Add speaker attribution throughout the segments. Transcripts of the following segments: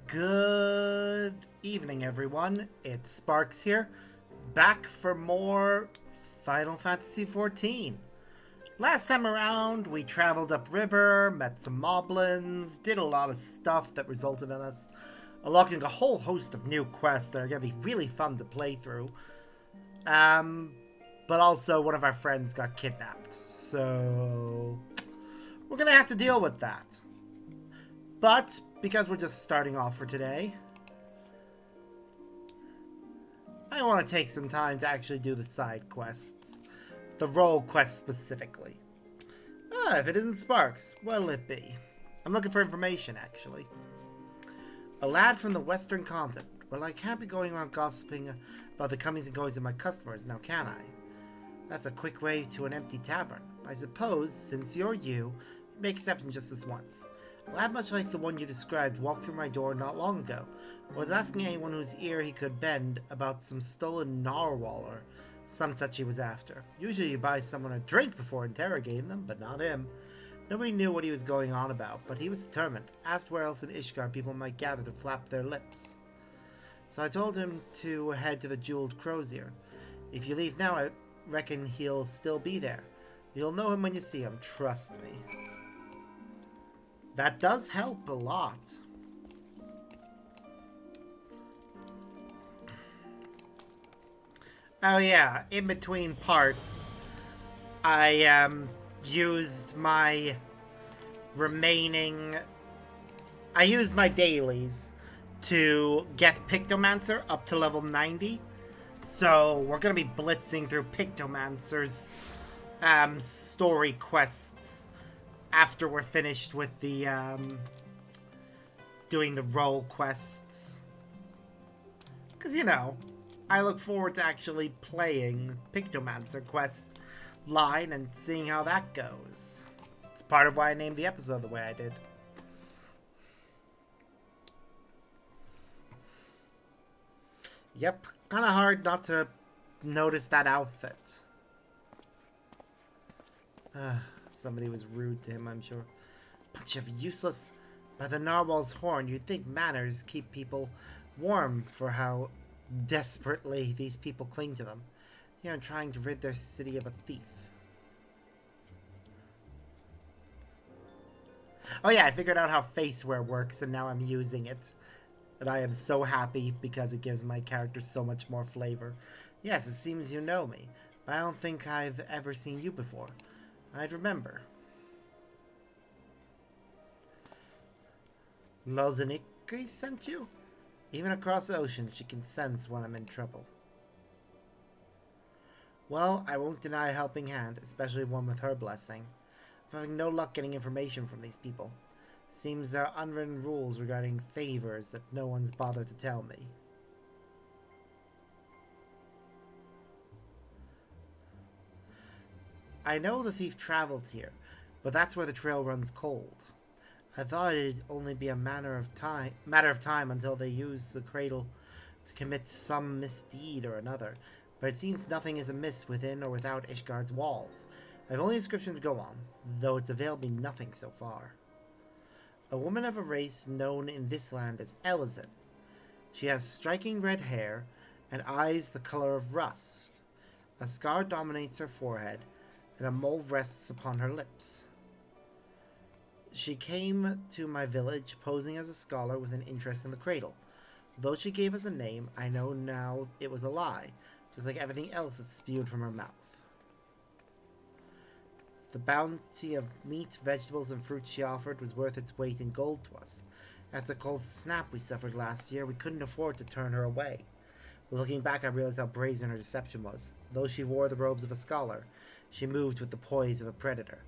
Speaker 1: Good evening, everyone. It's Sparks here, back for more Final Fantasy XIV. Last time around, we traveled upriver, met some moblins, did a lot of stuff that resulted in us unlocking a whole host of new quests that are going to be really fun to play through. But also one of our friends got kidnapped, so we're going to have to deal with that. But because we're just starting off for today, I want to take some time to actually do the side quests. The role quests specifically. If it isn't Sparks, what'll it be? I'm looking for information, actually. A lad from the Western Continent. Well, I can't be going around gossiping about the comings and goings of my customers, now can I? That's a quick way to an empty tavern. I suppose, since you're you, make exception just this once. A lad much like the one you described walked through my door not long ago. I was asking anyone whose ear he could bend about some stolen narwhal or some such he was after. Usually you buy someone a drink before interrogating them, but not him. Nobody knew what he was going on about, but he was determined. Asked where else in Ishgard people might gather to flap their lips. So I told him to head to the Jeweled Crozier. If you leave now, I reckon he'll still be there. You'll know him when you see him, trust me. That does help a lot. Oh yeah, in between parts, I used my remaining... I used my dailies to get Pictomancer up to level 90. So we're going to be blitzing through Pictomancer's story quests after we're finished with the doing the role quests. Because, you know, I look forward to actually playing Pictomancer quest line and seeing how that goes. It's part of why I named the episode the way I did. Yep, kind of hard not to notice that outfit. Somebody was rude to him, I'm sure. Bunch of useless... By the narwhal's horn, you'd think manners keep people warm for how desperately these people cling to them. They are trying to rid their city of a thief. Oh yeah, I figured out how facewear works and now I'm using it. And I am so happy because it gives my character so much more flavor. Yes, it seems you know me, but I don't think I've ever seen you before. I'd remember. Lozaniki sent you? Even across the ocean, she can sense when I'm in trouble. Well, I won't deny a helping hand, especially one with her blessing. I'm having no luck getting information from these people. Seems there are unwritten rules regarding favors that no one's bothered to tell me. I know the thief traveled here, but that's where the trail runs cold. I thought it'd only be a matter of time until they use the cradle to commit some misdeed or another, but it seems nothing is amiss within or without Ishgard's walls. I've only inscriptions to go on, though it's availed me nothing so far. A woman of a race known in this land as Elizin. She has striking red hair and eyes the color of rust. A scar dominates her forehead, and a mole rests upon her lips. She came to my village posing as a scholar with an interest in the cradle. Though she gave us a name, I know now it was a lie, just like everything else that spewed from her mouth. The bounty of meat, vegetables, and fruit she offered was worth its weight in gold to us. After the cold snap we suffered last year, we couldn't afford to turn her away. But looking back, I realized how brazen her deception was. Though she wore the robes of a scholar, she moved with the poise of a predator.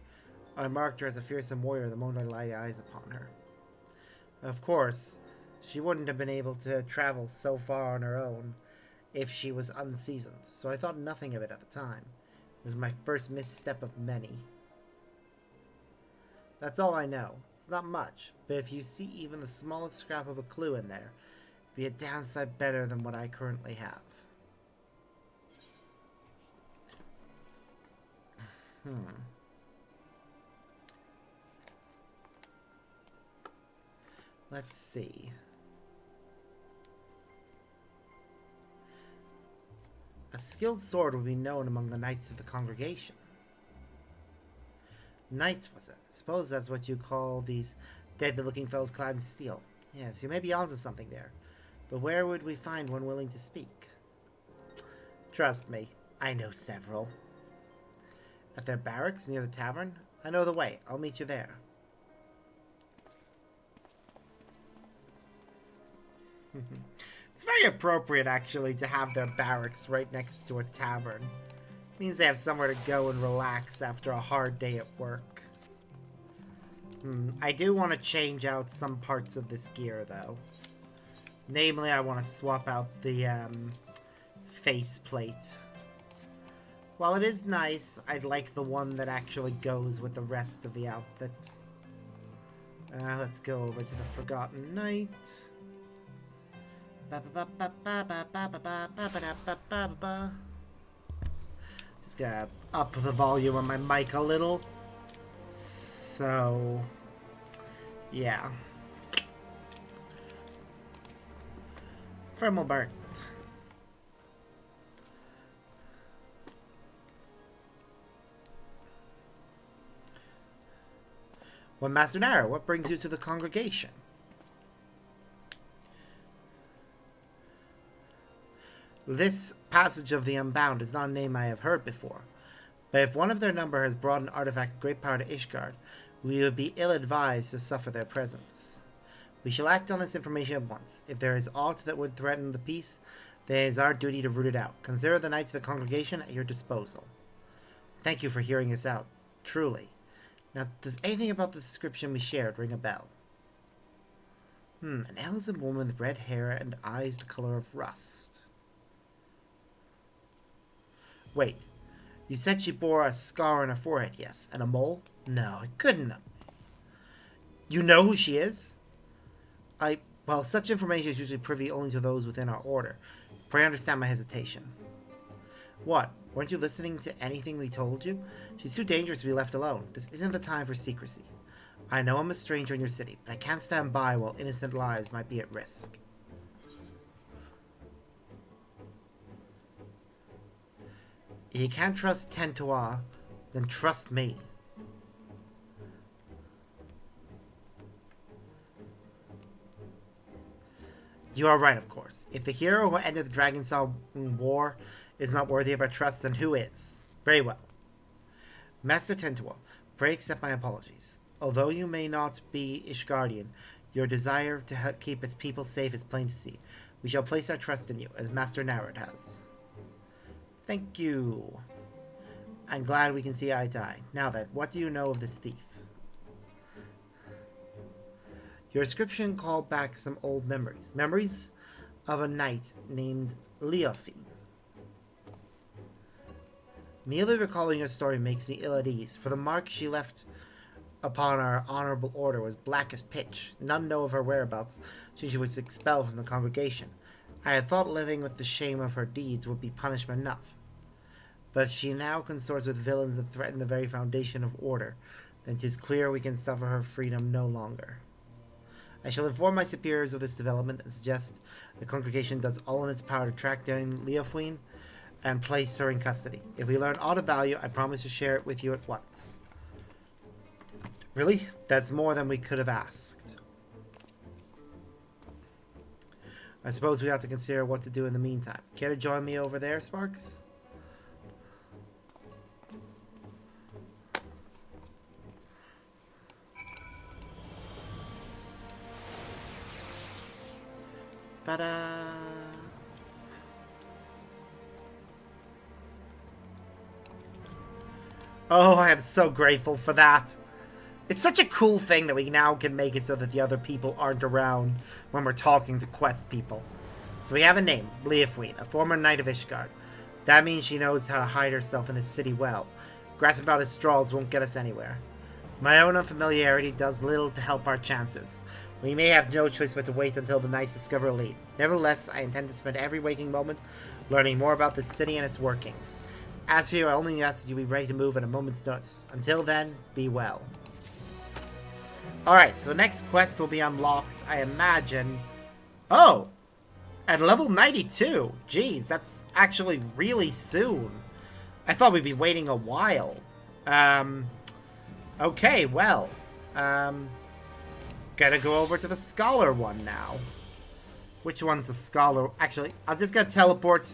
Speaker 1: I marked her as a fearsome warrior the moment I laid eyes upon her. Of course, she wouldn't have been able to travel so far on her own if she was unseasoned, so I thought nothing of it at the time. It was my first misstep of many. That's all I know. It's not much, but if you see even the smallest scrap of a clue in there, it'd be a downside better than what I currently have. Let's see. A skilled sword would be known among the knights of the congregation. Knights, was it? I suppose that's what you call these deadly-looking fellows clad in steel. Yes, you may be onto something there. But where would we find one willing to speak? Trust me, I know several. At their barracks near the tavern? I know the way. I'll meet you there. It's very appropriate, actually, to have their barracks right next to a tavern. It means they have somewhere to go and relax after a hard day at work. I do want to change out some parts of this gear, though. Namely, I want to swap out the faceplate. While it is nice, I'd like the one that actually goes with the rest of the outfit. Let's go over to the Forgotten Knight. Just gotta up the volume on my mic a little. So, yeah. Firmalbert. Well, Master Nara, what brings you to the congregation? This passage of the Unbound is not a name I have heard before, but if one of their number has brought an artifact of great power to Ishgard, we would be ill-advised to suffer their presence. We shall act on this information at once. If there is aught that would threaten the peace, then it is our duty to root it out. Consider the Knights of the Congregation at your disposal. Thank you for hearing us out, truly. Now, does anything about the description we shared ring a bell? An elegant woman with red hair and eyes the color of rust. Wait, you said she bore a scar on her forehead, yes, and a mole? No, it couldn't have. You know who she is? Well, such information is usually privy only to those within our order. Pray understand my hesitation. What? Weren't you listening to anything we told you? She's too dangerous to be left alone. This isn't the time for secrecy. I know I'm a stranger in your city, but I can't stand by while innocent lives might be at risk. If you can't trust Tentua, then trust me. You are right, of course. If the hero who ended the Dragonsaw War is not worthy of our trust, then who is? Very well. Master Tentua, pray accept my apologies. Although you may not be Ishgardian, your desire to keep its people safe is plain to see. We shall place our trust in you, as Master Narad has. Thank you. I'm glad we can see eye to eye. Now then, what do you know of this thief? Your description called back some old memories. Memories of a knight named Leofine. Merely recalling your story makes me ill at ease, for the mark she left upon our honorable order was black as pitch. None know of her whereabouts since she was expelled from the congregation. I had thought living with the shame of her deeds would be punishment enough. But if she now consorts with villains that threaten the very foundation of order, then 'tis clear we can suffer her freedom no longer. I shall inform my superiors of this development and suggest the congregation does all in its power to track down Leofine and place her in custody. If we learn aught of value, I promise to share it with you at once. Really? That's more than we could have asked. I suppose we have to consider what to do in the meantime. Care to join me over there, Sparks? Ta-da! Oh, I am so grateful for that. It's such a cool thing that we now can make it so that the other people aren't around when we're talking to quest people. So we have a name, Leofine, a former knight of Ishgard. That means she knows how to hide herself in the city well. Grasping about his straws won't get us anywhere. My own unfamiliarity does little to help our chances. We may have no choice but to wait until the knights discover a lead. Nevertheless, I intend to spend every waking moment learning more about the city and its workings. As for you, I only ask that you be ready to move at a moment's notice. Until then, be well. Alright, so the next quest will be unlocked, I imagine. Oh! At level 92? Jeez, that's actually really soon. I thought we'd be waiting a while. Okay, well. Gotta go over to the Scholar one now. Which one's the Scholar? Actually, I'll just gotta teleport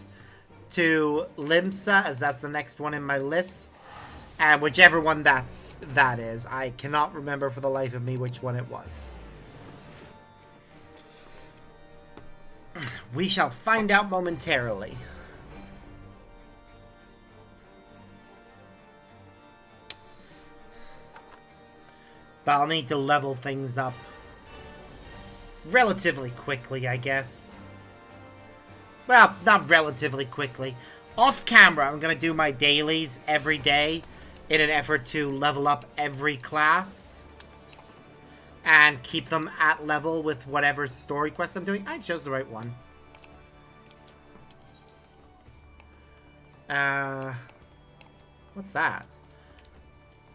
Speaker 1: to Limsa, as that's the next one in my list. And whichever one that is. I cannot remember for the life of me which one it was. We shall find out momentarily. But I'll need to level things up relatively quickly, I guess. Well, not relatively quickly. Off camera, I'm going to do my dailies every day in an effort to level up every class and keep them at level with whatever story quest I'm doing. I chose the right one. What's that?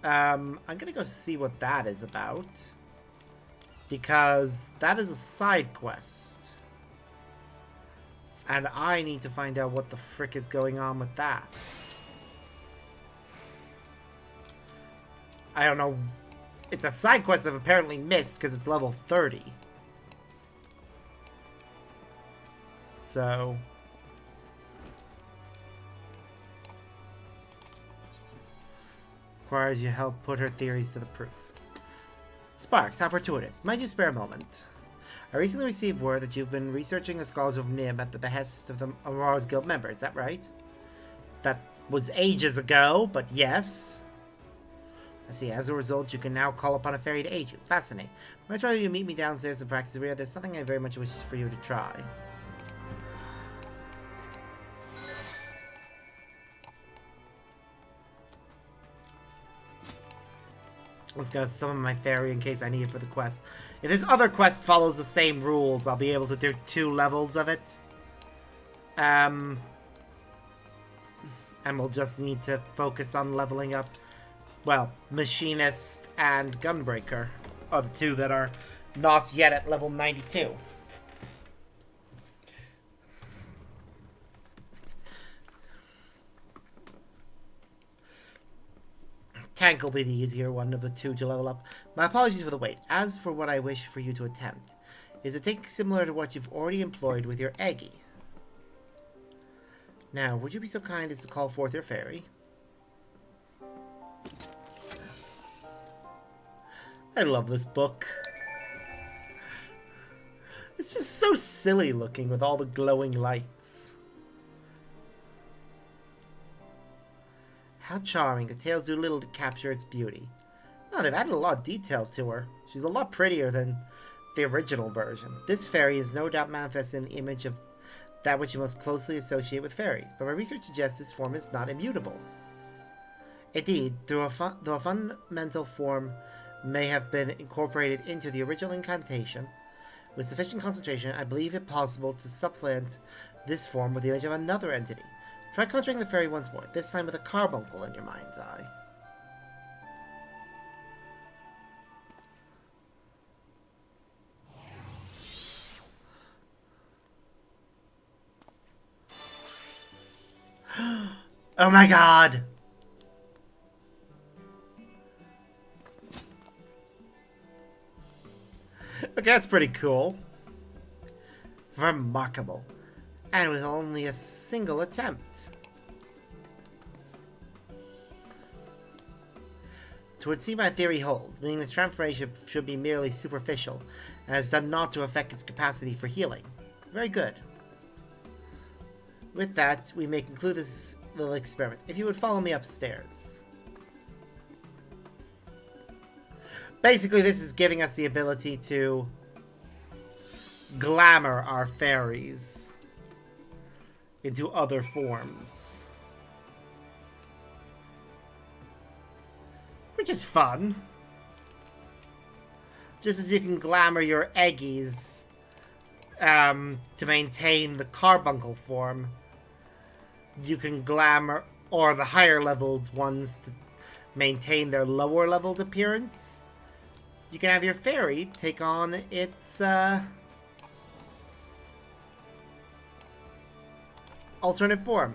Speaker 1: I'm gonna go see what that is about, because that is a side quest, and I need to find out what the frick is going on with that. I don't know. It's a side quest I've apparently missed because it's level 30. So requires your help put her theories to the proof. Sparks, how fortuitous. Might you spare a moment? I recently received word that you've been researching the Scholars of Nim at the behest of the Aurora's Guild member. Is that right? That was ages ago, but yes. I see. As a result, you can now call upon a fairy to aid you. Fascinating. When I try you meet me downstairs in practice area, there's something I very much wish for you to try. Let's go summon my fairy in case I need it for the quest. If this other quest follows the same rules, I'll be able to do 2 levels of it. And we'll just need to focus on leveling up. Well, Machinist and Gunbreaker are the 2 that are not yet at level 92. Tank will be the easier one of the 2 to level up. My apologies for the wait. As for what I wish for you to attempt, is a technique similar to what you've already employed with your Eggy. Now, would you be so kind as to call forth your fairy? I love this book. It's just so silly looking with all the glowing lights. How charming. The tales do little to capture its beauty. Oh, they've added a lot of detail to her. She's a lot prettier than the original version. This fairy is no doubt manifest in the image of that which you most closely associate with fairies, but my research suggests this form is not immutable. Indeed, though a fundamental form may have been incorporated into the original incantation, with sufficient concentration, I believe it possible to supplant this form with the image of another entity. Try conjuring the fairy once more, this time with a carbuncle in your mind's eye. Oh my god! Okay, that's pretty cool. Remarkable. And with only a single attempt. It would seem my theory holds, meaning this transformation should be merely superficial, and has done naught to affect its capacity for healing. Very good. With that, we may conclude this little experiment. If you would follow me upstairs. Basically, this is giving us the ability to glamour our fairies into other forms. Which is fun. Just as you can glamour your Eggies to maintain the carbuncle form, you can glamour, or the higher leveled ones to maintain their lower leveled appearance. You can have your fairy take on its alternate form.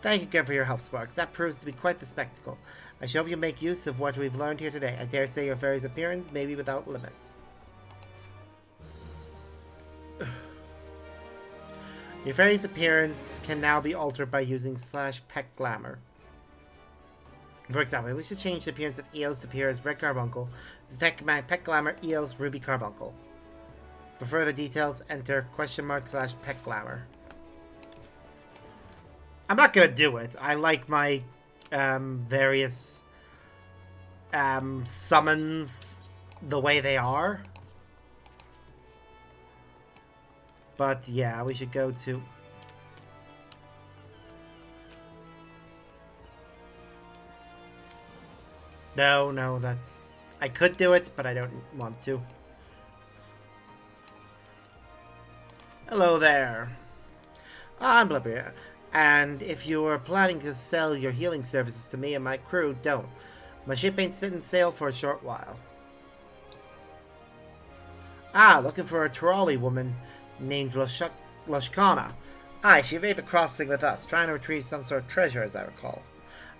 Speaker 1: Thank you again for your help, Sparks. That proves to be quite the spectacle. I shall hope you make use of what we've learned here today. I dare say your fairy's appearance may be without limit. Your fairy's appearance can now be altered by using /Peck Glamour. For example, we should change the appearance of Eos to appear as Red Carbuncle. Use tech command Peck Glamour Eos Ruby Carbuncle. For further details, enter !/Peck Glamour. I'm not gonna do it. I like my various summons the way they are. But yeah, we should go to... No, that's... I could do it, but I don't want to. Hello there. I'm Blibberia, and if you are planning to sell your healing services to me and my crew, don't. My ship ain't sitting sail for a short while. Looking for a trolley woman named Lushkana. Aye, she made the crossing with us, trying to retrieve some sort of treasure, as I recall.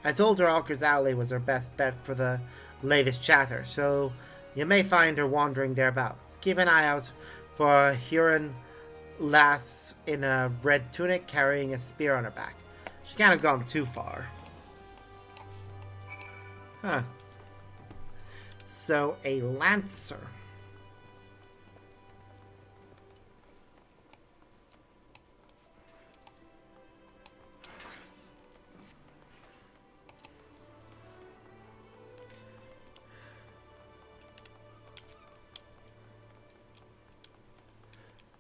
Speaker 1: I told her Alker's Alley was her best bet for the latest chatter, so you may find her wandering thereabouts. Keep an eye out for a Huron lass in a red tunic carrying a spear on her back. She can't have gone too far. Huh. So, a lancer.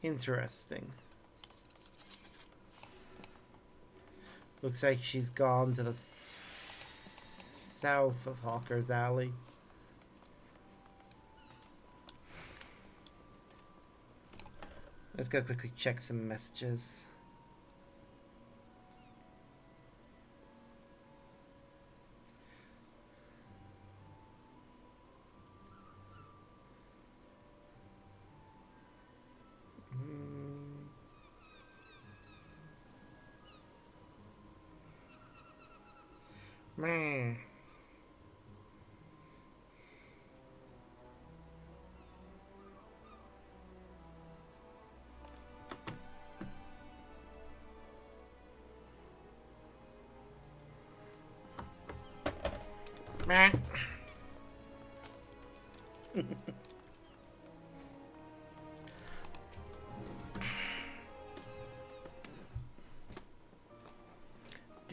Speaker 1: Interesting. Looks like she's gone to the south of Hawker's Alley. Let's go quickly check some messages. Meh. Meh.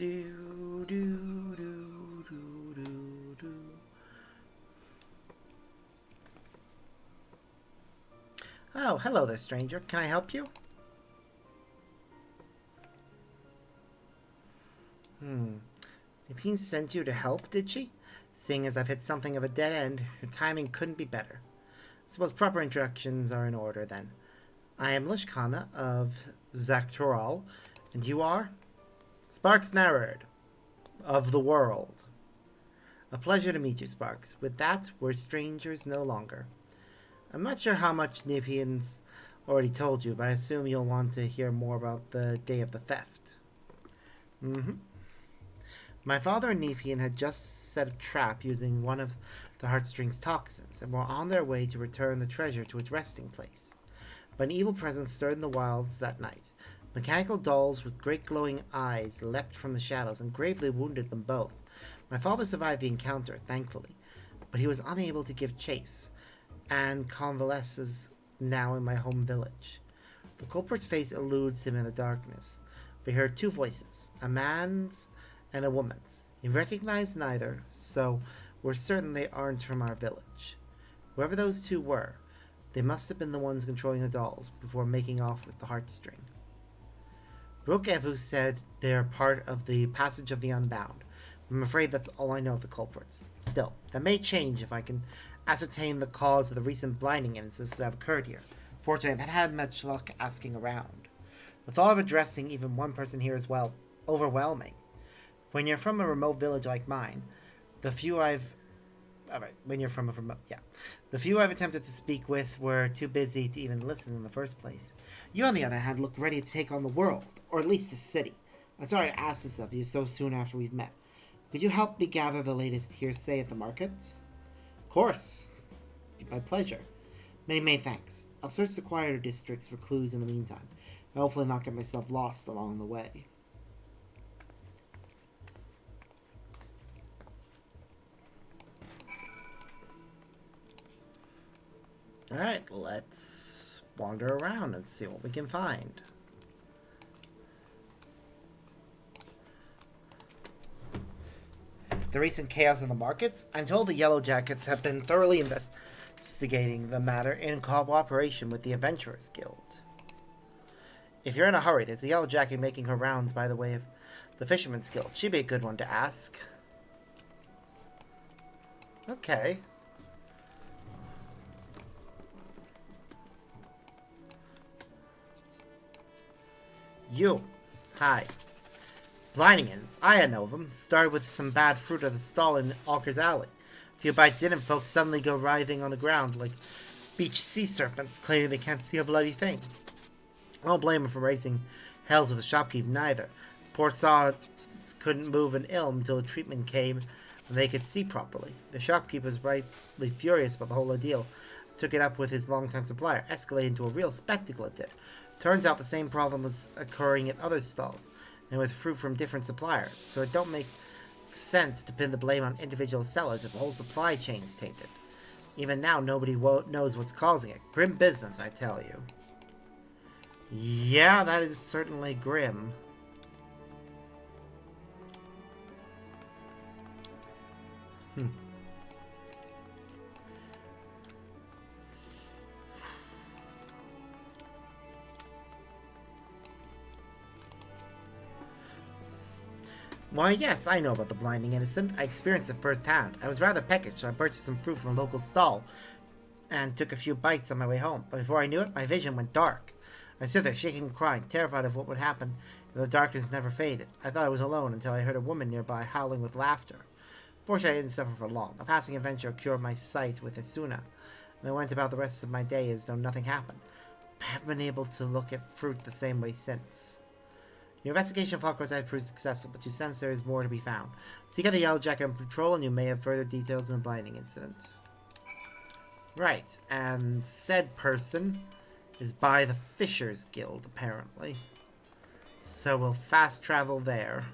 Speaker 1: do do do do do do. Oh, hello there, stranger. Can I help you? Nipine sent you to help, did she? Seeing as I've hit something of a dead end, her timing couldn't be better. Suppose proper introductions are in order, then. I am Lishkana of Dawntrail, and you are? Sparks Narrard of the world. A pleasure to meet you, Sparks. With that, we're strangers no longer. I'm not sure how much Nipine's already told you, but I assume you'll want to hear more about the day of the theft. My father and Nipine had just set a trap using one of the heartstrings toxins, and were on their way to return the treasure to its resting place. But an evil presence stirred in the wilds that night. Mechanical dolls with great glowing eyes leapt from the shadows and gravely wounded them both. My father survived the encounter, thankfully, but he was unable to give chase, and convalesces now in my home village. The culprit's face eludes him in the darkness. We heard two voices, a man's and a woman's. He recognized neither, so we're certain they aren't from our village. Whoever those two were, they must have been the ones controlling the dolls before making off with the heartstring. Rook Evu said they are part of the Passage of the Unbound. I'm afraid that's all I know of the culprits. Still, that may change if I can ascertain the cause of the recent blinding incidents that have occurred here. Fortunately, I've had much luck asking around. The thought of addressing even one person here is, well, overwhelming. When you're from a remote village like mine, the few I've Alright, when you're from a remote. Yeah. The few I've attempted to speak with were too busy to even listen in the first place. You, on the other hand, look ready to take on the world, or at least the city. I'm sorry to ask this of you so soon after we've met. Could you help me gather the latest hearsay at the markets? Of course. My pleasure. Many thanks. I'll search the quieter districts for clues in the meantime. And hopefully not get myself lost along the way. Alright, let's wander around and see what we can find. The recent chaos in the markets? I'm told the Yellow Jackets have been thoroughly investigating the matter in cooperation with the Adventurers Guild. If you're in a hurry, there's a Yellow Jacket making her rounds by the way of the Fisherman's Guild. She'd be a good one to ask. Okay. You. Hi. Blindingans. I know of them. Started with some bad fruit at the stall in Alker's Alley. A few bites in and folks suddenly go writhing on the ground like beach sea serpents, claiming they can't see a bloody thing. I don't blame them for raising hells with the shopkeep neither. Poor saws couldn't move an ilm until the treatment came and they could see properly. The shopkeeper was rightly furious about the whole ordeal. Took it up with his longtime supplier. Escalated into a real spectacle it did. Turns out the same problem was occurring at other stalls, and with fruit from different suppliers, so it don't make sense to pin the blame on individual sellers if the whole supply chain's tainted. Even now, nobody knows what's causing it. Grim business, I tell you. Yeah, that is certainly grim. Why, yes, I know about the blinding innocent. I experienced it firsthand. I was rather peckish, so I purchased some fruit from a local stall and took a few bites on my way home. But before I knew it, my vision went dark. I stood there shaking and crying, terrified of what would happen if the darkness never faded. I thought I was alone until I heard a woman nearby howling with laughter. Fortunately, I didn't suffer for long. A passing adventure cured my sight with Asuna, and I went about the rest of my day as though nothing happened. I haven't been able to look at fruit the same way since. Your investigation of Hawkworth's had proved successful, but you sense there is more to be found. Seek out the Yellow Jacket on patrol, and you may have further details on the blinding incident. Right, and said person is by the Fishers Guild, apparently. So we'll fast travel there.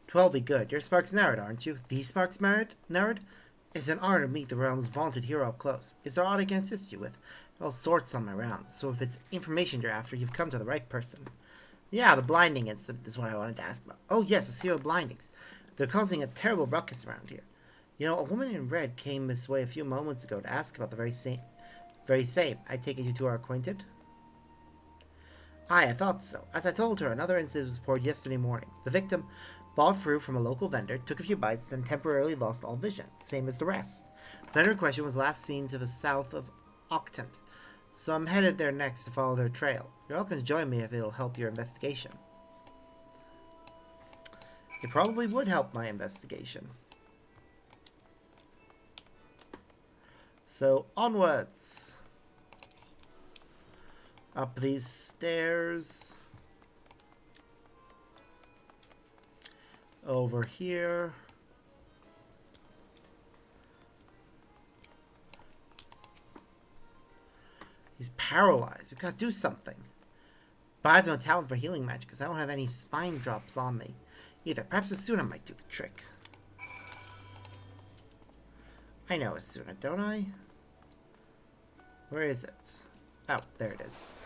Speaker 1: Twelve be good. You're Sparks Nerd, aren't you? The Sparks Nerd? It's an honor to meet the realm's vaunted hero up close. Is there aught I can assist you with? All sorts on my rounds, so if it's information you're after, you've come to the right person. Yeah, the blinding incident is what I wanted to ask about. Oh yes, the serial blindings. They're causing a terrible ruckus around here. You know, a woman in red came this way a few moments ago to ask about the very same. I take it you two are acquainted? Aye, I thought so. As I told her, another incident was reported yesterday morning. The victim bought fruit from a local vendor, took a few bites, then temporarily lost all vision, same as the rest. The vendor in question was last seen to the south of Octant, so I'm headed there next to follow their trail. You're welcome to join me if it'll help your investigation. It probably would help my investigation. So, onwards. Up these stairs. Over here. He's paralyzed. We've got to do something. But I have no talent for healing magic because I don't have any spine drops on me either. Perhaps Asuna might do the trick. I know Asuna, don't I? Where is it? Oh, there it is.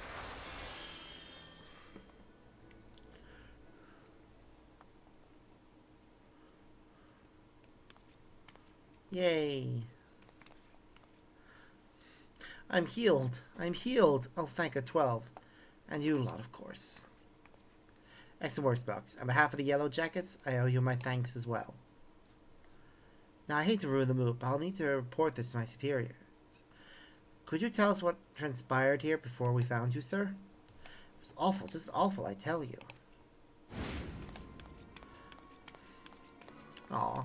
Speaker 1: Yay. I'm healed. I'm healed. Oh, thank a 12. And you lot, of course. Excellent work, Sparks. On behalf of the Yellow Jackets, I owe you my thanks as well. Now, I hate to ruin the mood, but I'll need to report this to my superiors. Could you tell us what transpired here before we found you, sir? It was awful, just awful, I tell you. Aw.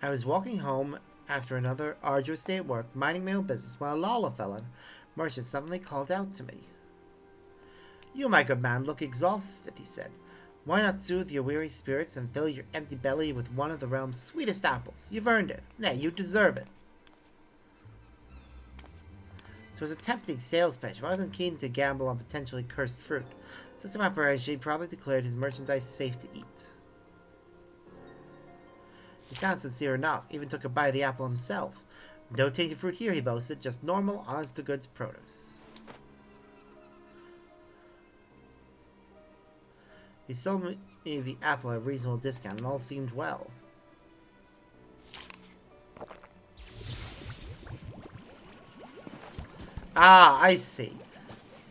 Speaker 1: I was walking home after another arduous day at work, minding my own business, when a Lalafellan merchant suddenly called out to me. You, my good man, look exhausted, he said. Why not soothe your weary spirits and fill your empty belly with one of the realm's sweetest apples? You've earned it. Nay, you deserve it. It was a tempting sales pitch, but I wasn't keen to gamble on potentially cursed fruit. Since my he probably declared his merchandise safe to eat. He sounded sincere enough, even took a bite of the apple himself. No tainted fruit here, he boasted, just normal, honest-to-goods produce. He sold me the apple at a reasonable discount, and all seemed well. Ah, I see.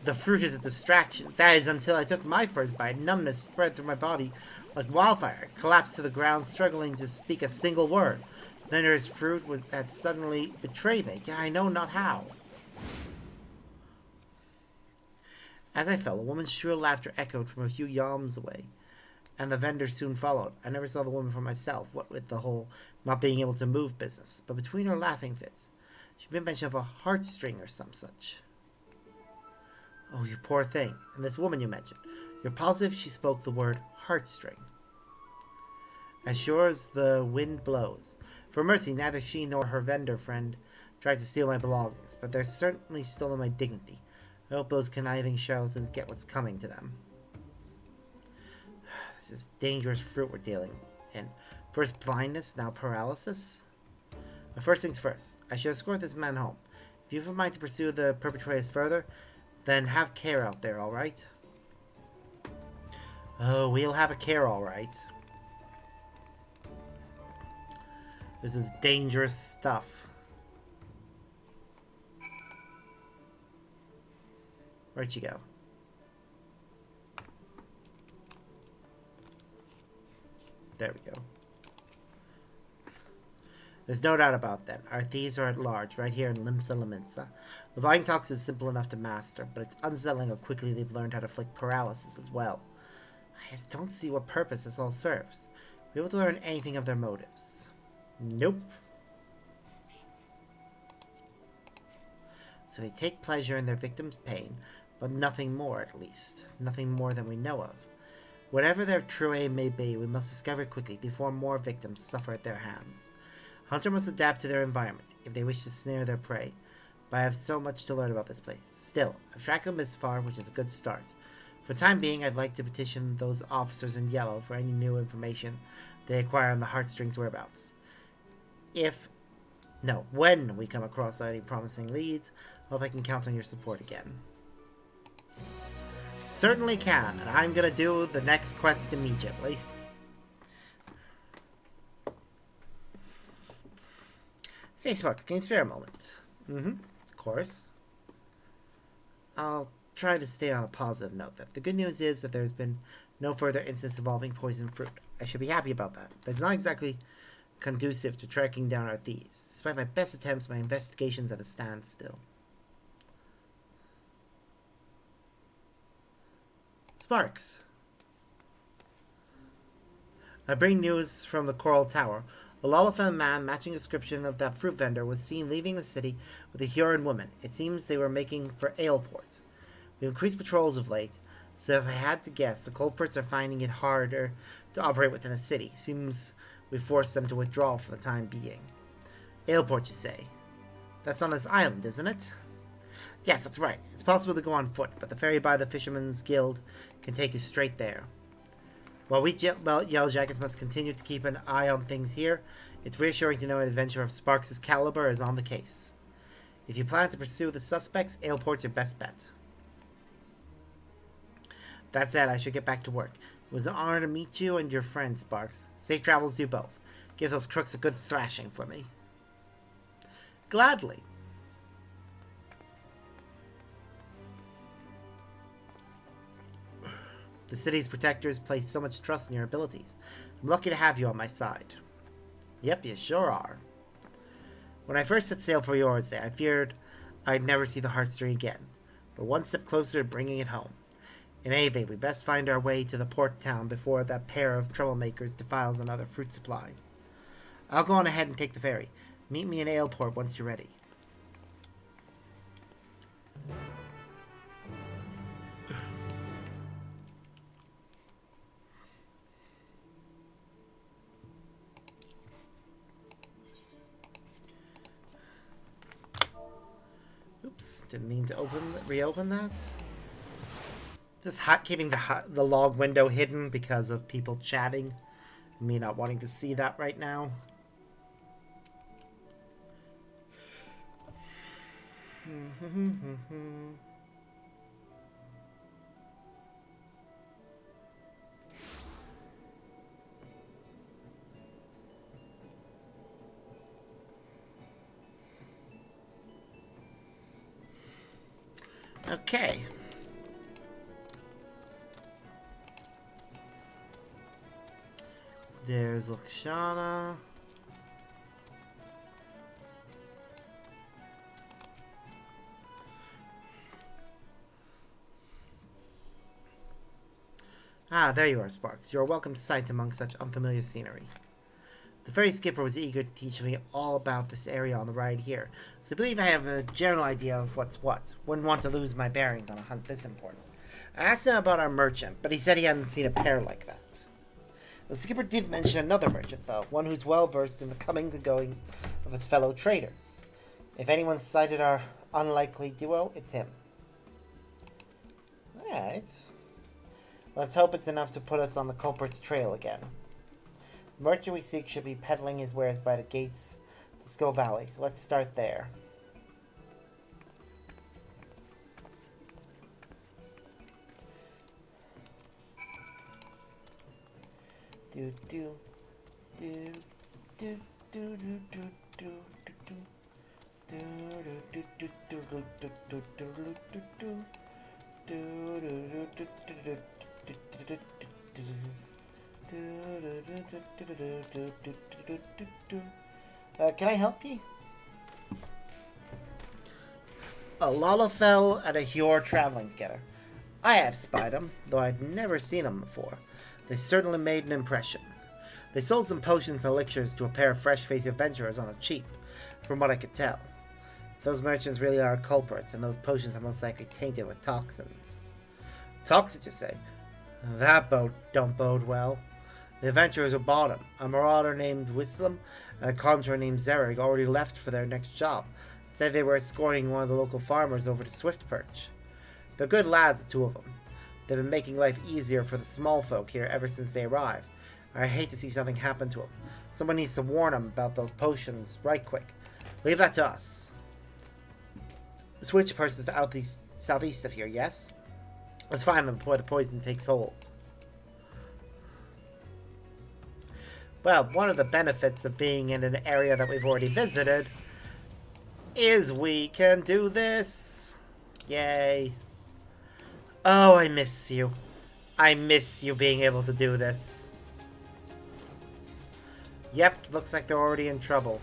Speaker 1: The fruit is a distraction. That is, until I took my first bite, numbness spread through my body like wildfire. I collapsed to the ground, struggling to speak a single word. Then his fruit had suddenly betrayed me, yet I know not how. As I fell, a woman's shrill laughter echoed from a few yalms away, and the vendor soon followed. I never saw the woman for myself, what with the whole not being able to move business, but between her laughing fits, she made mention of a heartstring or some such. Oh, you poor thing. And this woman you mentioned, you're positive she spoke the word heartstring? As sure as the wind blows. For mercy, neither she nor her vendor friend tried to steal my belongings, but they're certainly stolen my dignity. I hope those conniving charlatans get what's coming to them. This is dangerous fruit we're dealing in. First blindness, now paralysis. But first things first, I should escort this man home. If you have a mind to pursue the perpetrators further, then have care out there, alright? Oh, we'll have a care, alright. This is dangerous stuff. Where'd you go? There we go. There's no doubt about that. Our thieves are at large, right here in Limsa Laminsa. The buying talks is simple enough to master, but it's unsettling how quickly they've learned how to inflict paralysis as well. I just don't see what purpose this all serves. Be able to learn anything of their motives. Nope. So they take pleasure in their victims' pain, but nothing more, at least. Nothing more than we know of. Whatever their true aim may be, we must discover quickly before more victims suffer at their hands. Hunter must adapt to their environment if they wish to snare their prey, but I have so much to learn about this place. Still, I've tracked them this far, which is a good start. For the time being, I'd like to petition those officers in yellow for any new information they acquire on the heartstrings whereabouts. When we come across any promising leads, I hope I can count on your support again. Certainly can, and I'm gonna do the next quest immediately. Say, Sparks, can you spare a moment? Of course. I'll try to stay on a positive note, then. The good news is that there's been no further incidents involving poison fruit. I should be happy about that, but it's not exactly conducive to tracking down our thieves. Despite my best attempts, my investigation's at a standstill. Sparks. I bring news from the Coral Tower. A Lolafan man matching the description of that fruit vendor was seen leaving the city with a Huron woman. It seems they were making for Aleport. We've increased patrols of late, so if I had to guess, the culprits are finding it harder to operate within the city. Seems we forced them to withdraw for the time being. Aleport, you say? That's on this island, isn't it? Yes, that's right. It's possible to go on foot, but the ferry by the Fisherman's Guild can take you straight there. While we Yellow Jackets must continue to keep an eye on things here, it's reassuring to know an adventure of Sparks' caliber is on the case. If you plan to pursue the suspects, Aleport's your best bet. That said, I should get back to work. It was an honor to meet you and your friend, Sparks. Safe travels to you both. Give those crooks a good thrashing for me. Gladly. The city's protectors place so much trust in your abilities. I'm lucky to have you on my side. Yep, you sure are. When I first set sail for yours day, I feared I'd never see the Heartstring again, but one step closer to bringing it home. In XIV, we best find our way to the port town before that pair of troublemakers defiles another fruit supply. I'll go on ahead and take the ferry. Meet me in Aleport once you're ready. Oops, didn't mean to reopen that. Just keeping the log window hidden because of people chatting. Me not wanting to see that right now. Okay. There's Lakshana. Ah, there you are, Sparks. You're a welcome sight among such unfamiliar scenery. The ferry skipper was eager to teach me all about this area on the ride here, so I believe I have a general idea of what's what. Wouldn't want to lose my bearings on a hunt this important. I asked him about our merchant, but he said he hadn't seen a pair like that. The skipper did mention another merchant, though, one who's well versed in the comings and goings of his fellow traders. If anyone sighted our unlikely duo, it's him. Alright. Let's hope it's enough to put us on the culprit's trail again. The merchant we seek should be peddling his wares by the gates to Skull Valley, so let's start there. Do do do do do do do do do do do can I help you? A Lalafell and a Hjor traveling together. I have spied them, though I'd never seen them before. They certainly made an impression. They sold some potions and elixirs to a pair of fresh-faced adventurers on the cheap, from what I could tell. If those merchants really are culprits, and those potions are most likely tainted with toxins. Toxins, you say? That don't bode well. The adventurers who bought them, a marauder named Wislam and a conjurer named Zerrig, already left for their next job. Said they were escorting one of the local farmers over to Swiftperch. They're good lads, the two of them. They've been making life easier for the small folk here ever since they arrived. I hate to see something happen to them. Someone needs to warn them about those potions right quick. Leave that to us. The Switchperch is out the southeast of here, yes? Let's find them before the poison takes hold. Well, one of the benefits of being in an area that we've already visited is we can do this. Yay. Oh, I miss you. I miss you being able to do this. Yep, looks like they're already in trouble.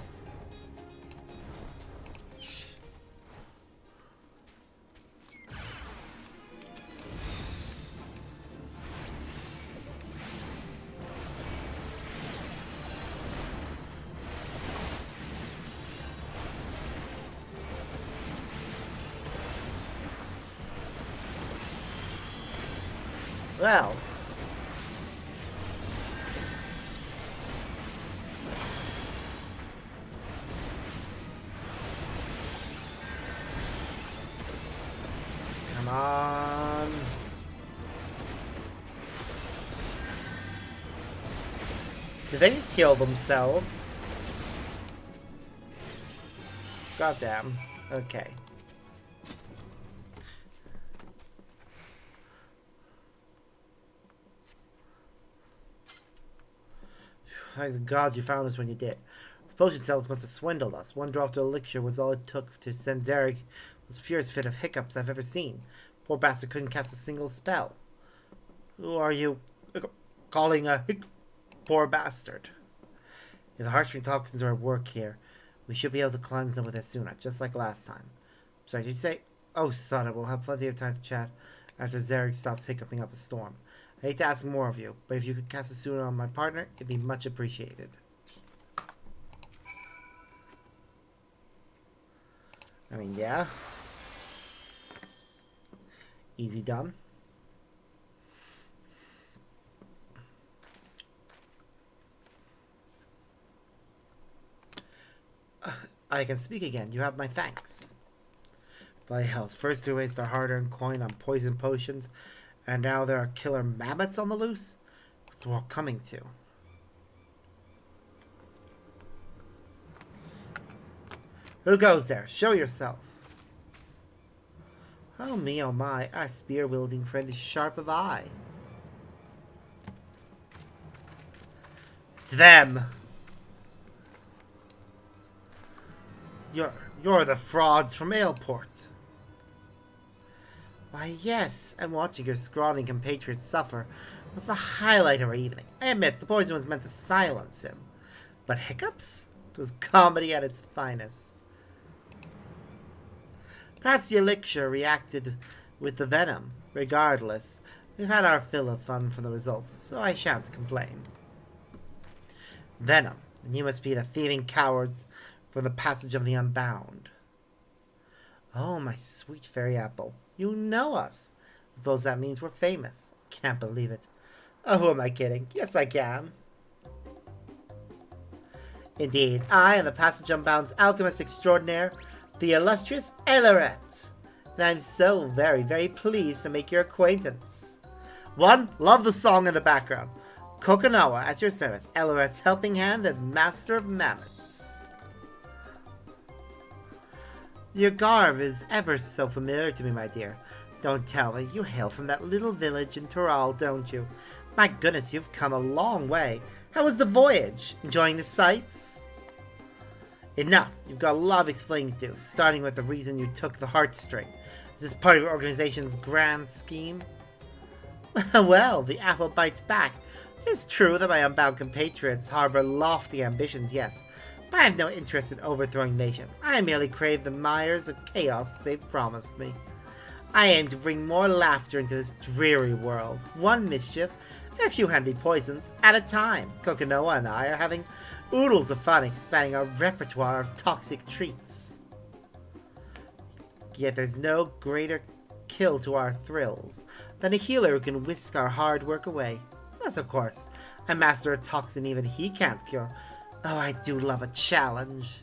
Speaker 1: Well. Come on. Did they just heal themselves? Goddamn. Okay. Thank the gods you found us when you did. The potion sellers must have swindled us. One drop to elixir was all it took to send Derek the fiercest fit of hiccups I've ever seen. Poor bastard couldn't cast a single spell. Who are you calling a poor bastard? If the heartstring toxins are at work here, we should be able to cleanse them with Asuna, just like last time. Sorry, did you say? Oh, son, we'll have plenty of time to chat after Zarek stops hiccuping up a storm. I hate to ask more of you, but if you could cast Asuna on my partner, it'd be much appreciated. I mean, yeah. Easy done. I can speak again. You have my thanks. Bloody hells. First we waste our hard-earned coin on poison potions, and now there are killer mammoths on the loose? What's the world coming to? Who goes there? Show yourself. Oh me, oh my. Our spear-wielding friend is sharp of eye. It's them. You're the frauds from Aleport. Why, yes, I'm watching your scrawny compatriots suffer. That's the highlight of our evening. I admit, the poison was meant to silence him. But hiccups? It was comedy at its finest. Perhaps the elixir reacted with the venom. Regardless, we've had our fill of fun from the results, so I shan't complain. Venom, and you must be the thieving cowards from the Passage of the Unbound. Oh, my sweet fairy apple. You know us. I suppose that means we're famous. Can't believe it. Oh, who am I kidding? Yes, I can. Indeed, I am the Passage Unbound's alchemist extraordinaire, the illustrious Eleret. And I'm so very, very pleased to make your acquaintance. One, love the song in the background. Kokonoa at your service, Eleret's helping hand and master of mammoths. Your garb is ever so familiar to me, my dear. Don't tell me, you hail from that little village in Tural, don't you? My goodness, you've come a long way. How was the voyage? Enjoying the sights? Enough. You've got a lot of explaining to do, starting with the reason you took the heartstring. Is this part of your organization's grand scheme? Well, the apple bites back. It is true that my unbound compatriots harbor lofty ambitions, yes. But I have no interest in overthrowing nations. I merely crave the mires of chaos they've promised me. I aim to bring more laughter into this dreary world, one mischief and a few handy poisons at a time. Kokonoa and I are having oodles of fun expanding our repertoire of toxic treats. Yet there's no greater kill to our thrills than a healer who can whisk our hard work away. Yes, of course, I master a toxin even he can't cure. Oh, I do love a challenge.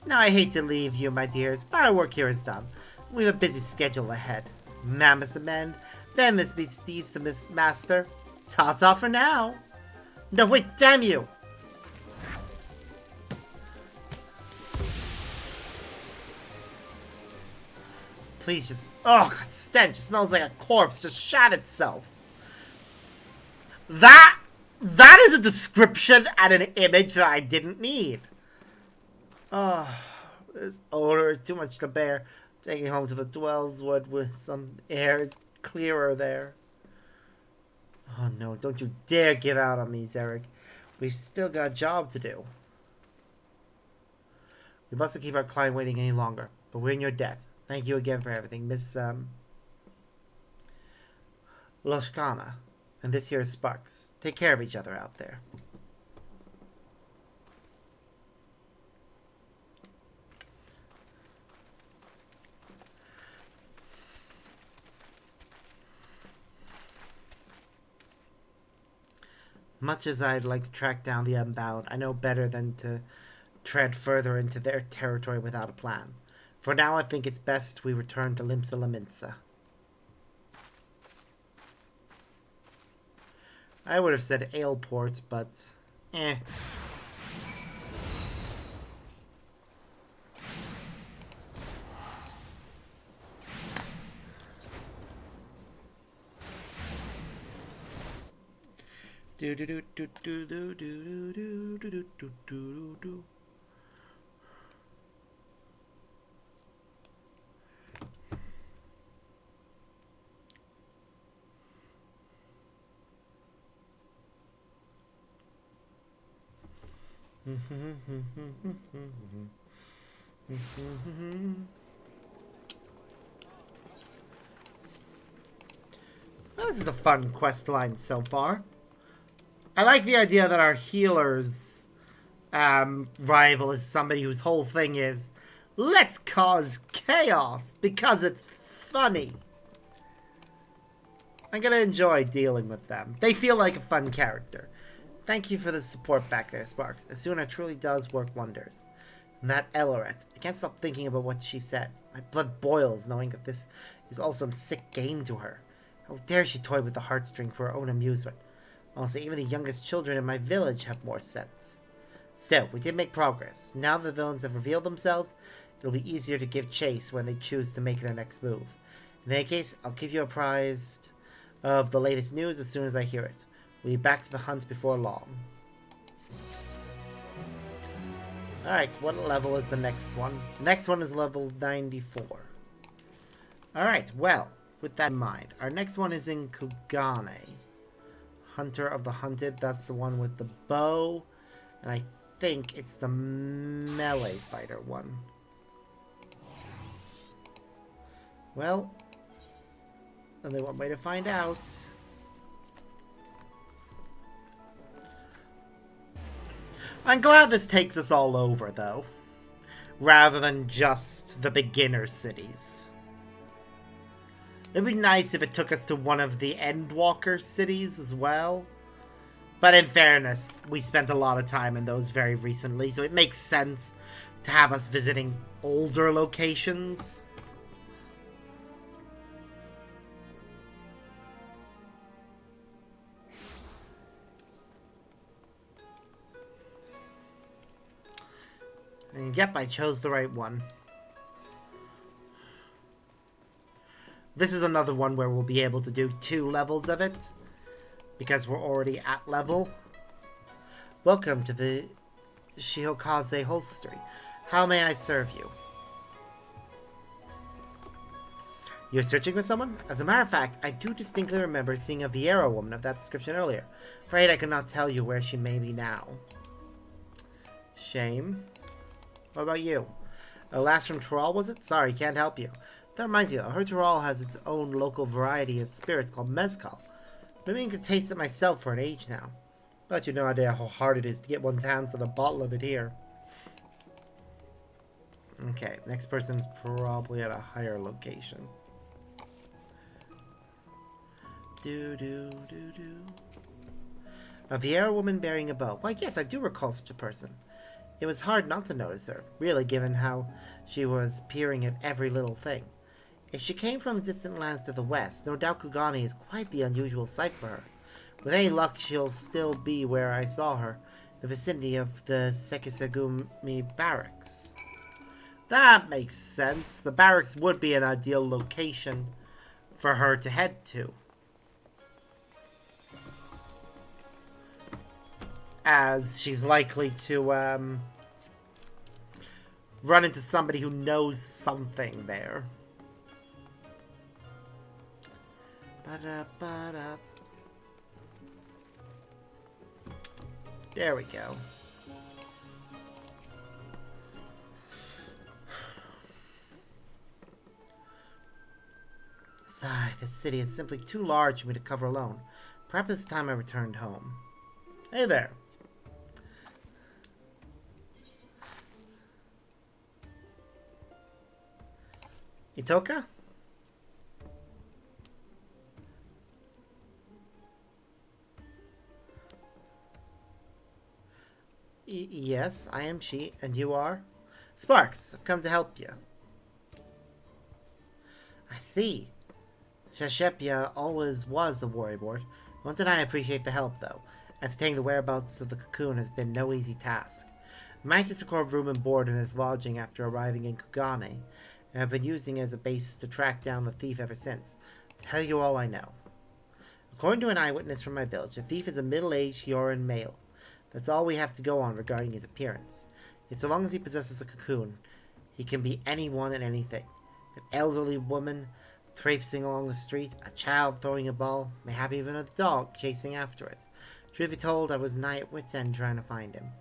Speaker 1: Now, I hate to leave you, my dears, but our work here is done. We have a busy schedule ahead. Mammoths amend, then Miss Beasties to Miss Master. Ta-ta for now. No, wait, damn you! Please just... Oh, stench. It smells like a corpse just shat itself. That is a description and an image that I didn't need. Oh, this odor is too much to bear. Taking home to the Dwellswood with some air is clearer there. Oh no, don't you dare give out on me, Zarek. We've still got a job to do. We mustn't keep our client waiting any longer, but we're in your debt. Thank you again for everything, Miss, Loshkana. And this here is Sparks. Take care of each other out there. Much as I'd like to track down the Unbound, I know better than to tread further into their territory without a plan. For now, I think it's best we return to Limsa Laminsa. I would have said Aleport, but... eh. Do do do do do do do do do do do do do. Well, this is a fun quest line so far. I like the idea that our healer's rival is somebody whose whole thing is, let's cause chaos because it's funny. I'm gonna enjoy dealing with them. They feel like a fun character. Thank you for the support back there, Sparks. Asuna truly does work wonders. And that Elloret, I can't stop thinking about what she said. My blood boils knowing that this is all some sick game to her. How dare she toy with the heartstring for her own amusement? Also, even the youngest children in my village have more sense. Still, we did make progress. Now the villains have revealed themselves, it'll be easier to give chase when they choose to make their next move. In any case, I'll keep you apprised of the latest news as soon as I hear it. We'll be back to the hunt before long. Alright, what level is the next one? The next one is level 94. Alright, well, with that in mind, our next one is in Kugane. Hunter of the Hunted, that's the one with the bow. And I think it's the melee fighter one. Well, only one way to find out. I'm glad this takes us all over, though, rather than just the beginner cities. It'd be nice if it took us to one of the Endwalker cities as well. But in fairness, we spent a lot of time in those very recently, so it makes sense to have us visiting older locations. And yep, I chose the right one. This is another one where we'll be able to do 2 levels of it, because we're already at level. Welcome to the Shihokaze Holstery. How may I serve you? You're searching for someone? As a matter of fact, I do distinctly remember seeing a Vieira woman of that description earlier. Afraid I could not tell you where she may be now. Shame. What about you? A lass from Tyrol, was it? Sorry, can't help you. That reminds me, though, her Tyrol has its own local variety of spirits called mezcal. I've been to taste it myself for an age now. But you have no idea how hard it is to get one's hands on a bottle of it here. Okay, next person's probably at a higher location. A Vieira woman bearing a bow. Why, yes, I do recall such a person. It was hard not to notice her, really, given how she was peering at every little thing. If she came from distant lands to the west, no doubt Kugane is quite the unusual sight for her. With any luck, she'll still be where I saw her, the vicinity of the Sekisagumi barracks. That makes sense. The barracks would be an ideal location for her to head to, as she's likely to run into somebody who knows something there. Ba-da-ba-da. There we go. Sigh, this city is simply too large for me to cover alone. Perhaps it's time I returned home. Hey there. Itoka? Yes, I am she, and you are? Sparks, I've come to help you. I see. Shashepia always was a worrywart. Won't deny I appreciate the help, though. Ascertaining the whereabouts of the cocoon has been no easy task. I managed to secure room and board in his lodging after arriving in Kugane, and have been using it as a basis to track down the thief ever since. I'll tell you all I know. According to an eyewitness from my village, the thief is a middle-aged Yoran male. That's all we have to go on regarding his appearance. Yet so long as he possesses a cocoon, he can be anyone and anything. An elderly woman traipsing along the street, a child throwing a ball, mayhap even a dog chasing after it. Truth be told, I was nigh at wit's end trying to find him.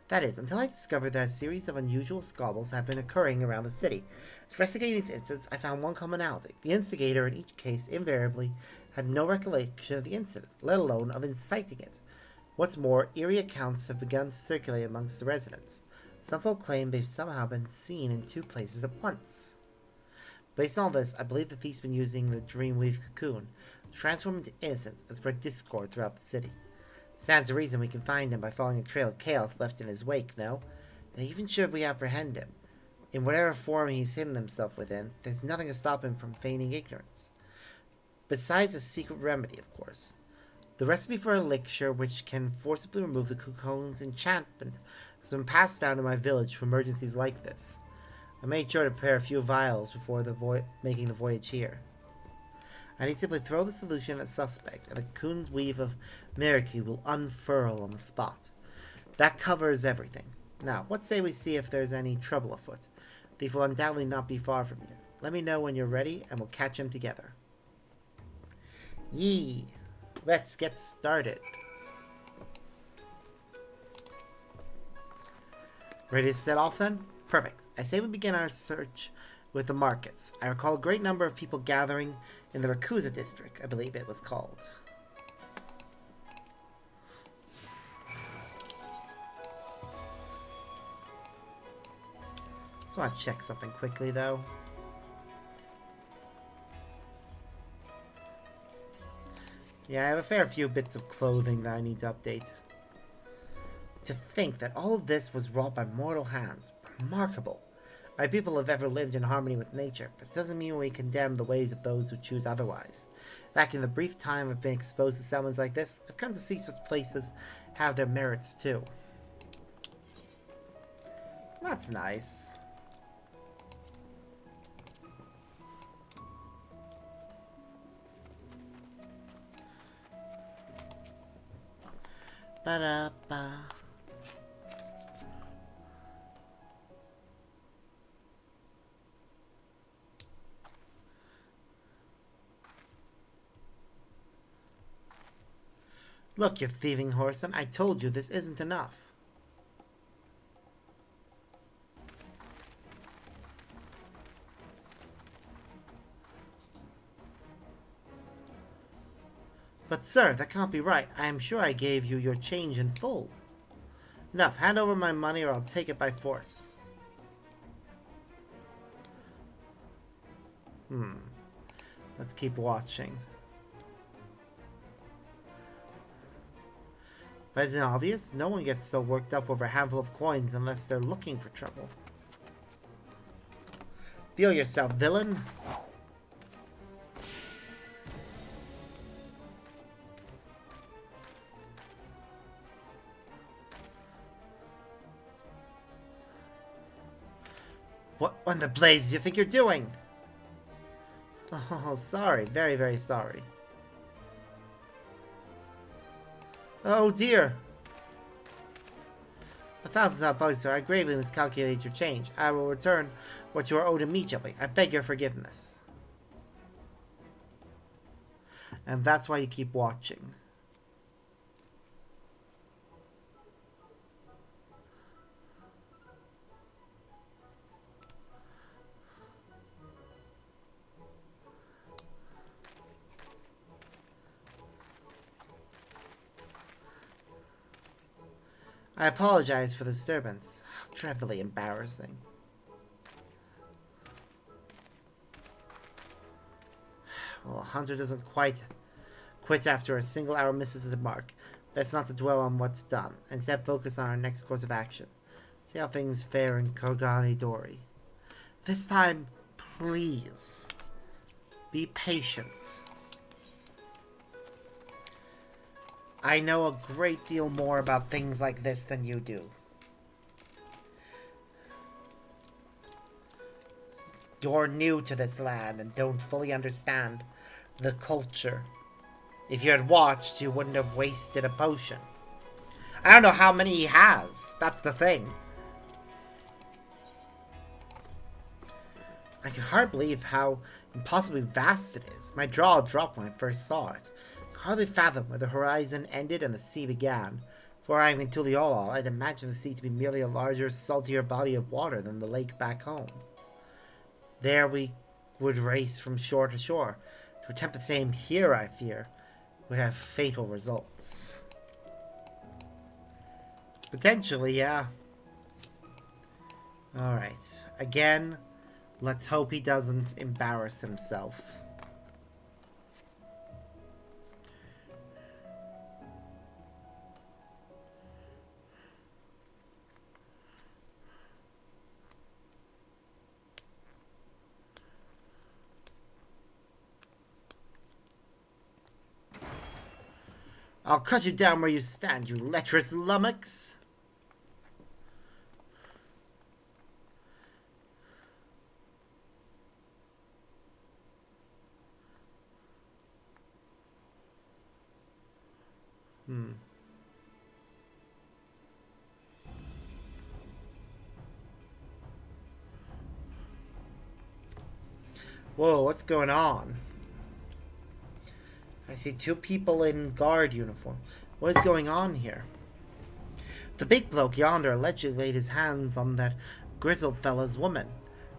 Speaker 1: That is, until I discovered that a series of unusual squabbles have been occurring around the city. Investigating these incidents, I found one commonality. The instigator in each case invariably had no recollection of the incident, let alone of inciting it. What's more, eerie accounts have begun to circulate amongst the residents. Some folk claim they've somehow been seen in two places at once. Based on all this, I believe the thief's been using the Dreamweave cocoon to transform into innocence and spread discord throughout the city. Stands to reason we can find him by following a trail of chaos left in his wake, no? And even should we apprehend him, in whatever form he's hidden himself within, there's nothing to stop him from feigning ignorance. Besides a secret remedy, of course. The recipe for an elixir which can forcibly remove the cocoon's enchantment has been passed down to my village for emergencies like this. I made sure to prepare a few vials before making the voyage here. I need simply throw the solution at a suspect, and the cocoon's weave of miracle will unfurl on the spot. That covers everything. Now, what say we see if there's any trouble afoot? The thief will undoubtedly not be far from here. Let me know when you're ready, and we'll catch him together. Yee! Let's get started. Ready to set off then? Perfect. I say we begin our search with the markets. I recall a great number of people gathering in the Rakusa district, I believe it was called. Just want to check something quickly though. Yeah, I have a fair few bits of clothing that I need to update. To think that all of this was wrought by mortal hands. Remarkable. My people have ever lived in harmony with nature, but it doesn't mean we condemn the ways of those who choose otherwise. Back in the brief time I've been exposed to settlements like this, I've come to see such places have their merits too. That's nice. Ba-da-ba. Look, you thieving horseman, I told you this isn't enough. But sir, that can't be right. I am sure I gave you your change in full. Enough, hand over my money or I'll take it by force. Let's keep watching. But isn't it obvious? No one gets so worked up over a handful of coins unless they're looking for trouble. Feel yourself, villain. What in the blazes you think you're doing? Oh, sorry. Very, very sorry. Oh dear. 1,000 apologies, sir. I gravely miscalculated your change. I will return what you are owed immediately. I beg your forgiveness. And that's why you keep watching. I apologize for the disturbance. How dreadfully embarrassing. Well, Hunter doesn't quite quit after a single arrow misses the mark. Best not to dwell on what's done. Instead, focus on our next course of action. See how things fare in Kogani Dori. This time, please, be patient. I know a great deal more about things like this than you do. You're new to this land and don't fully understand the culture. If you had watched, you wouldn't have wasted a potion. I don't know how many he has. That's the thing. I can hardly believe how impossibly vast it is. My jaw dropped when I first saw it. Hardly fathom where the horizon ended and the sea began. For I am in Tuliolol, I'd imagine the sea to be merely a larger, saltier body of water than the lake back home. There we would race from shore to shore. To attempt the same here, I fear, would have fatal results. Potentially, yeah. Alright. Again, let's hope he doesn't embarrass himself. I'll cut you down where you stand, you lecherous lummox. Whoa, what's going on? I see two people in guard uniform. What is going on here? The big bloke yonder allegedly laid his hands on that grizzled fella's woman.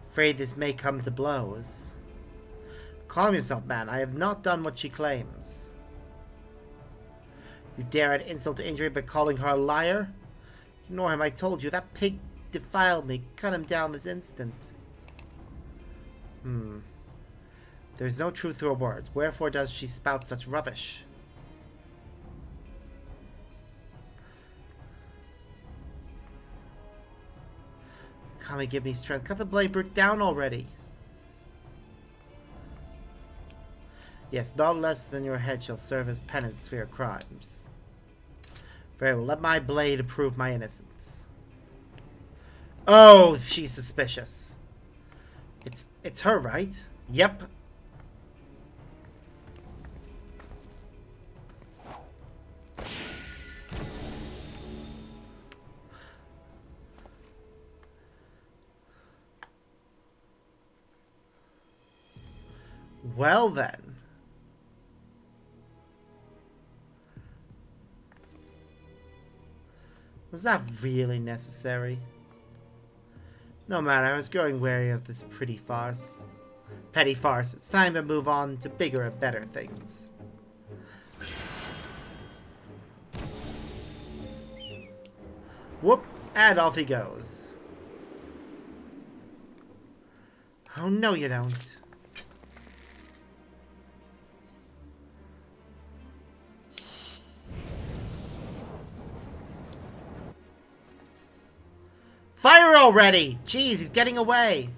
Speaker 1: Afraid this may come to blows. Calm yourself, man. I have not done what she claims. You dare add insult to injury by calling her a liar? Ignore him, I told you. That pig defiled me. Cut him down this instant. There's no truth to her words. Wherefore does she spout such rubbish? Come and give me strength. Cut the blade brute down already. Yes, not less than your head shall serve as penance for your crimes. Very well, let my blade prove my innocence. Oh, she's suspicious. It's her, right? Yep. Well then. Was that really necessary? No matter, I was growing wary of this petty farce. It's time to move on to bigger and better things. Whoop, and off he goes. Oh no you don't. Fire already! Jeez, he's getting away.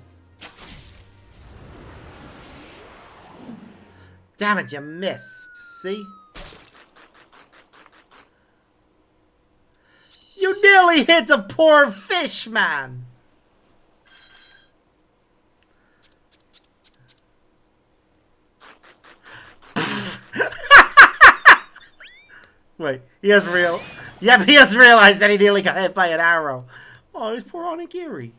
Speaker 1: Damn it, you missed. See? You nearly hit a poor fish, man! Wait, he has real... Yep, he has realized that he nearly got hit by an arrow. Oh, there's poor Onigiri.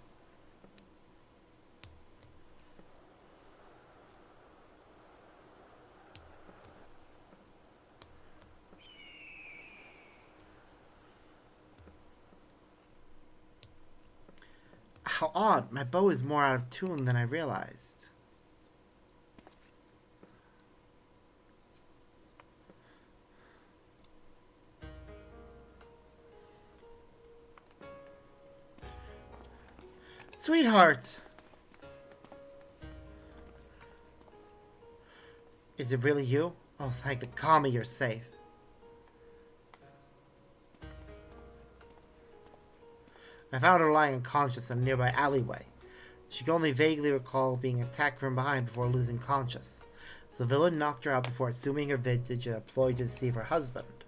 Speaker 1: How odd. My bow is more out of tune than I realized. Sweetheart! Is it really you? Oh, thank the Kami you're safe. I found her lying unconscious in a nearby alleyway. She could only vaguely recall being attacked from behind before losing conscious. So the villain knocked her out before assuming her vintage and employed to deceive her husband.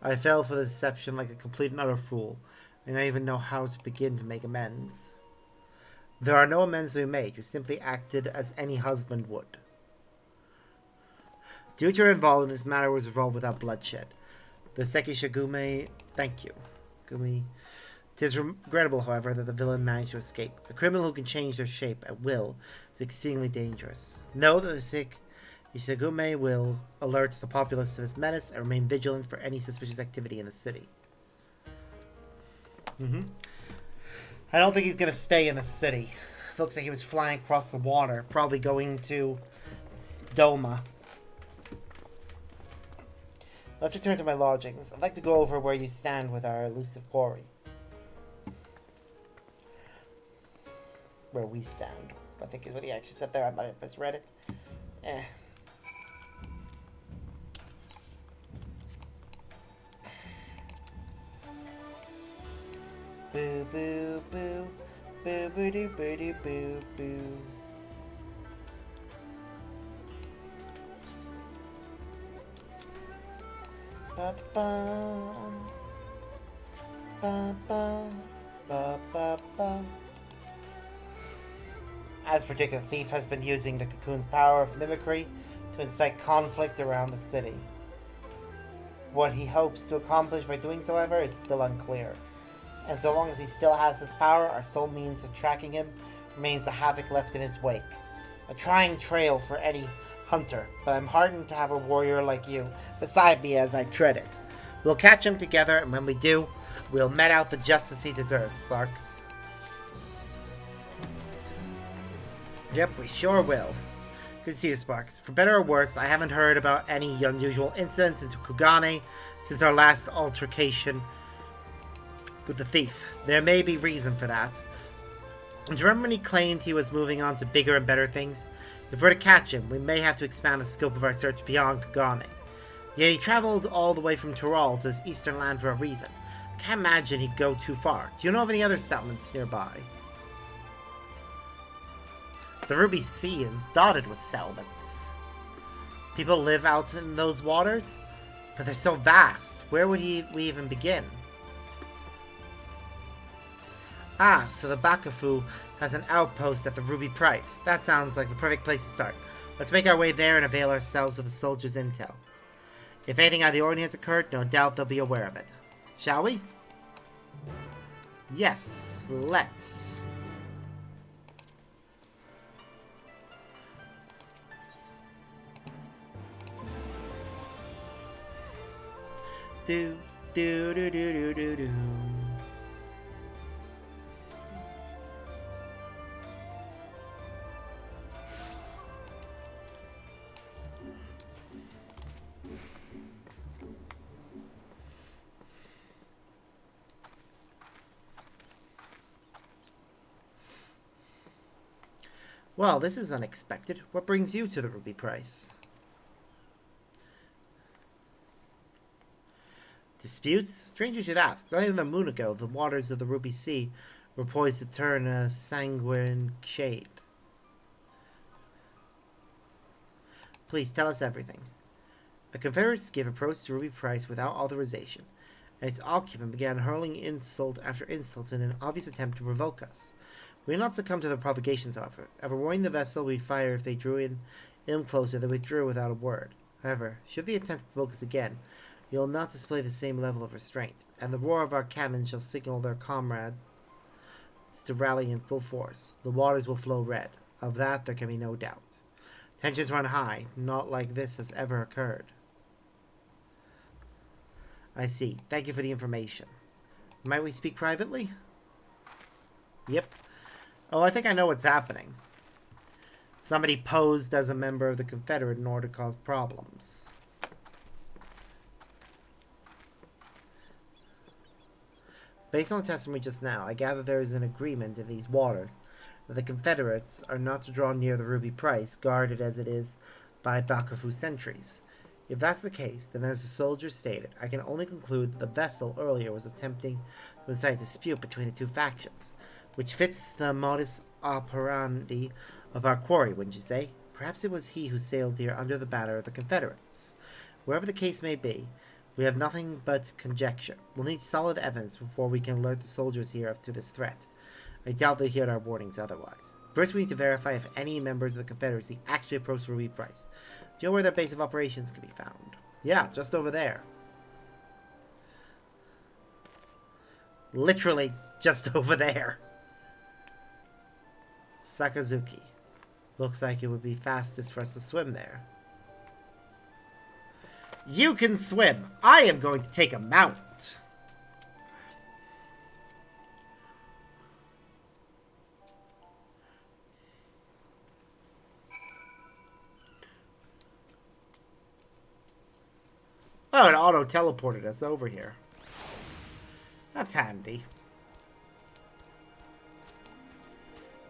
Speaker 1: I fell for the deception like a complete and utter fool. I don't even know how to begin to make amends. There are no amends to be made. You simply acted as any husband would. Due to your involvement, this matter was resolved without bloodshed. The Sekishagume... Thank you. Gumi. Tis regrettable, however, that the villain managed to escape. A criminal who can change their shape at will is exceedingly dangerous. Know that the sick Isagume will alert the populace to this menace and remain vigilant for any suspicious activity in the city. I don't think he's going to stay in the city. It looks like he was flying across the water, probably going to Doma. Let's return to my lodgings. I'd like to go over where you stand with our elusive quarry. Where we stand, I think is what he actually said there. I might have misread it. Boo boo boo. Boo boo doo boo doo boo boo. Ba ba ba ba ba ba ba. As predicted, the thief has been using the cocoon's power of mimicry to incite conflict around the city. What he hopes to accomplish by doing so, however, is still unclear. And so long as he still has this power, our sole means of tracking him remains the havoc left in his wake. A trying trail for any hunter, but I'm heartened to have a warrior like you beside me as I tread it. We'll catch him together, and when we do, we'll met out the justice he deserves, Sparks. Yep, we sure will. Good to see you, Sparks. For better or worse, I haven't heard about any unusual incidents in Kugane since our last altercation with the thief. There may be reason for that. And do you remember when he claimed he was moving on to bigger and better things? If we're to catch him, we may have to expand the scope of our search beyond Kugane. Yet he traveled all the way from Tyrol to this eastern land for a reason. I can't imagine he'd go too far. Do you know of any other settlements nearby? The Ruby Sea is dotted with settlements. People live out in those waters, but they're so vast. Where would we even begin? Ah, so the Bakufu has an outpost at the Ruby Price. That sounds like the perfect place to start. Let's make our way there and avail ourselves of the soldiers' intel. If anything out of the ordinary has occurred, no doubt they'll be aware of it. Shall we? Yes, let's. Do do do do do do do. Well, this is unexpected. What brings you to the Ruby Price? Disputes? Stranger should ask. Not even a moon ago, the waters of the Ruby Sea were poised to turn a sanguine shade. Please tell us everything. A Confederate skiff approached the Ruby Price without authorization, and its occupant began hurling insult after insult in an obvious attempt to provoke us. We did not succumb to their provocations, however. After warning the vessel we'd fire if they drew in closer, they withdrew without a word. However, should they attempt to provoke us again, you will not display the same level of restraint, and the roar of our cannon shall signal their comrades to rally in full force. The waters will flow red. Of that there can be no doubt. Tensions run high. Not like this has ever occurred. I see. Thank you for the information. Might we speak privately? Yep. Oh, I think I know what's happening. Somebody posed as a member of the Confederate in order to cause problems. Based on the testimony just now, I gather there is an agreement in these waters that the Confederates are not to draw near the Ruby Price, guarded as it is by Bakufu sentries. If that's the case, then as the soldiers stated, I can only conclude that the vessel earlier was attempting to incite a dispute between the two factions, which fits the modus operandi of our quarry, wouldn't you say? Perhaps it was he who sailed here under the banner of the Confederates. Wherever the case may be, we have nothing but conjecture. We'll need solid evidence before we can alert the soldiers here to this threat. I doubt they heard our warnings otherwise. First, we need to verify if any members of the Confederacy actually approached Ruby Price. Do you know where their base of operations can be found? Yeah, just over there. Literally just over there. Sakazuki. Looks like it would be fastest for us to swim there. You can swim. I am going to take a mount. Oh, it auto-teleported us over here. That's handy.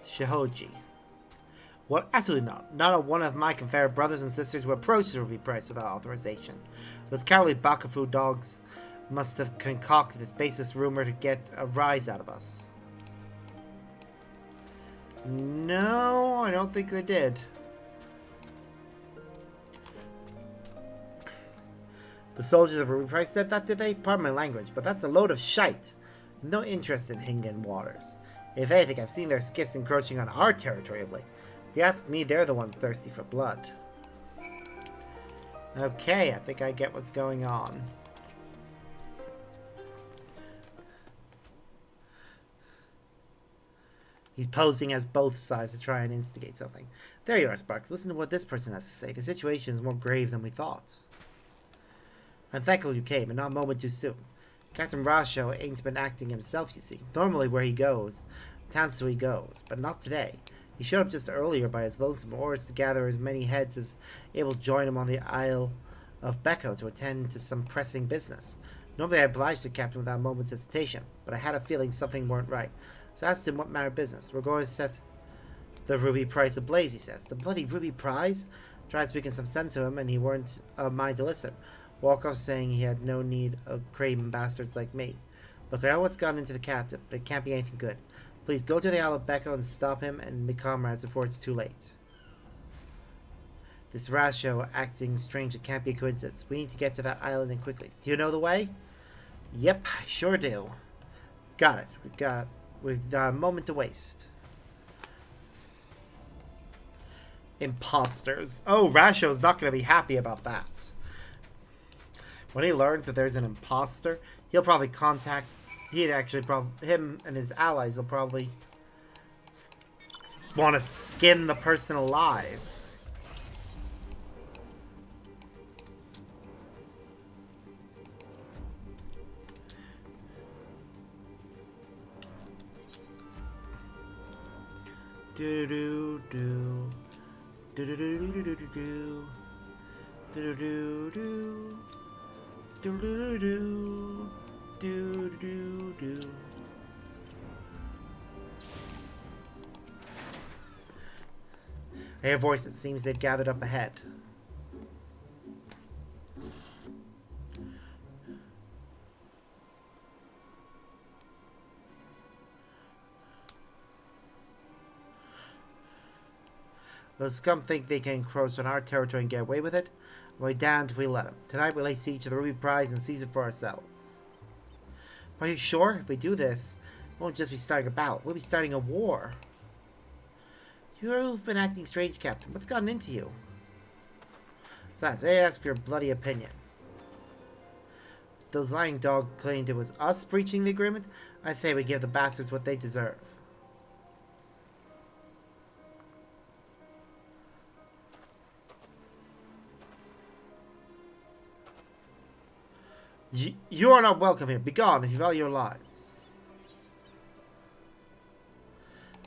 Speaker 1: Shihoji. What? Absolutely not. Not a one of my Confederate brothers and sisters would approach the Ruby Price without authorization. Those cowardly Bakufu dogs must have concocted this baseless rumor to get a rise out of us. No, I don't think they did. The soldiers of Ruby Price said that, did they? Pardon my language, but that's a load of shite. No interest in Hingan waters. If anything, I've seen their skiffs encroaching on our territory of late. If you ask me, they're the ones thirsty for blood. Okay, I think I get what's going on. He's posing as both sides to try and instigate something. There you are, Sparks. Listen to what this person has to say. The situation is more grave than we thought. I'm thankful you came, and not a moment too soon. Captain Rasho ain't been acting himself, you see. Normally where he goes, town's where he goes, but not today. He showed up just earlier by his lonesome orders to gather as many heads as able to join him on the Isle of Beko to attend to some pressing business. Normally I obliged the captain without a moment's hesitation, but I had a feeling something weren't right. So I asked him what matter of business. We're going to set the Ruby Prize ablaze, he says. The bloody Ruby Prize? Tried speaking some sense to him, and he weren't of mind to listen. Walk off saying he had no need of craven bastards like me. Look, I know what's gone into the captain, but it can't be anything good. Please go to the Isle of Beko and stop him and make comrades before it's too late. This Rasho acting strange, it can't be a coincidence. We need to get to that island and quickly. Do you know the way? Yep, I sure do. Got it. We've got a moment to waste. Imposters. Oh, Rasho's not going to be happy about that. When he learns that there's an imposter, he'll probably contact... him and his allies will probably want to skin the person alive. Do do do do do do do do do do do do. Do do do do do do. I hear voices. It seems they've gathered up ahead. Those scum think they can encroach on our territory and get away with it. We'll be damned if we let them. Tonight we lay siege to the Ruby Prize and seize it for ourselves. Are you sure? If we do this, we won't just be starting a battle. We'll be starting a war. You've been acting strange, Captain. What's gotten into you? Besides, I ask your bloody opinion. Those lying dogs claimed it was us breaching the agreement. I say we give the bastards what they deserve. You are not welcome here. Begone if you value your lives.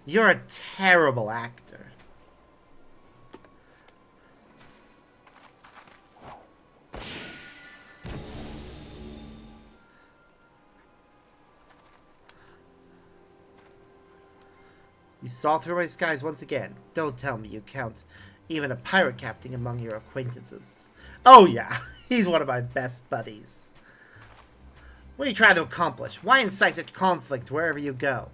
Speaker 1: You're a terrible actor. You saw through my skies once again. Don't tell me you count even a pirate captain among your acquaintances. Oh yeah, he's one of my best buddies. What are you trying to accomplish? Why incite such conflict wherever you go?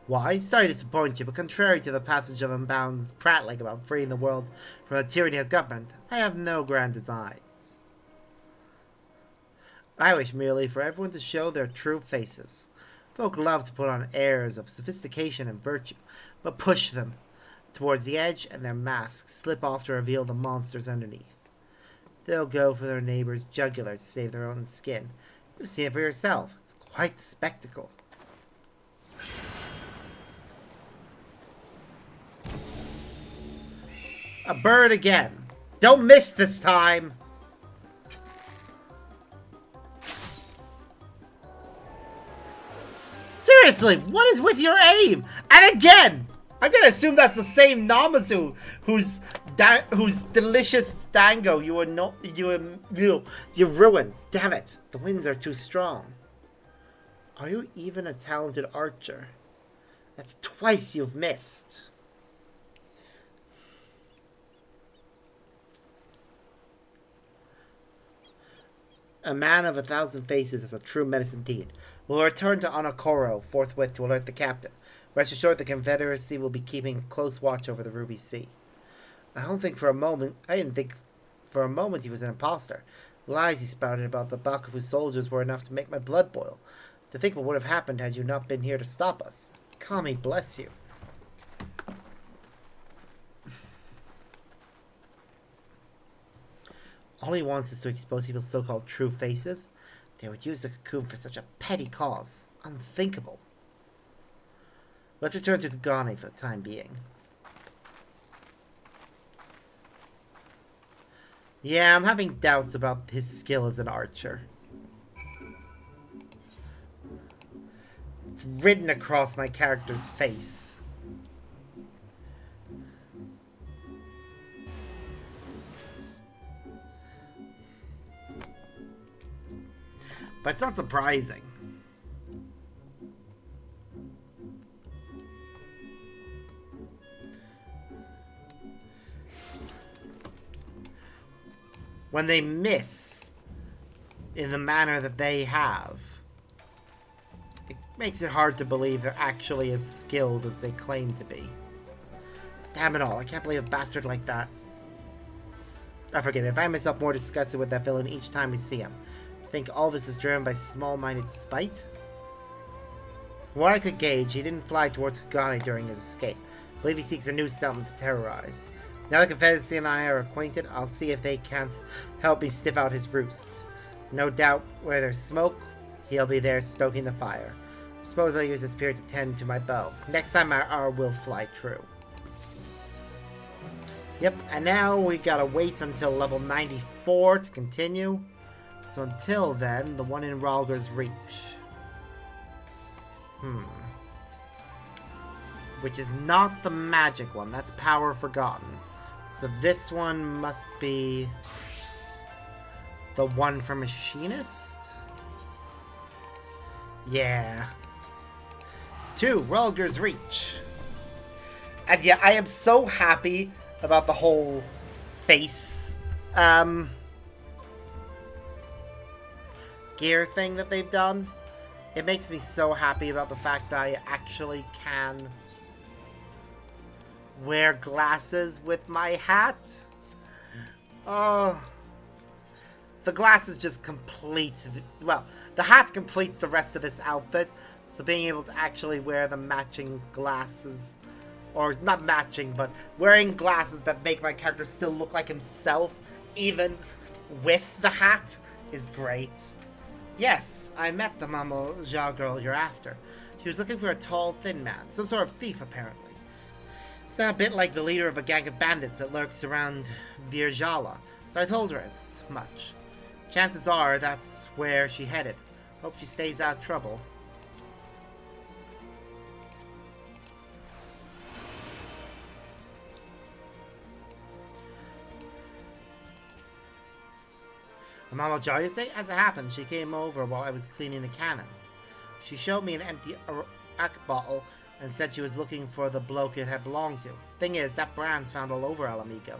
Speaker 1: Why? Sorry to disappoint you, but contrary to the passage of Unbound's prattling about freeing the world from the tyranny of government, I have no grand designs. I wish merely for everyone to show their true faces. Folk love to put on airs of sophistication and virtue, but push them towards the edge and their masks slip off to reveal the monsters underneath. They'll go for their neighbor's jugular to save their own skin. You've seen it for yourself. It's quite the spectacle. A bird again. Don't miss this time! Seriously, what is with your aim? And again! I'm gonna assume that's the same Namazu whose delicious dango you ruined. Damn it, the winds are too strong. Are you even a talented archer? That's twice you've missed. A man of 1,000 faces is a true menace indeed. We'll return to Anakoro forthwith to alert the captain. Rest assured the Confederacy will be keeping close watch over the Ruby Sea. I didn't think for a moment he was an imposter. Lies he spouted about the Bakufu soldiers were enough to make my blood boil. To think what would have happened had you not been here to stop us. Kami bless you. All he wants is to expose people's so-called true faces. They would use the cocoon for such a petty cause. Unthinkable. Let's return to Kagane for the time being. Yeah, I'm having doubts about his skill as an archer. It's written across my character's face. But it's not surprising. When they miss in the manner that they have, it makes it hard to believe they're actually as skilled as they claim to be. Damn it all, I can't believe a bastard like that. I forget, I find myself more disgusted with that villain each time we see him. I think all this is driven by small-minded spite? From what I could gauge, he didn't fly towards Kagane during his escape. I believe he seeks a new settlement to terrorize. Now the Confederacy and I are acquainted, I'll see if they can't help me sniff out his roost. No doubt, where there's smoke, he'll be there stoking the fire. I suppose I'll use the spirit to tend to my bow. Next time our arrow will fly true. Yep, and now we gotta wait until level 94 to continue. So until then, the one in Ralger's Reach. Which is not the magic one, that's Power Forgotten. So this one must be the one for Machinist? Yeah. 2, Ralger's Reach. And yeah, I am so happy about the whole face gear thing that they've done. It makes me so happy about the fact that I actually can wear glasses with my hat. Oh, the glasses just complete, well, the hat completes the rest of this outfit, so being able to actually wear the matching glasses, or not matching, but wearing glasses that make my character still look like himself, even with the hat, is great. Yes, I met the Mama Ja girl you're after. She was looking for a tall, thin man, some sort of thief apparently. Sound a bit like the leader of a gang of bandits that lurks around Virjala, so I told her as much. Chances are that's where she headed. Hope she stays out of trouble. Mama Ja, you say? As it happened, she came over while I was cleaning the cannons. She showed me an empty Arak bottle and said she was looking for the bloke it had belonged to. Thing is, that brand's found all over Alamigo,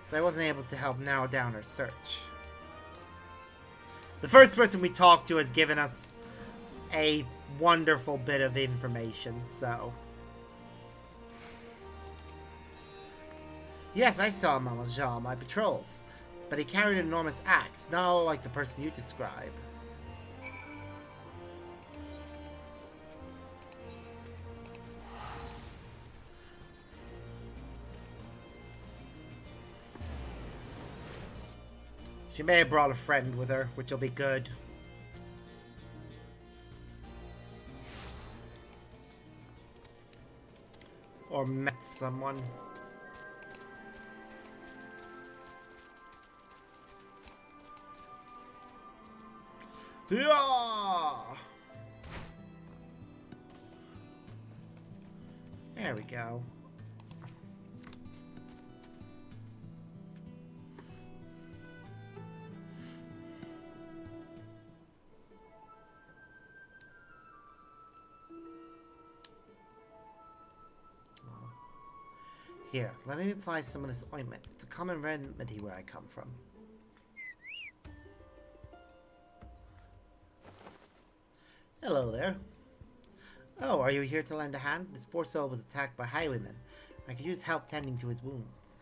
Speaker 1: so I wasn't able to help narrow down her search. The first person we talked to has given us a wonderful bit of information, so... Yes, I saw Mama Ja on my patrols, but he carried an enormous axe, not all like the person you describe. She may have brought a friend with her, which will be good. Or met someone. Yeah! There we go. Here, let me apply some of this ointment. It's a common remedy where I come from. Hello there. Oh, are you here to lend a hand? This poor soul was attacked by highwaymen. I could use help tending to his wounds.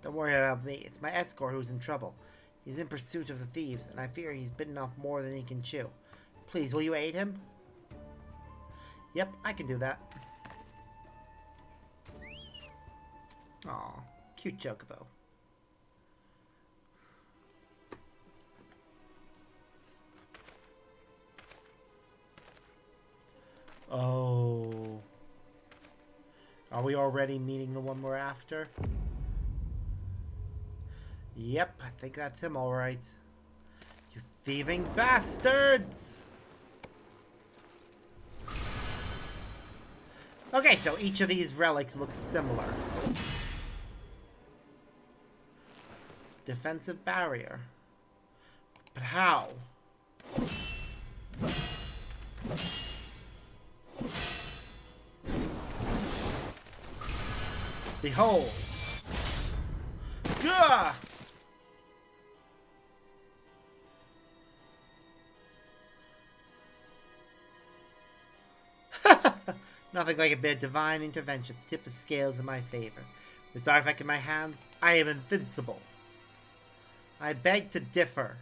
Speaker 1: Don't worry about me. It's my escort who's in trouble. He's in pursuit of the thieves, and I fear he's bitten off more than he can chew. Please, will you aid him? Yep, I can do that. Aw, cute chocobo. Oh. Are we already meeting the one we're after? Yep, I think that's him alright. You thieving bastards! Okay, so each of these relics looks similar. Defensive barrier. But how? Behold! Gah! Nothing like a bit of divine intervention to tip the scales in my favor. This artifact in my hands, I am invincible. I beg to differ.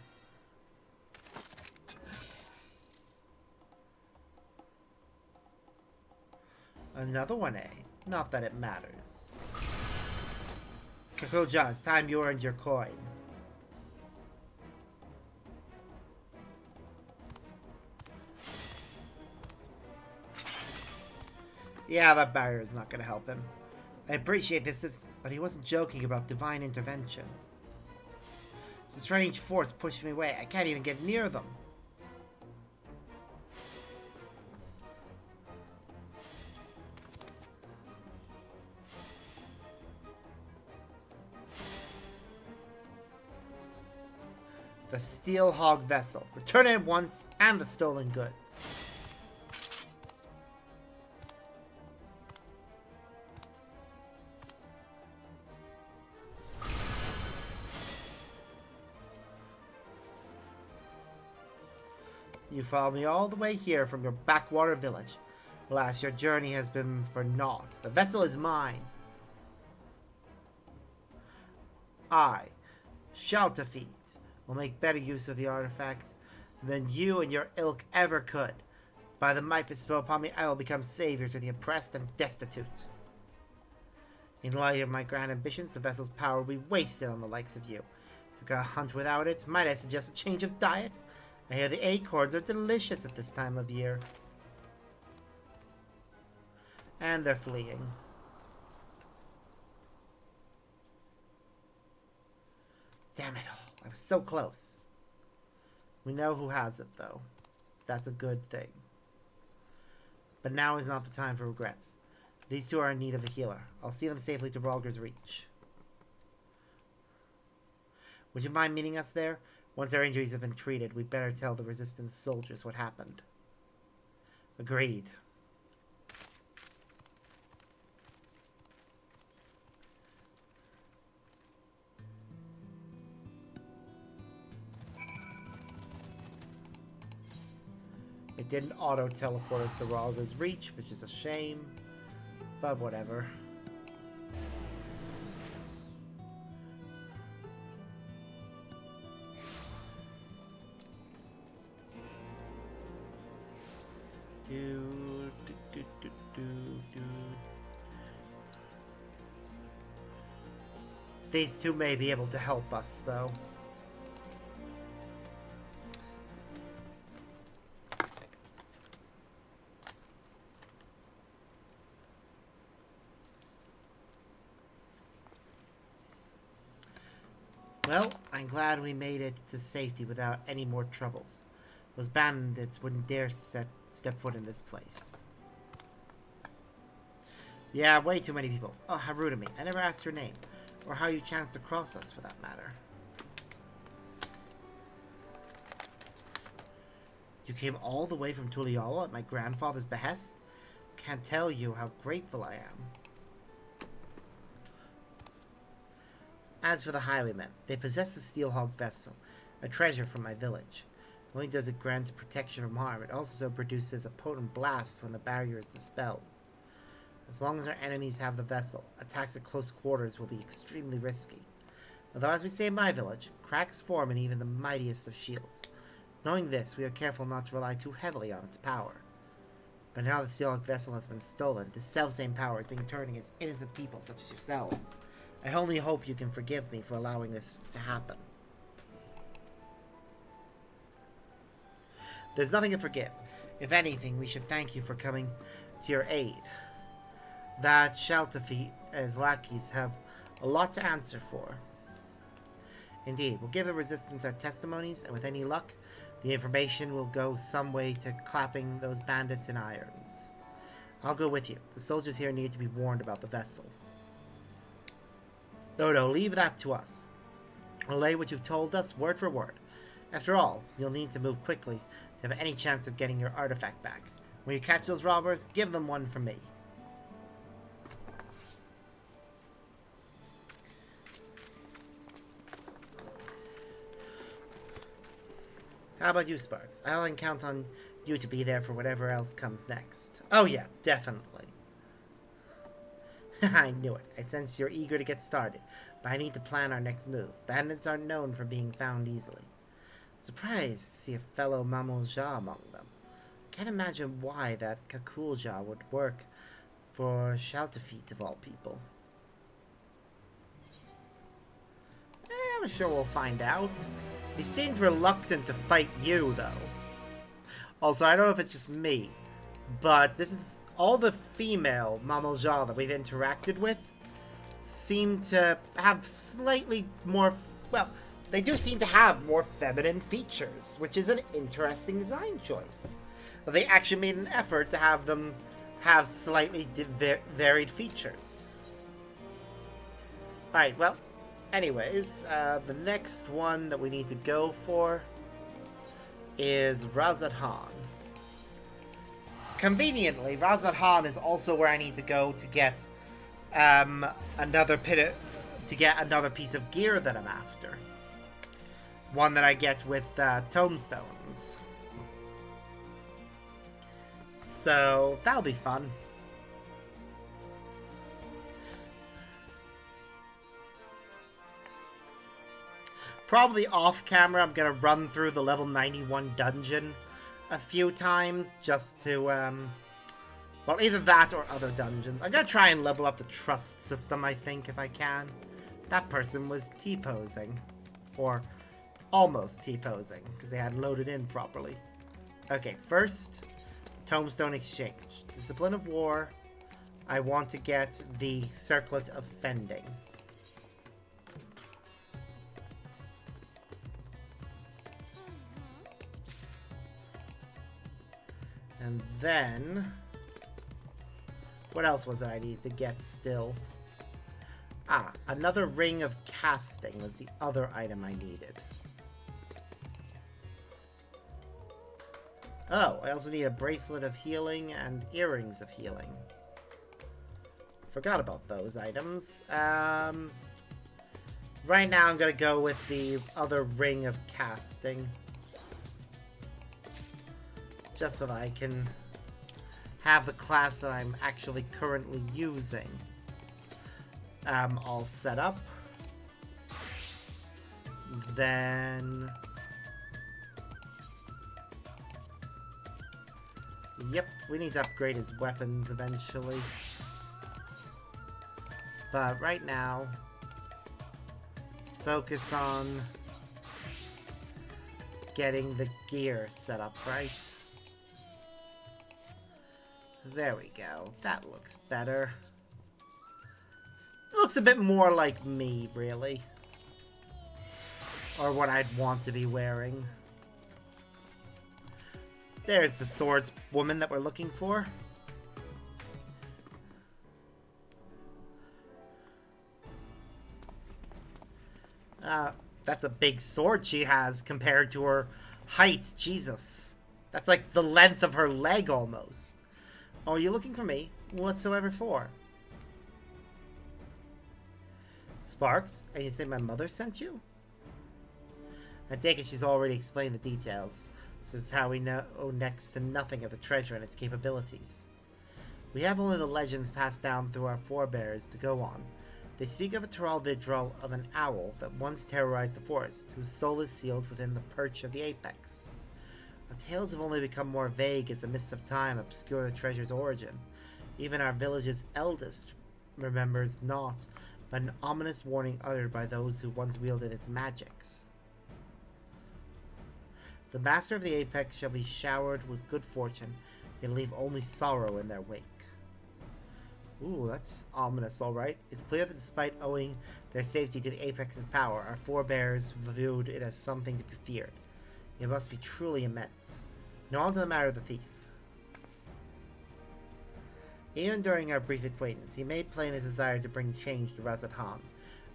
Speaker 1: Another one, eh? Not that it matters. Kakoja, it's time you earned your coin. Yeah, that barrier is not going to help him. I appreciate this, but he wasn't joking about divine intervention. It's a strange force pushing me away. I can't even get near them. The Steel Hog Vessel. Return it at once, and the stolen goods. You followed me all the way here from your backwater village. Alas, your journey has been for naught. The vessel is mine. I, Shoutafeed, will make better use of the artifact than you and your ilk ever could. By the might bestowed upon me, I will become savior to the oppressed and destitute. In light of my grand ambitions, the vessel's power will be wasted on the likes of you. If you're gonna hunt without it, might I suggest a change of diet? I hear the acorns are delicious at this time of year. And they're fleeing. Damn it all. I was so close. We know who has it, though. That's a good thing. But now is not the time for regrets. These two are in need of a healer. I'll see them safely to Ralger's Reach. Would you mind meeting us there? Once their injuries have been treated, we'd better tell the Resistance soldiers what happened. Agreed. It didn't auto-teleport us to Ralger's Reach, which is a shame. But whatever. These two may be able to help us, though. Well, I'm glad we made it to safety without any more troubles. Those bandits wouldn't dare step foot in this place. Yeah, way too many people. Oh, how rude of me. I never asked your name. Or how you chanced to cross us, for that matter. You came all the way from Tuliala at my grandfather's behest? Can't tell you how grateful I am. As for the highwaymen, they possess a steelhawk vessel, a treasure from my village. Not only does it grant protection from harm, it also produces a potent blast when the barrier is dispelled. As long as our enemies have the vessel, attacks at close quarters will be extremely risky. Although, as we say in my village, cracks form in even the mightiest of shields. Knowing this, we are careful not to rely too heavily on its power. But now the steelhawk vessel has been stolen, this self-same power is being turned against innocent people such as yourselves. I only hope you can forgive me for allowing this to happen. There's nothing to forgive. If anything, we should thank you for coming to your aid. That XIV as lackeys have a lot to answer for. Indeed, we'll give the resistance our testimonies, and with any luck, the information will go some way to clapping those bandits in irons. I'll go with you. The soldiers here need to be warned about the vessel. No, leave that to us. Relay what you've told us, word for word. After all, you'll need to move quickly to have any chance of getting your artifact back. When you catch those robbers, give them one from me. How about you, Sparks? I'll count on you to be there for whatever else comes next. Oh yeah, definitely. I knew it. I sense you're eager to get started, but I need to plan our next move. Bandits aren't known for being found easily. Surprised to see a fellow Mamulja among them. Can't imagine why that Kakulja would work for XIV of all people. I'm sure we'll find out. He seemed reluctant to fight you, though. Also, I don't know if it's just me, but this is all the female Mamulja that we've interacted with seem to have slightly more, well, they do seem to have more feminine features, which is an interesting design choice. But they actually made an effort to have them have slightly varied features. Alright, well, anyways, the next one that we need to go for is Razat Han. Conveniently, Razat Han is also where I need to go to get another piece of gear that I'm after. One that I get with tomestones. So that'll be fun. Probably off camera, I'm gonna run through the level 91 dungeon a few times just to, well, either that or other dungeons. I'm gonna try and level up the trust system, I think, if I can. That person was T-posing. Or almost T-posing, because they hadn't loaded in properly. Okay, first, Tomestone Exchange. Discipline of War. I want to get the Circlet of Fending. And then, what else was it I needed to get still? Ah, another Ring of Casting was the other item I needed. Oh, I also need a Bracelet of Healing and Earrings of Healing. Forgot about those items. Right now I'm gonna go with the other Ring of Casting. Just so that I can have the class that I'm actually currently using all set up. Then, yep, we need to upgrade his weapons eventually. But right now, focus on getting the gear set up, right? There we go. That looks better. It looks a bit more like me, really. Or what I'd want to be wearing. There's the swords woman that we're looking for. That's a big sword she has compared to her height. Jesus. That's like the length of her leg almost. Oh, are you looking for me? Whatsoever for? Sparks? And you say my mother sent you? I take it she's already explained the details. So this is how we know next to nothing of the treasure and its capabilities. We have only the legends passed down through our forebears to go on. They speak of a Teral Vidral of an owl that once terrorized the forest, whose soul is sealed within the perch of the apex. The tales have only become more vague as the mists of time obscure the treasure's origin. Even our village's eldest remembers naught but an ominous warning uttered by those who once wielded its magics. The master of the apex shall be showered with good fortune, and leave only sorrow in their wake. Ooh, that's ominous, alright. It's clear that despite owing their safety to the apex's power, our forebears viewed it as something to be feared. It must be truly immense. Now on to the matter of the thief. Even during our brief acquaintance, he made plain his desire to bring change to Razat-Han.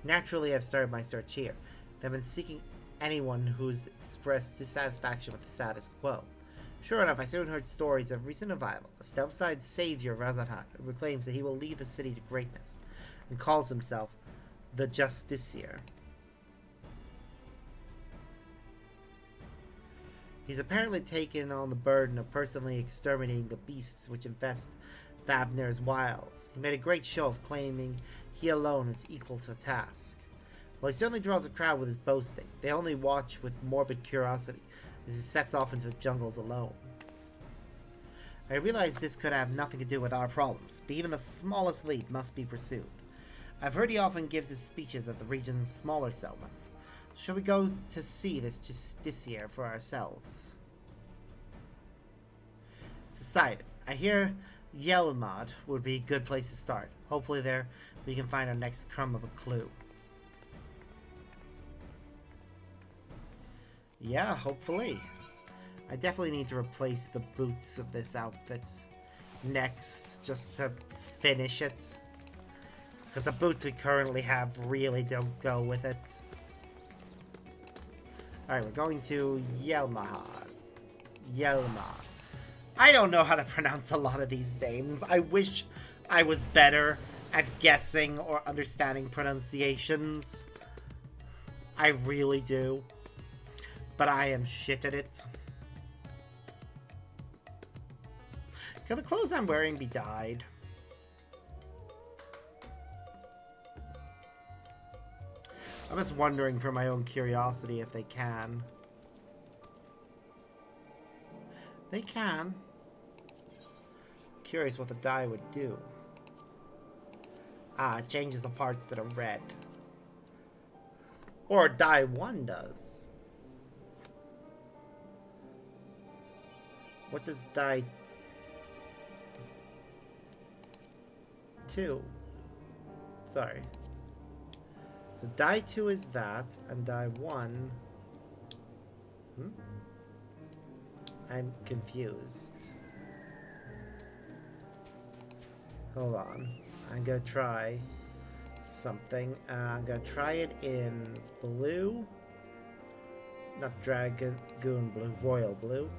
Speaker 1: Naturally, I've started my search here, and I've been seeking anyone who's expressed dissatisfaction with the status quo. Sure enough, I soon heard stories of recent revival. A stealth-side savior of Razat-Han who proclaims that he will lead the city to greatness, and calls himself the Justiciar. He's apparently taken on the burden of personally exterminating the beasts which infest Vavner's wilds. He made a great show of claiming he alone is equal to the task. While he certainly draws a crowd with his boasting, they only watch with morbid curiosity as he sets off into the jungles alone. I realize this could have nothing to do with our problems, but even the smallest lead must be pursued. I've heard he often gives his speeches at the region's smaller settlements. Shall we go to see this Justiciar for ourselves? It's decided. I hear Yelmad would be a good place to start. Hopefully there we can find our next crumb of a clue. Yeah, hopefully. I definitely need to replace the boots of this outfit next, just to finish it. Because the boots we currently have really don't go with it. Alright, we're going to Yelmad. Yelmad. I don't know how to pronounce a lot of these names. I wish I was better at guessing or understanding pronunciations. I really do. But I am shit at it. Can the clothes I'm wearing be dyed? I'm just wondering for my own curiosity if they can. They can. Curious what the dye would do. Ah, it changes the parts that are red. Or dye 1 does. What does dye 2? Sorry. So dye 2 is that, and dye 1... I'm confused. Hold on. I'm gonna try something. I'm gonna try it in blue. Not Dragoon Blue, Royal Blue.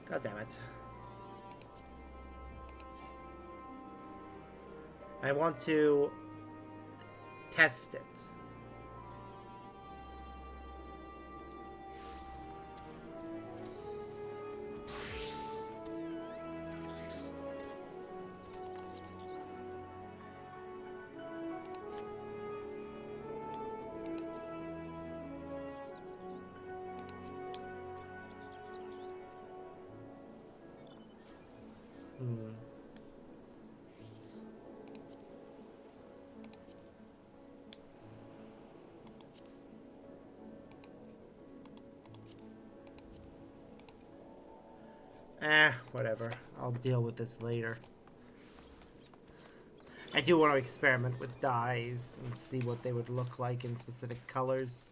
Speaker 1: God damn it. I want to test it. Whatever. I'll deal with this later. I do want to experiment with dyes and see what they would look like in specific colors.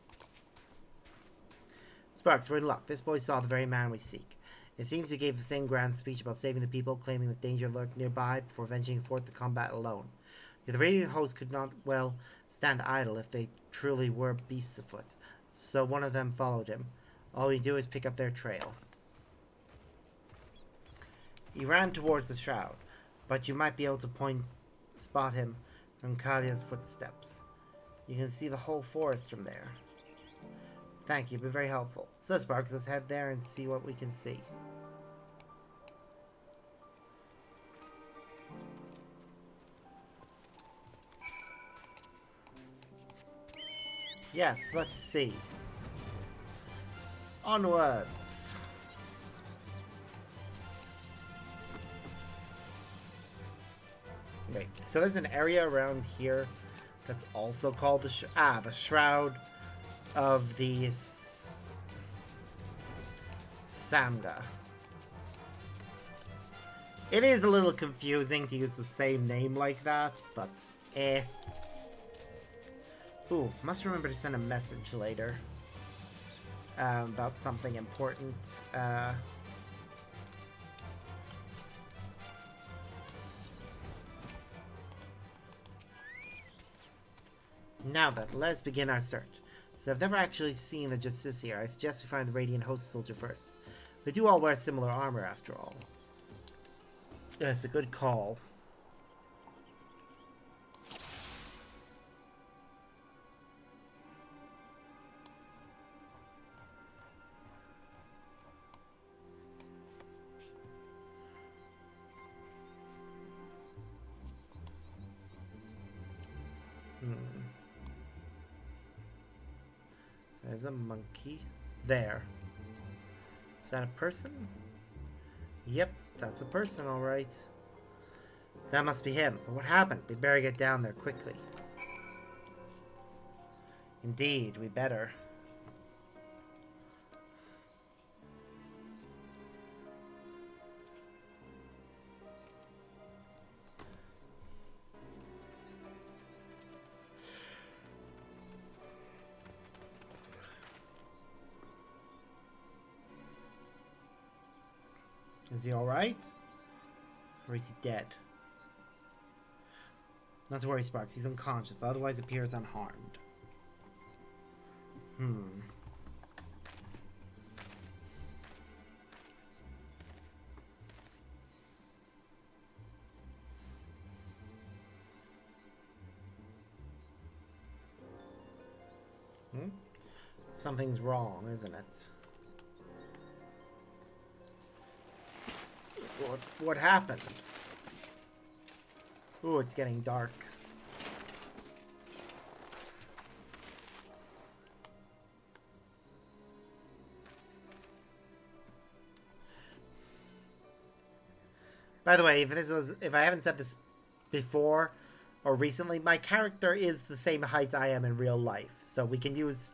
Speaker 1: Sparks, we're in luck. This boy saw the very man we seek. It seems he gave the same grand speech about saving the people, claiming that danger lurked nearby before venturing forth to combat alone. Yet the radiant host could not, well, stand idle if they truly were beasts afoot. So one of them followed him. All we do is pick up their trail. He ran towards the shroud, but you might be able to spot him from Kalia's footsteps. You can see the whole forest from there. Thank you, you've been very helpful. So Sparks, let's head there and see what we can see. Yes, let's see. Onwards. Wait, so there's an area around here that's also called the Shroud of the Samga. It is a little confusing to use the same name like that, but eh. Ooh, must remember to send a message later about something important. Now then, let's begin our search. So I've never actually seen the Justiciar. I suggest we find the Radiant Host Soldier first. They do all wear similar armor after all. Yes, a good call. There's a monkey. There. Is that a person? Yep, that's a person, alright. That must be him. But what happened? We better get down there quickly. Indeed, we better. Is he alright? Or is he dead? Not to worry, Sparks. He's unconscious, but otherwise appears unharmed. Something's wrong, isn't it? What happened? Ooh, it's getting dark. By the way, if I haven't said this before or recently, my character is the same height I am in real life, so we can use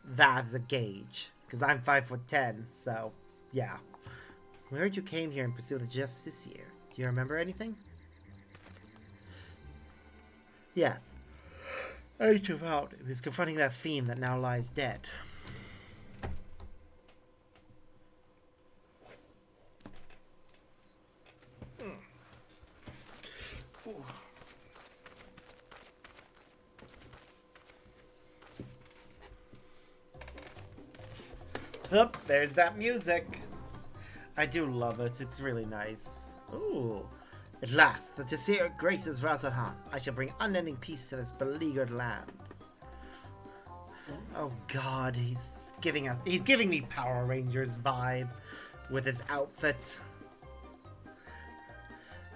Speaker 1: that as a gauge. Because I'm 5'10", so yeah. We heard you came here in pursuit of Justiciar. Do you remember anything? Yes. I took out. He was confronting that fiend that now lies dead. Oop, there's that music. I do love it. It's really nice. Ooh. At last, the Justiciar graces Razarhan. I shall bring unending peace to this beleaguered land. Oh god, he's giving me Power Rangers vibe with his outfit.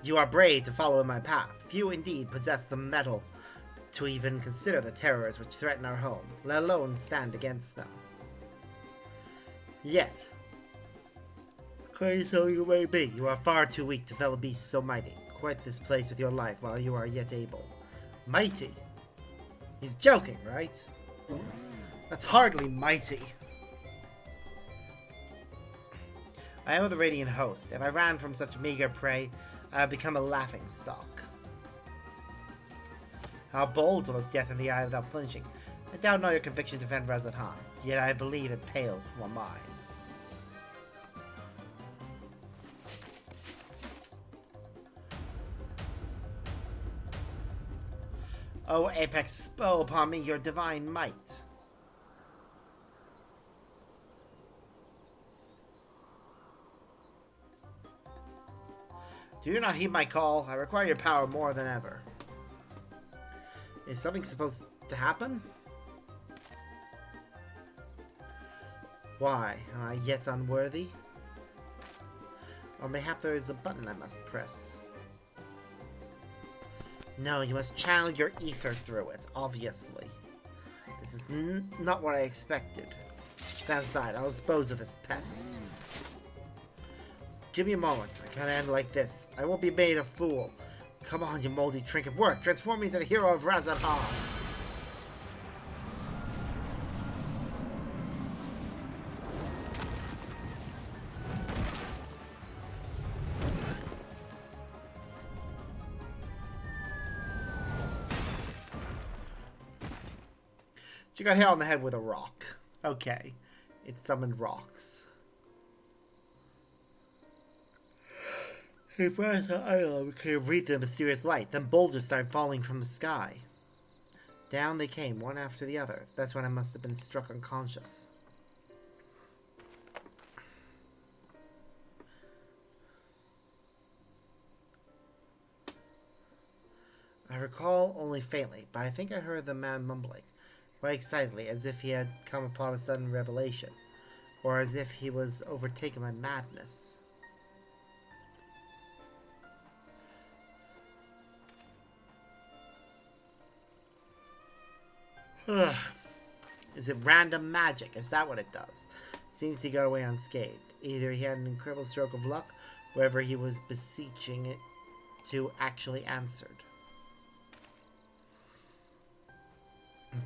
Speaker 1: You are brave to follow in my path. Few indeed possess the mettle to even consider the terrors which threaten our home, let alone stand against them. Yet, crazy though you may be, you are far too weak to fell a beast so mighty. Quit this place with your life while you are yet able. Mighty? He's joking, right? That's hardly mighty. I owe the Radiant host. If I ran from such meager prey, I would become a laughing stock. How bold to look death in the eye without flinching. I doubt not your conviction to defend Razathan, yet I believe it pales before mine. O Apex, bestow upon me your divine might. Do you not heed my call? I require your power more than ever. Is something supposed to happen? Why? Am I yet unworthy? Or mayhap there is a button I must press. No, you must channel your ether through it, obviously. This is not what I expected. Stand aside, I'll dispose of this pest. Just give me a moment, I can't end like this. I won't be made a fool. Come on, you moldy trinket, work! Transform me into the hero of Razathan! She got hit on the head with a rock. Okay. It summoned rocks. He brought the island could read the mysterious light. Then boulders started falling from the sky. Down they came, one after the other. That's when I must have been struck unconscious. I recall only faintly, but I think I heard the man mumbling. Quite excitedly, as if he had come upon a sudden revelation, or as if he was overtaken by madness. Is it random magic? Is that what it does? Seems he got away unscathed. Either he had an incredible stroke of luck, wherever he was beseeching it to actually answered.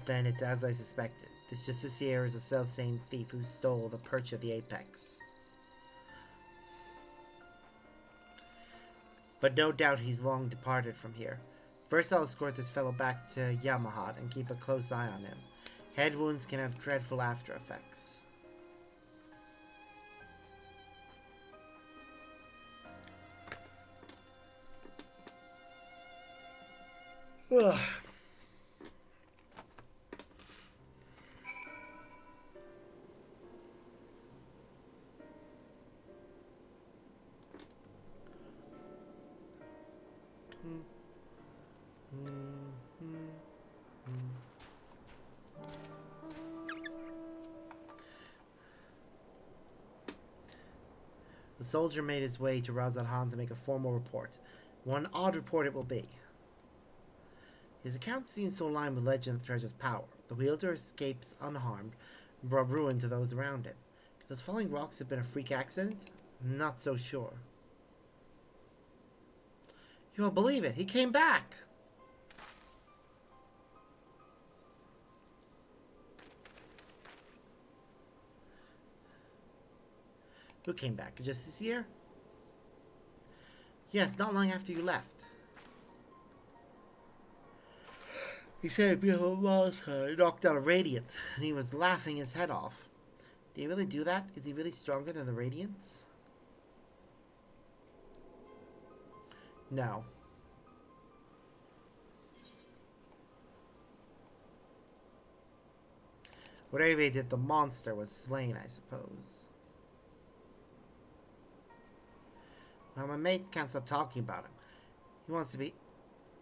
Speaker 1: Then it's as I suspected. This justiciar is a self-same thief who stole the perch of the apex. But no doubt he's long departed from here. First I'll escort this fellow back to Yamahat and keep a close eye on him. Head wounds can have dreadful after effects. Ugh. The soldier made his way to Razathan to make a formal report. One odd report it will be. His account seems to align with legend of the treasure's power. The wielder escapes unharmed and brought ruin to those around him. Could those falling rocks have been a freak accident? Not so sure. You won't believe it. He came back. Who came back? Just this year? Yes, not long after you left. He said a beautiful monster knocked out a Radiant, and he was laughing his head off. Did he really do that? Is he really stronger than the Radiants? No. Whatever he did, the monster was slain, I suppose. Well, my mates can't stop talking about him. He wants to be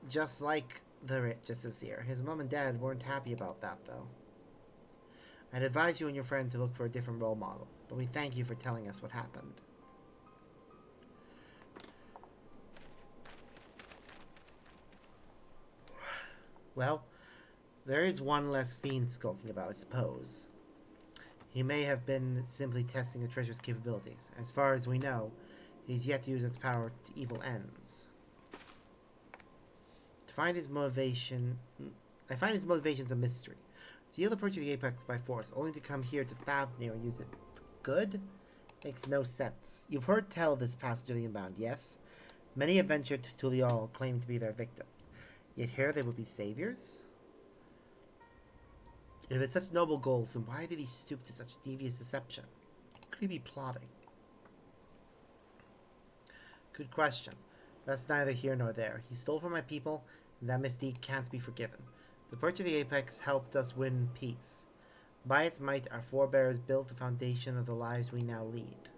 Speaker 1: just like the Justiciar. His mom and dad weren't happy about that, though. I'd advise you and your friend to look for a different role model, but we thank you for telling us what happened. Well, there is one less fiend skulking about, I suppose. He may have been simply testing the treasure's capabilities. As far as we know, he's yet to use its power to evil ends. To find his motivation, I find his motivations a mystery. To yield the perch of the apex by force, only to come here to Thavnir and use it for good? Makes no sense. You've heard tell of this passage of the Unbound, yes? Many have ventured to Tuliol, claiming to be their victims. Yet here they would be saviors? If it's such noble goals, then why did he stoop to such devious deception? Could he be plotting? Good question. That's neither here nor there. He stole from my people, and that misdeed can't be forgiven. The Perch of the Apex helped us win peace. By its might, our forebears built the foundation of the lives we now lead.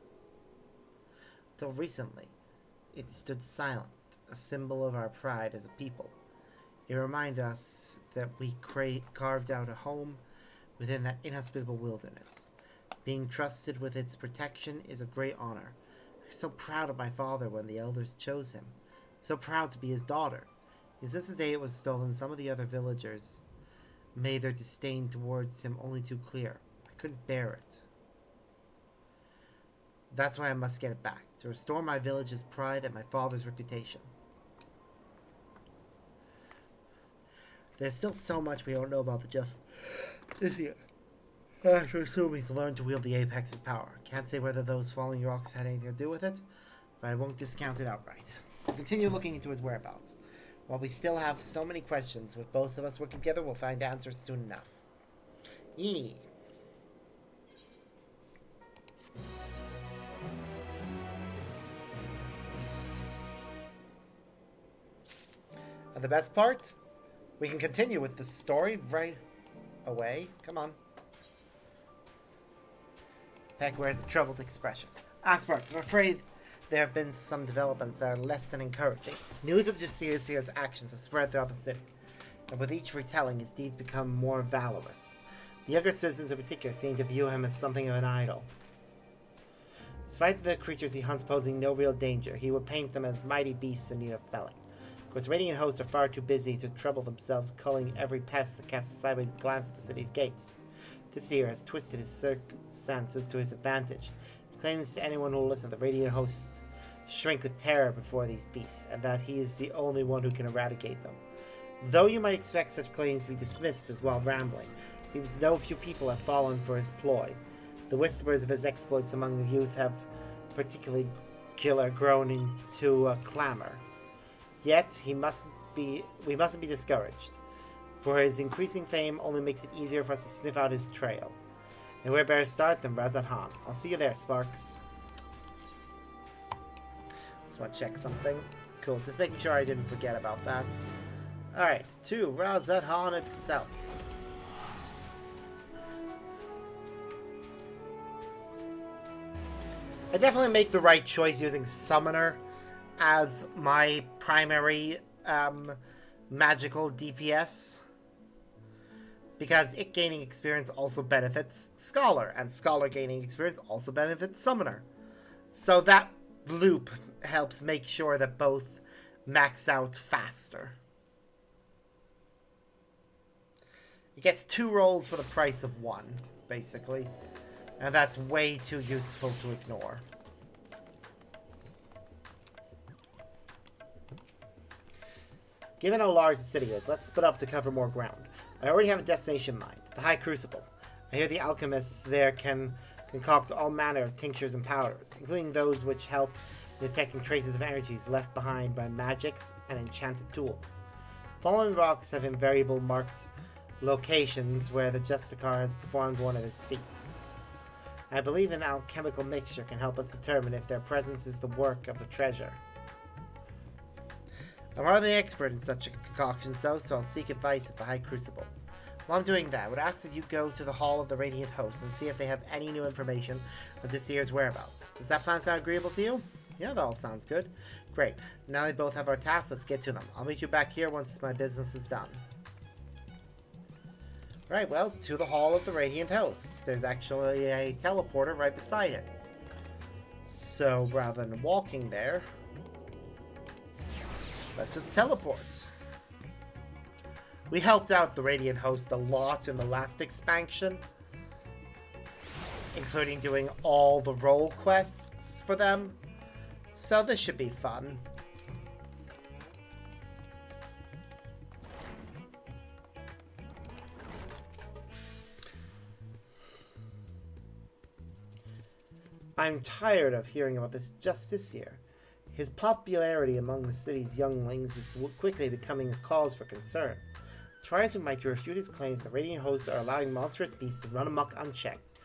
Speaker 1: Till recently, it stood silent, a symbol of our pride as a people. It reminded us that we carved out a home within that inhospitable wilderness. Being trusted with its protection is a great honor. I was so proud of my father when the elders chose him. So proud to be his daughter. Since the day it was stolen, some of the other villagers made their disdain towards him only too clear. I couldn't bear it. That's why I must get it back, to restore my village's pride and my father's reputation. There's still so much we don't know about the justice here. I have to assume he's learned to wield the Apex's power. Can't say whether those falling rocks had anything to do with it, but I won't discount it outright. We'll continue looking into his whereabouts. While we still have so many questions, with both of us working together, we'll find answers soon enough. Yee. And the best part? We can continue with the story right away. Come on. Peck wears a troubled expression. Sparks, I'm afraid there have been some developments that are less than encouraging. News of Jasir's actions has spread throughout the city, and with each retelling, his deeds become more valorous. The younger citizens in particular seem to view him as something of an idol. Despite the creatures he hunts posing no real danger, he would paint them as mighty beasts in need of felling. Of course, Radiant hosts are far too busy to trouble themselves culling every pest that casts a sideways glance at the city's gates. Jasir has twisted his circumstances to his advantage. He claims to anyone who will listen that Radiant hosts shrink with terror before these beasts, and that he is the only one who can eradicate them. Though you might expect such claims to be dismissed as wild rambling, he was no few people have fallen for his ploy. The whispers of his exploits among the youth have particularly grown into a clamor. Yet we mustn't be discouraged, for his increasing fame only makes it easier for us to sniff out his trail. And where better start than Razat Han. I'll see you there, Sparks. Just want to check something. Cool, just making sure I didn't forget about that. Alright, to Razat Han itself. I definitely make the right choice using Summoner as my primary magical DPS, because it gaining experience also benefits Scholar, and Scholar gaining experience also benefits Summoner. So that loop helps make sure that both max out faster. It gets 2 rolls for the price of 1, basically. And that's way too useful to ignore. Given how large the city is, let's split up to cover more ground. I already have a destination in mind, the High Crucible. I hear the alchemists there can concoct all manner of tinctures and powders, including those which help in detecting traces of energies left behind by magics and enchanted tools. Fallen rocks have invariable marked locations where the Justicar has performed one of his feats. I believe an alchemical mixture can help us determine if their presence is the work of the treasure. I'm hardly an expert in such concoctions though, so I'll seek advice at the High Crucible. While I'm doing that, I would ask that you go to the Hall of the Radiant Host and see if they have any new information on Jasir's whereabouts. Does that plan sound agreeable to you? Yeah, that all sounds good. Great. Now we both have our tasks, let's get to them. I'll meet you back here once my business is done. Right, well, to the Hall of the Radiant Host. There's actually a teleporter right beside it. So, rather than walking there, let's just teleport. We helped out the Radiant Host a lot in the last expansion, including doing all the role quests for them. So this should be fun. I'm tired of hearing about this just this year. His popularity among the city's younglings is quickly becoming a cause for concern. Tries who might refute his claims that radiant hosts are allowing monstrous beasts to run amok unchecked.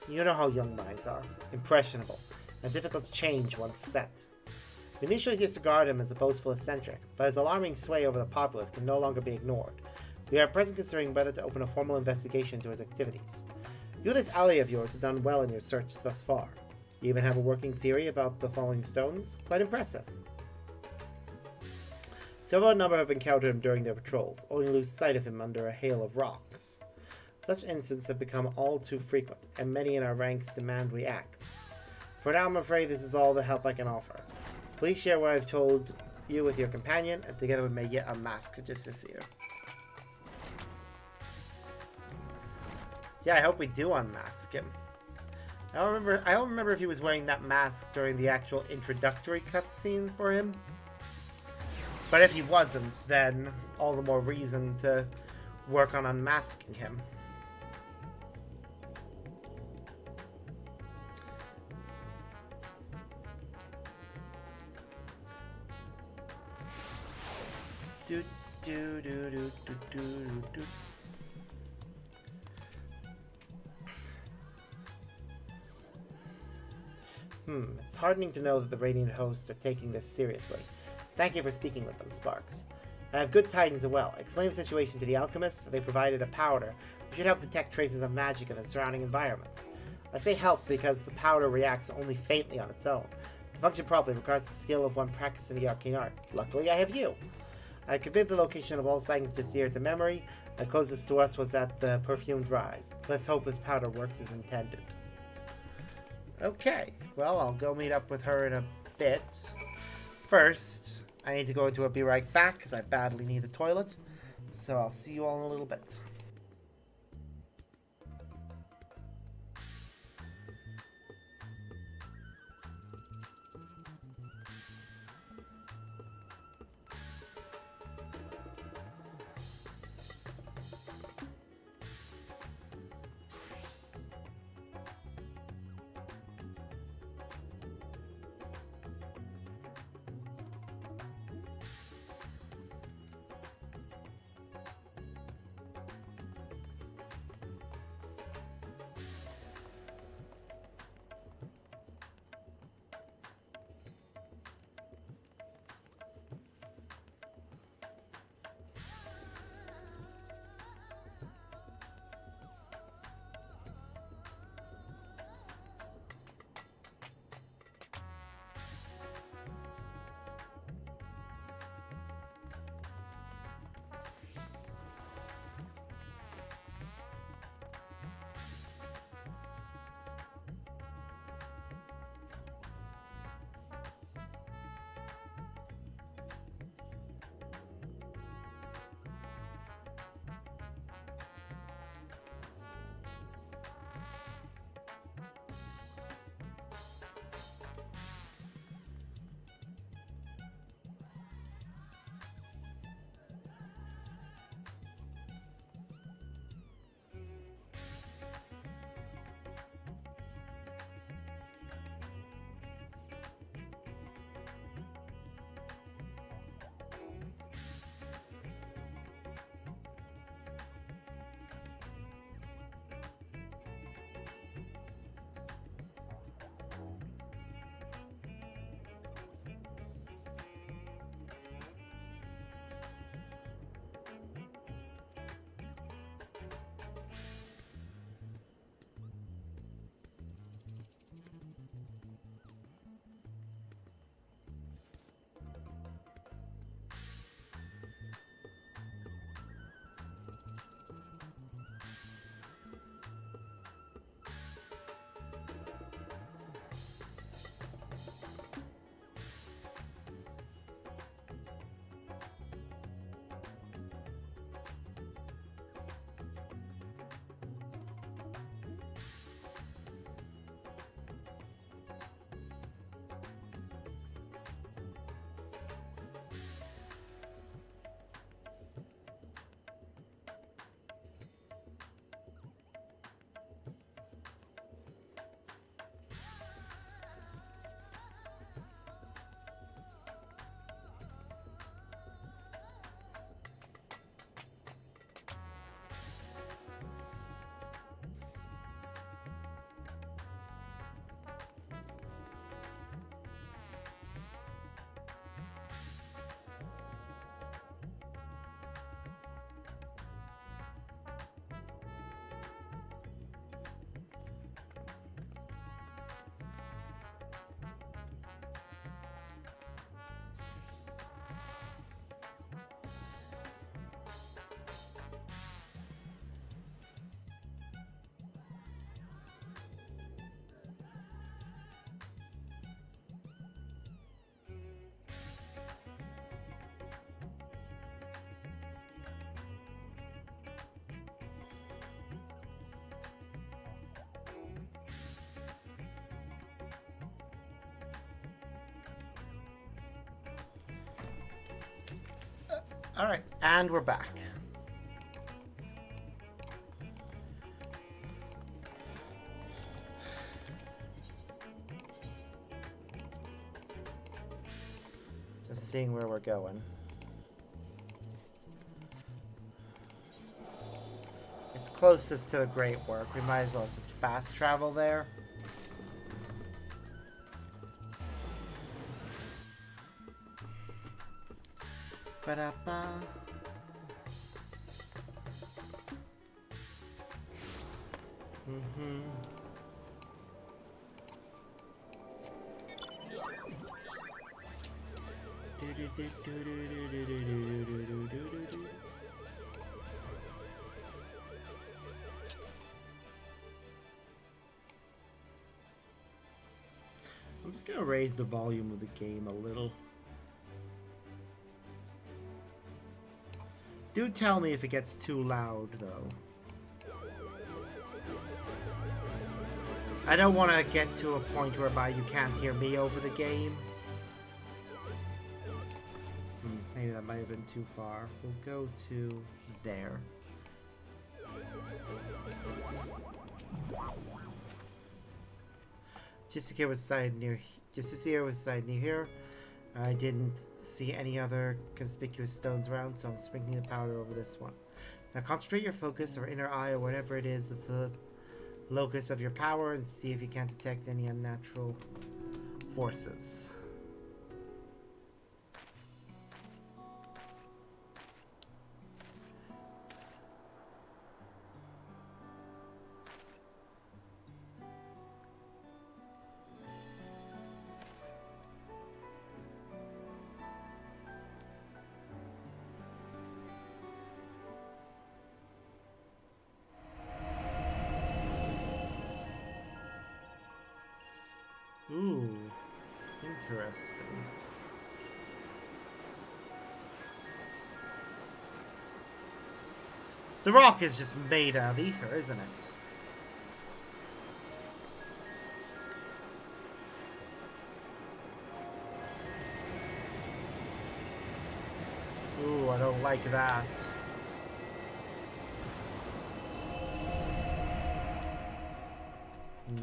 Speaker 1: You know how young minds are, impressionable, and difficult to change once set. We initially disregard him as a boastful eccentric, but his alarming sway over the populace can no longer be ignored. We are at present considering whether to open a formal investigation into his activities. You and this ally of yours have done well in your search thus far. You even have a working theory about the falling stones? Quite impressive. Several number have encountered him during their patrols, only lose sight of him under a hail of rocks. Such incidents have become all too frequent, and many in our ranks demand we act. For now, I'm afraid this is all the help I can offer. Please share what I've told you with your companion, and together we may yet unmask Justice here. Yeah, I hope we do unmask him. I don't remember if he was wearing that mask during the actual introductory cutscene for him. But if he wasn't, then all the more reason to work on unmasking him. Do do do do do do do. It's heartening to know that the Radiant hosts are taking this seriously. Thank you for speaking with them, Sparks. I have good tidings as well. I explained the situation to the alchemists, and they provided a powder which should help detect traces of magic in the surrounding environment. I say help because the powder reacts only faintly on its own. To function properly requires the skill of one practicing the arcane art. Luckily, I have you. I committed the location of all sightings to Seer to memory, and closest to us was at the Perfumed Rise. Let's hope this powder works as intended. Okay, well, I'll go meet up with her in a bit. First, I need to go into a be right back because I badly need the toilet. So I'll see you all in a little bit. Alright, and we're back. Just seeing where we're going. It's closest to the Great Work. We might as well just fast travel there. Ba-da-ba. Mm-hmm. I'm just gonna raise the volume of the game a little. Do tell me if it gets too loud, though. I don't want to get to a point whereby you can't hear me over the game. Maybe that might have been too far. We'll go to there. Jessica was sighted near here. I didn't see any other conspicuous stones around, so I'm sprinkling the powder over this one. Now concentrate your focus or inner eye or whatever it is that's the locus of your power and see if you can't detect any unnatural forces. Ooh, interesting. The rock is just made out of ether, isn't it? Ooh, I don't like that.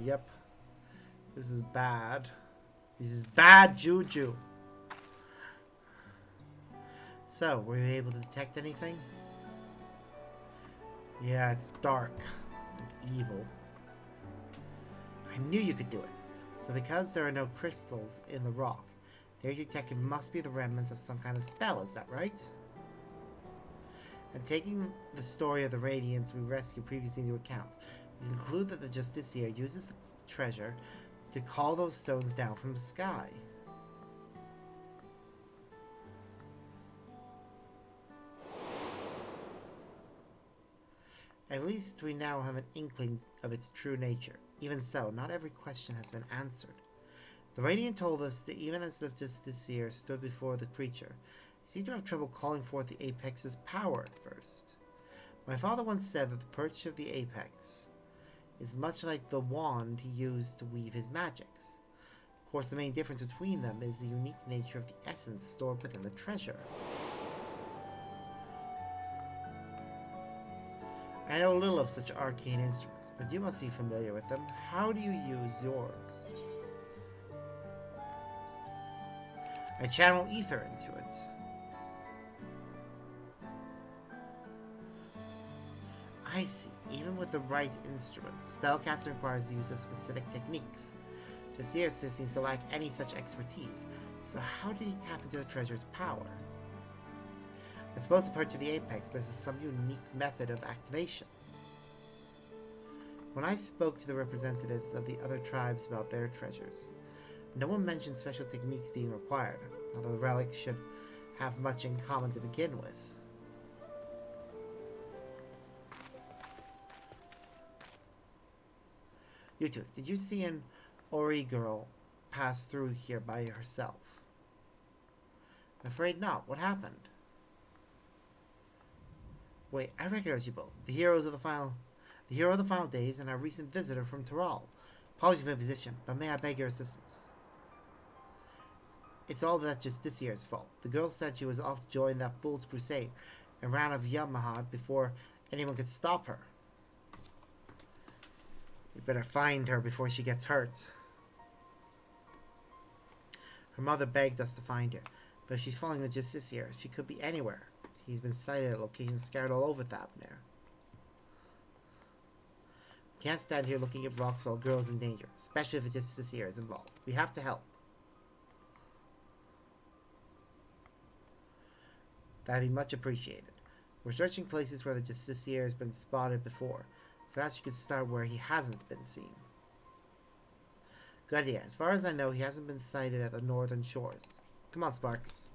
Speaker 1: Yep. This is bad. This is bad juju. So, were you able to detect anything? Yeah, it's dark and evil. I knew you could do it. So because there are no crystals in the rock, the area you detected must be the remnants of some kind of spell, is that right? And taking the story of the Radiants we rescued previously into account, we conclude that the Justiciar uses the treasure to call those stones down from the sky. At least we now have an inkling of its true nature. Even so, not every question has been answered. The Radiant told us that even as the Justiciar stood before the creature, he seemed to have trouble calling forth the Apex's power at first. My father once said that the perch of the Apex is much like the wand he used to weave his magics. Of course, the main difference between them is the unique nature of the essence stored within the treasure. I know little of such arcane instruments, but you must be familiar with them. How do you use yours? I channel ether into it. I see. Even with the right instrument, spellcasting requires the use of specific techniques. Justiciar seems to lack any such expertise, so how did he tap into the treasure's power? I suppose the perch of the Apex possesses some unique method of activation. When I spoke to the representatives of the other tribes about their treasures, no one mentioned special techniques being required, although the relics should have much in common to begin with. You two, did you see an Ori girl pass through here by herself? I'm afraid not. What happened? Wait, I recognize you both. The hero of the final days and our recent visitor from Tyrol. Apologies for my position, but may I beg your assistance? It's all that Justicier's fault. The girl said she was off to join that fool's crusade and ran out of Yamaha before anyone could stop her. We better find her before she gets hurt. Her mother begged us to find her, but if she's following the Justiciar, she could be anywhere. He's been sighted at locations scattered all over Thavnair. We can't stand here looking at rocks while a girl is in danger, especially if the Justiciar is involved. We have to help. That'd be much appreciated. We're searching places where the Justiciar has been spotted before, so perhaps you could start where he hasn't been seen. Good idea. As far as I know, he hasn't been sighted at the northern shores. Come on, Sparks.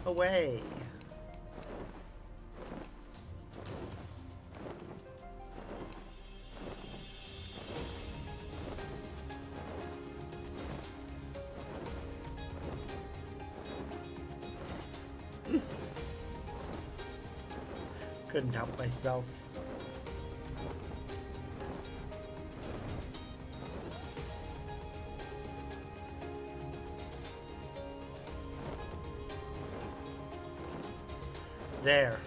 Speaker 1: Away. Couldn't help myself. There.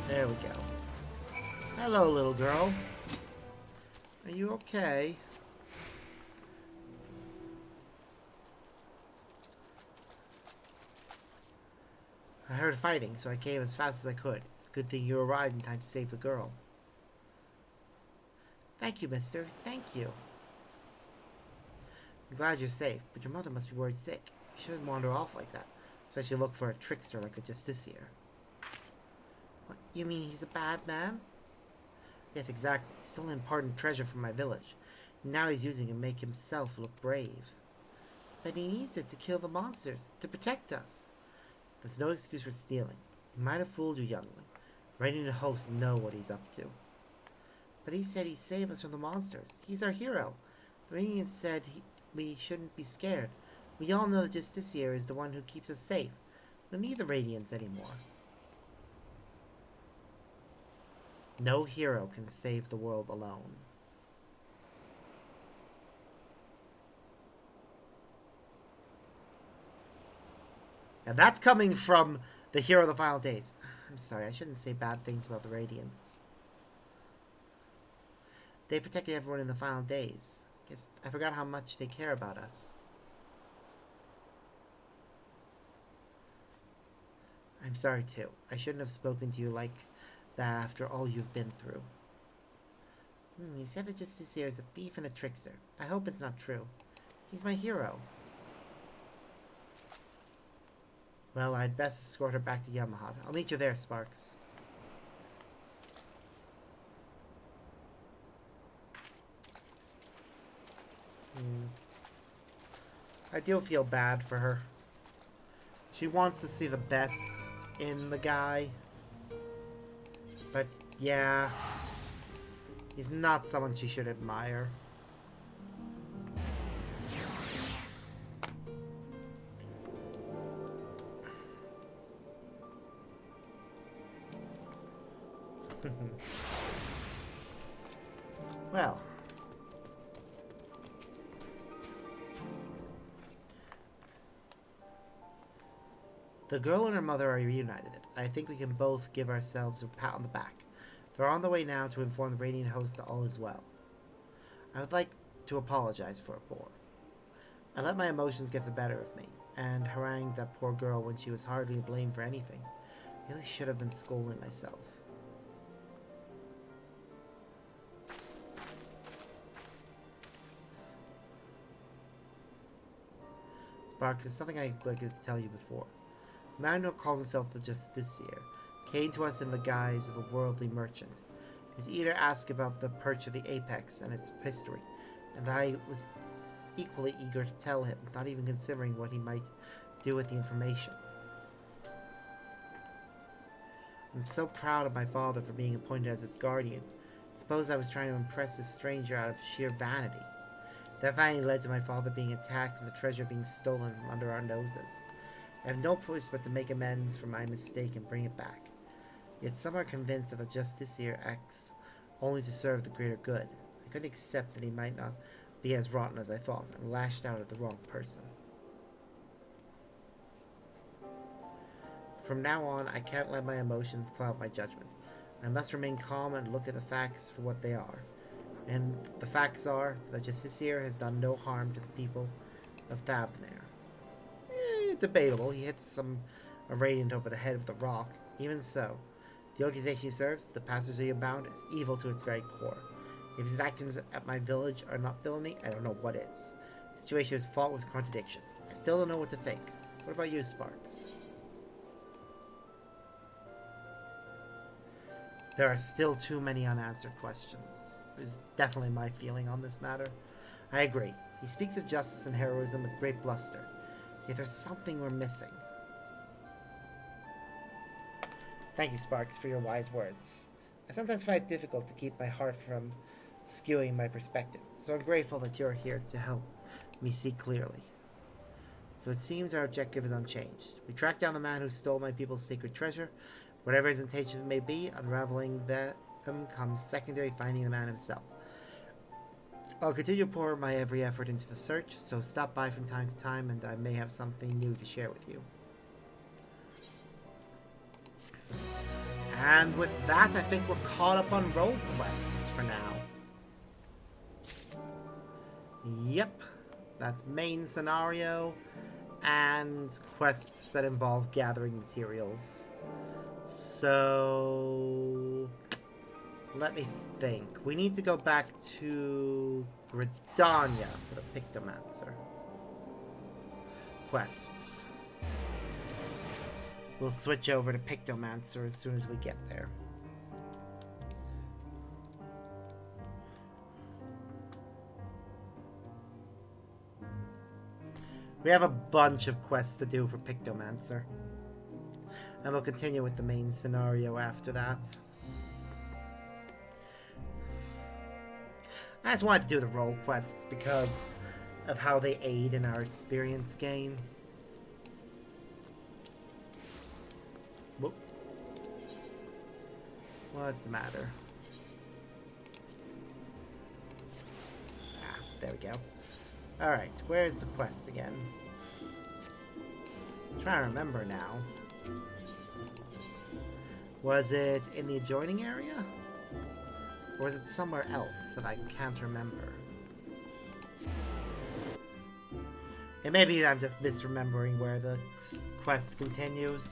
Speaker 1: There we go. Hello, little girl. Are you okay? I heard fighting, so I came as fast as I could. It's a good thing you arrived in time to save the girl. Thank you, mister. Thank you. I'm glad you're safe, but your mother must be worried sick. You shouldn't wander off like that, especially look for a trickster like a Justiciar. What, you mean he's a bad man? Yes, exactly. He stole important treasure from my village. And now he's using it to make himself look brave. But he needs it to kill the monsters, to protect us. That's no excuse for stealing. He might have fooled you, youngling. Ready to host and know what he's up to. But he said he'd save us from the monsters. He's our hero. The Radiant said we shouldn't be scared. We all know that Justiciar is the one who keeps us safe. We don't need the Radiants anymore. No hero can save the world alone. Now that's coming from the hero of the final days. I'm sorry, I shouldn't say bad things about the Radiants. They protected everyone in the final days. Guess I forgot how much they care about us. I'm sorry too. I shouldn't have spoken to you like that after all you've been through. You said that Justiciar is a thief and a trickster. I hope it's not true. He's my hero. Well, I'd best escort her back to Yamaha. I'll meet you there, Sparks. I do feel bad for her. She wants to see the best in the guy. But, yeah. He's not someone she should admire. Well. The girl and her mother are reunited. I think we can both give ourselves a pat on the back. They're on the way now to inform the Radiant host that all is well. I would like to apologize for it, Boar. I let my emotions get the better of me, and harangued that poor girl when she was hardly to blame for anything. I really should have been scolding myself. Sparks, there's something I'd like to tell you before. A man who calls himself the Justiciar came to us in the guise of a worldly merchant. His eater asked about the Perch of the Apex and its history, and I was equally eager to tell him, not even considering what he might do with the information. I'm so proud of my father for being appointed as its guardian. Suppose I was trying to impress this stranger out of sheer vanity. That finally led to my father being attacked and the treasure being stolen from under our noses. I have no choice but to make amends for my mistake and bring it back. Yet some are convinced that the Justiciar acts only to serve the greater good. I couldn't accept that he might not be as rotten as I thought, and lashed out at the wrong person. From now on, I can't let my emotions cloud my judgment. I must remain calm and look at the facts for what they are. And the facts are that Justiciar has done no harm to the people of Thavnair. Debatable. He hits a radiant over the head of the rock. Even so, the organization he serves, the Passers Bound, is evil to its very core. If his actions at my village are not villainy, I don't know what is. The situation is fraught with contradictions. I still don't know what to think. What about you, Sparks? There are still too many unanswered questions. Is definitely my feeling on this matter. I agree. He speaks of justice and heroism with great bluster. Yet there's something we're missing. Thank you, Sparks, for your wise words. I sometimes find it difficult to keep my heart from skewing my perspective, so I'm grateful that you're here to help me see clearly. So it seems our objective is unchanged. We track down the man who stole my people's sacred treasure. Whatever his intention may be, unraveling them comes secondary, finding the man himself. I'll continue to pour my every effort into the search, so stop by from time to time and I may have something new to share with you. And with that, I think we're caught up on role quests for now. Yep, that's main scenario and quests that involve gathering materials. So let me think. We need to go back to Gridania for the Pictomancer quests. We'll switch over to Pictomancer as soon as we get there. We have a bunch of quests to do for Pictomancer. And we'll continue with the main scenario after that. I just wanted to do the role quests because of how they aid in our experience gain. Whoop. What's the matter? Ah, there we go. Alright, where's the quest again? I'm trying to remember now. Was it in the adjoining area? Or is it somewhere else that I can't remember? It may be that I'm just misremembering where the quest continues.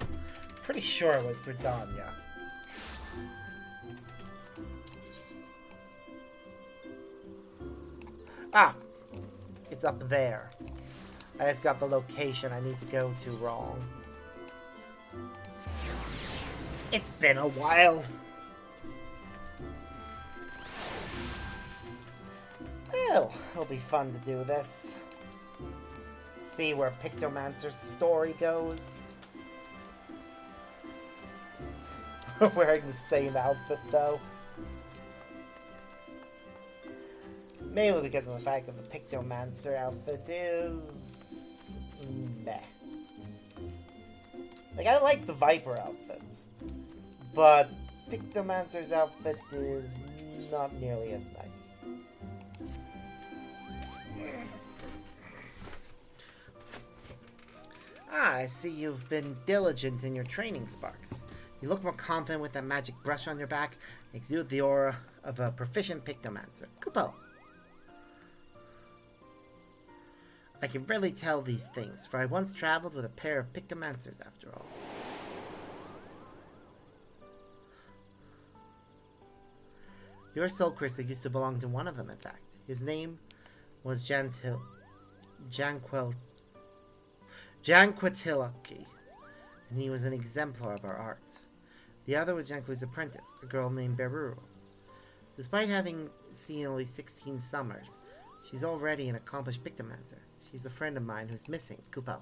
Speaker 1: Pretty sure it was Gridania. Ah! It's up there. I just got the location I need to go to wrong. It's been a while. Well, it'll be fun to do this. See where Pictomancer's story goes. Wearing the same outfit, though. Mainly because of the fact that the Pictomancer outfit is meh. Like, I like the Viper outfit, but Pictomancer's outfit is not nearly as nice. Ah, I see you've been diligent in your training, Sparks. You look more confident with that magic brush on your back, exude the aura of a proficient Pictomancer. Kupo! I can rarely tell these things, for I once traveled with a pair of Pictomancers after all. Your soul crystal used to belong to one of them, in fact. His name was Janquil Janquatilaki, and he was an exemplar of our art. The other was Janqua's apprentice, a girl named Beru. Despite having seen only 16 summers, she's already an accomplished Pictomancer. She's a friend of mine who's missing, Kupo.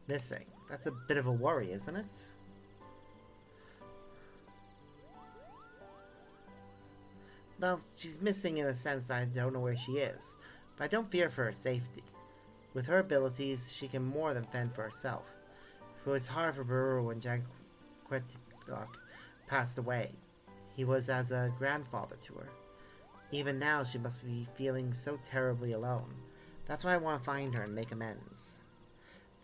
Speaker 1: Missing. That's a bit of a worry, isn't it? Well, she's missing in a sense I don't know where she is, but I don't fear for her safety. With her abilities, she can more than fend for herself. It was hard for Baru when Janquetilak passed away. He was as a grandfather to her. Even now, she must be feeling so terribly alone. That's why I want to find her and make amends.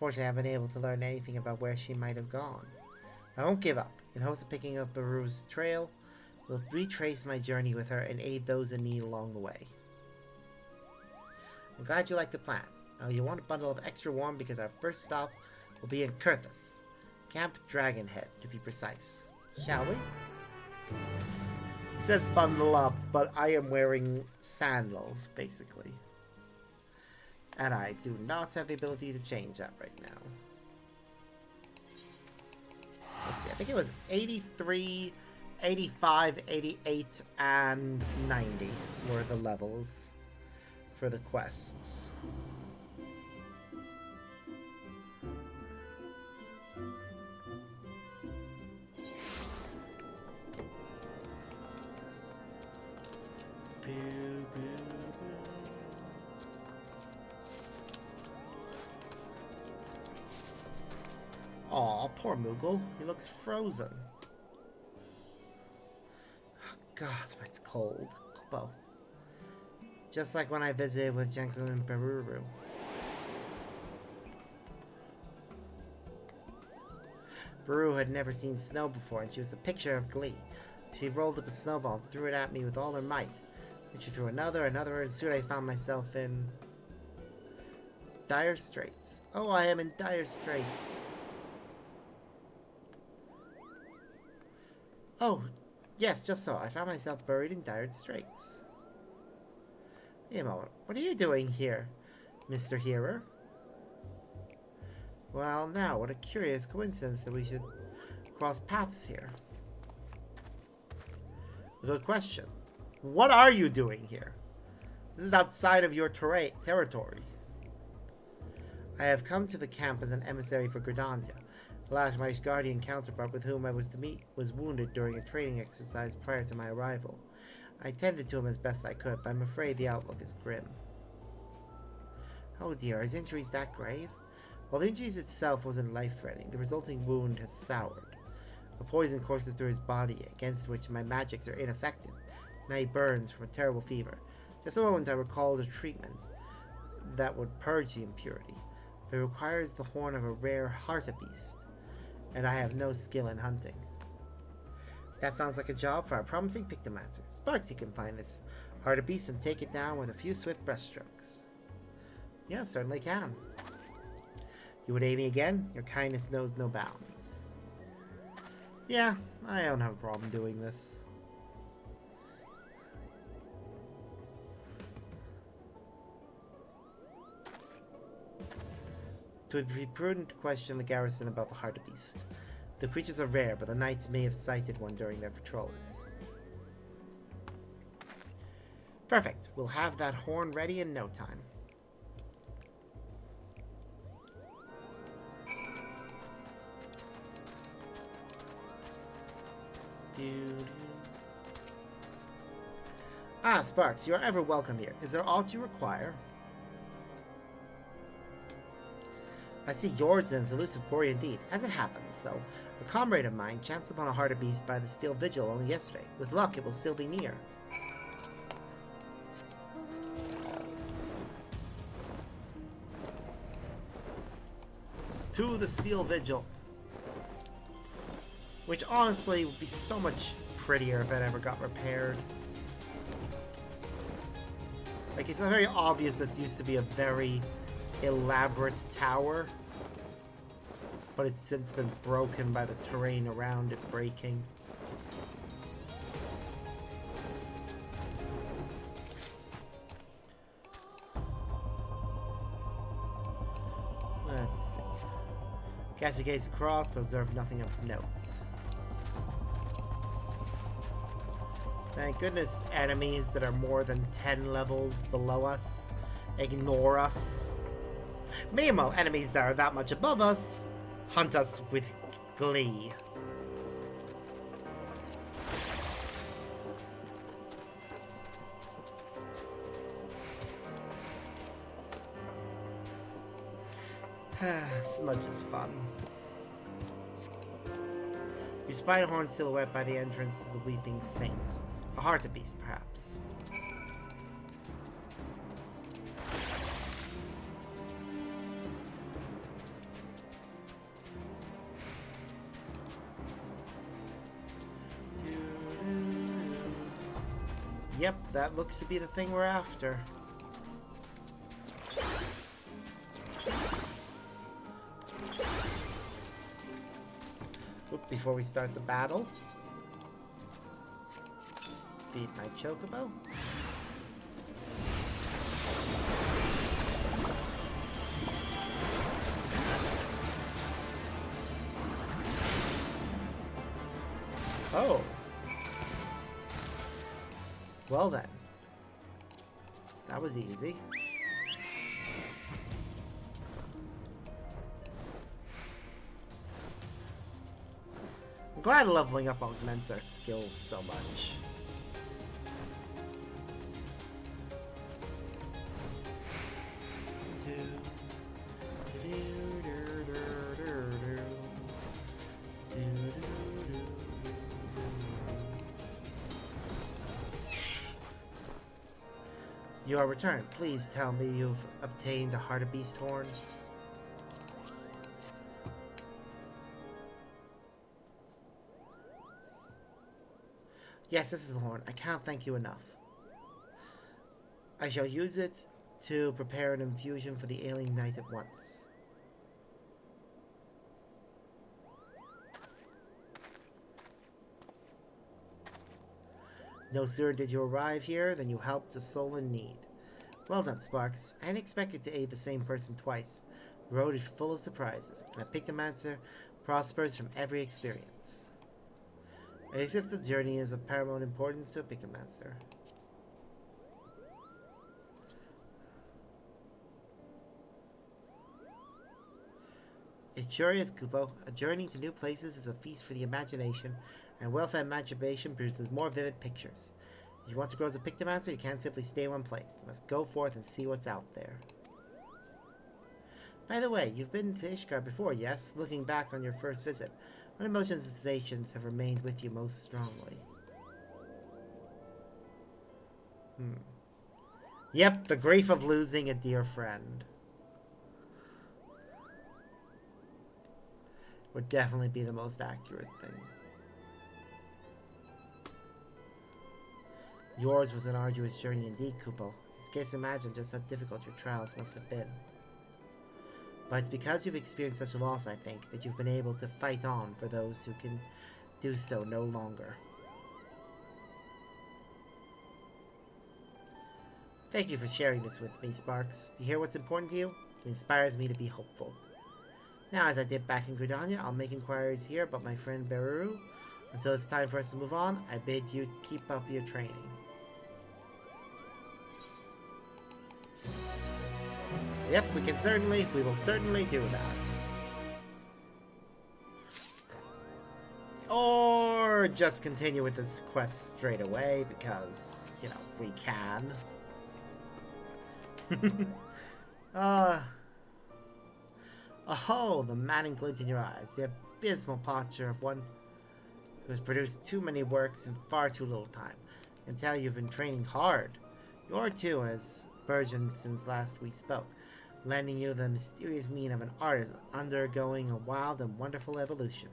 Speaker 1: Fortunately, I haven't been able to learn anything about where she might have gone. I won't give up. In hopes of picking up Baru's trail, we'll retrace my journey with her and aid those in need along the way. I'm glad you like the plan. Now you want a bundle of extra warm because our first stop will be in Kurthus. Camp Dragonhead, to be precise. Shall we? It says bundle up, but I am wearing sandals, basically. And I do not have the ability to change that right now. Let's see, I think it was 83, 85, 88, and 90 were the levels for the quests. Aw, poor Moogle. He looks frozen. Oh, God, it's cold. Kupo. Just like when I visited with Janko and Beruru. Beru had never seen snow before, and she was a picture of glee. She rolled up a snowball and threw it at me with all her might. Then she threw another, and soon I found myself in dire straits. Oh, I am in dire straits. Oh, yes, just so. I found myself buried in dire straits. Wait a moment. What are you doing here, Mr. Hearer? Well, now, what a curious coincidence that we should cross paths here. Good question. What are you doing here? This is outside of your territory. I have come to the camp as an emissary for Gridania. Alas, my guardian counterpart with whom I was to meet was wounded during a training exercise prior to my arrival. I tended to him as best I could, but I'm afraid the outlook is grim. Oh dear, are his injuries that grave? While the injuries itself wasn't life-threatening, the resulting wound has soured. A poison courses through his body, against which my magics are ineffective. Now he burns from a terrible fever. Just a moment I recalled a treatment that would purge the impurity, but it requires the horn of a rare hartebeest, and I have no skill in hunting. That sounds like a job for a promising Pictomancer. Sparks, you can find this hartebeest and take it down with a few swift breaststrokes. Yeah, certainly can. You would aid me again? Your kindness knows no bounds. Yeah, I don't have a problem doing this. It would be prudent to question the garrison about the hartebeest. The creatures are rare, but the knights may have sighted one during their patrols. Perfect. We'll have that horn ready in no time. Ah, Sparks, you are ever welcome here. Is there aught you require? I see yours is an elusive quarry indeed. As it happens, though, a comrade of mine chanced upon a hartebeest by the Steel Vigil only yesterday. With luck, it will still be near. To the Steel Vigil. Which honestly would be so much prettier if it ever got repaired. Like, it's not very obvious this used to be a very elaborate tower, but it's since been broken by the terrain around it breaking. Let's see. Cast your gaze across, but observe nothing of note. Thank goodness enemies that are more than 10 levels below us ignore us. Meanwhile, enemies that are that much above us hunt us with glee. Smudge is fun. You spy a horned silhouette by the entrance to the Weeping Saint. A hartebeest, perhaps. Yep, that looks to be the thing we're after. Oop, before we start the battle, feed my chocobo. Oh. Well then. That was easy. I'm glad leveling up augments our skills so much. You are returned. Please tell me you've obtained a hartebeest horn. Yes, this is the horn. I can't thank you enough. I shall use it to prepare an infusion for the ailing knight at once. No sooner did you arrive here than you helped a soul in need. Well done, Sparks. I didn't expect you to aid the same person twice. The road is full of surprises, and a Pictomancer prospers from every experience. As if the journey is of paramount importance to a Pictomancer. It sure is, Kupo. A journey to new places is a feast for the imagination, and well-fed imagination produces more vivid pictures. If you want to grow as a Pictomancer, you can't simply stay in one place. You must go forth and see what's out there. By the way, you've been to Ishgard before, yes? Looking back on your first visit, what emotions and sensations have remained with you most strongly? Yep, the grief of losing a dear friend. Would definitely be the most accurate thing. Yours was an arduous journey indeed, Kupo. I scarce imagine just how difficult your trials must have been. But it's because you've experienced such a loss, I think, that you've been able to fight on for those who can do so no longer. Thank you for sharing this with me, Sparks. To hear what's important to you, it inspires me to be hopeful. Now, as I did back in Gridania, I'll make inquiries here about my friend Beru. Until it's time for us to move on, I bid you keep up your training. Yep, we will certainly do that. Or just continue with this quest straight away because, you know, we can. Oh, the maddening glint in your eyes, the abysmal posture of one who has produced too many works in far too little time. I can tell you've been training hard. Your too has burgeoned since last we spoke, lending you the mysterious mien of an artist undergoing a wild and wonderful evolution.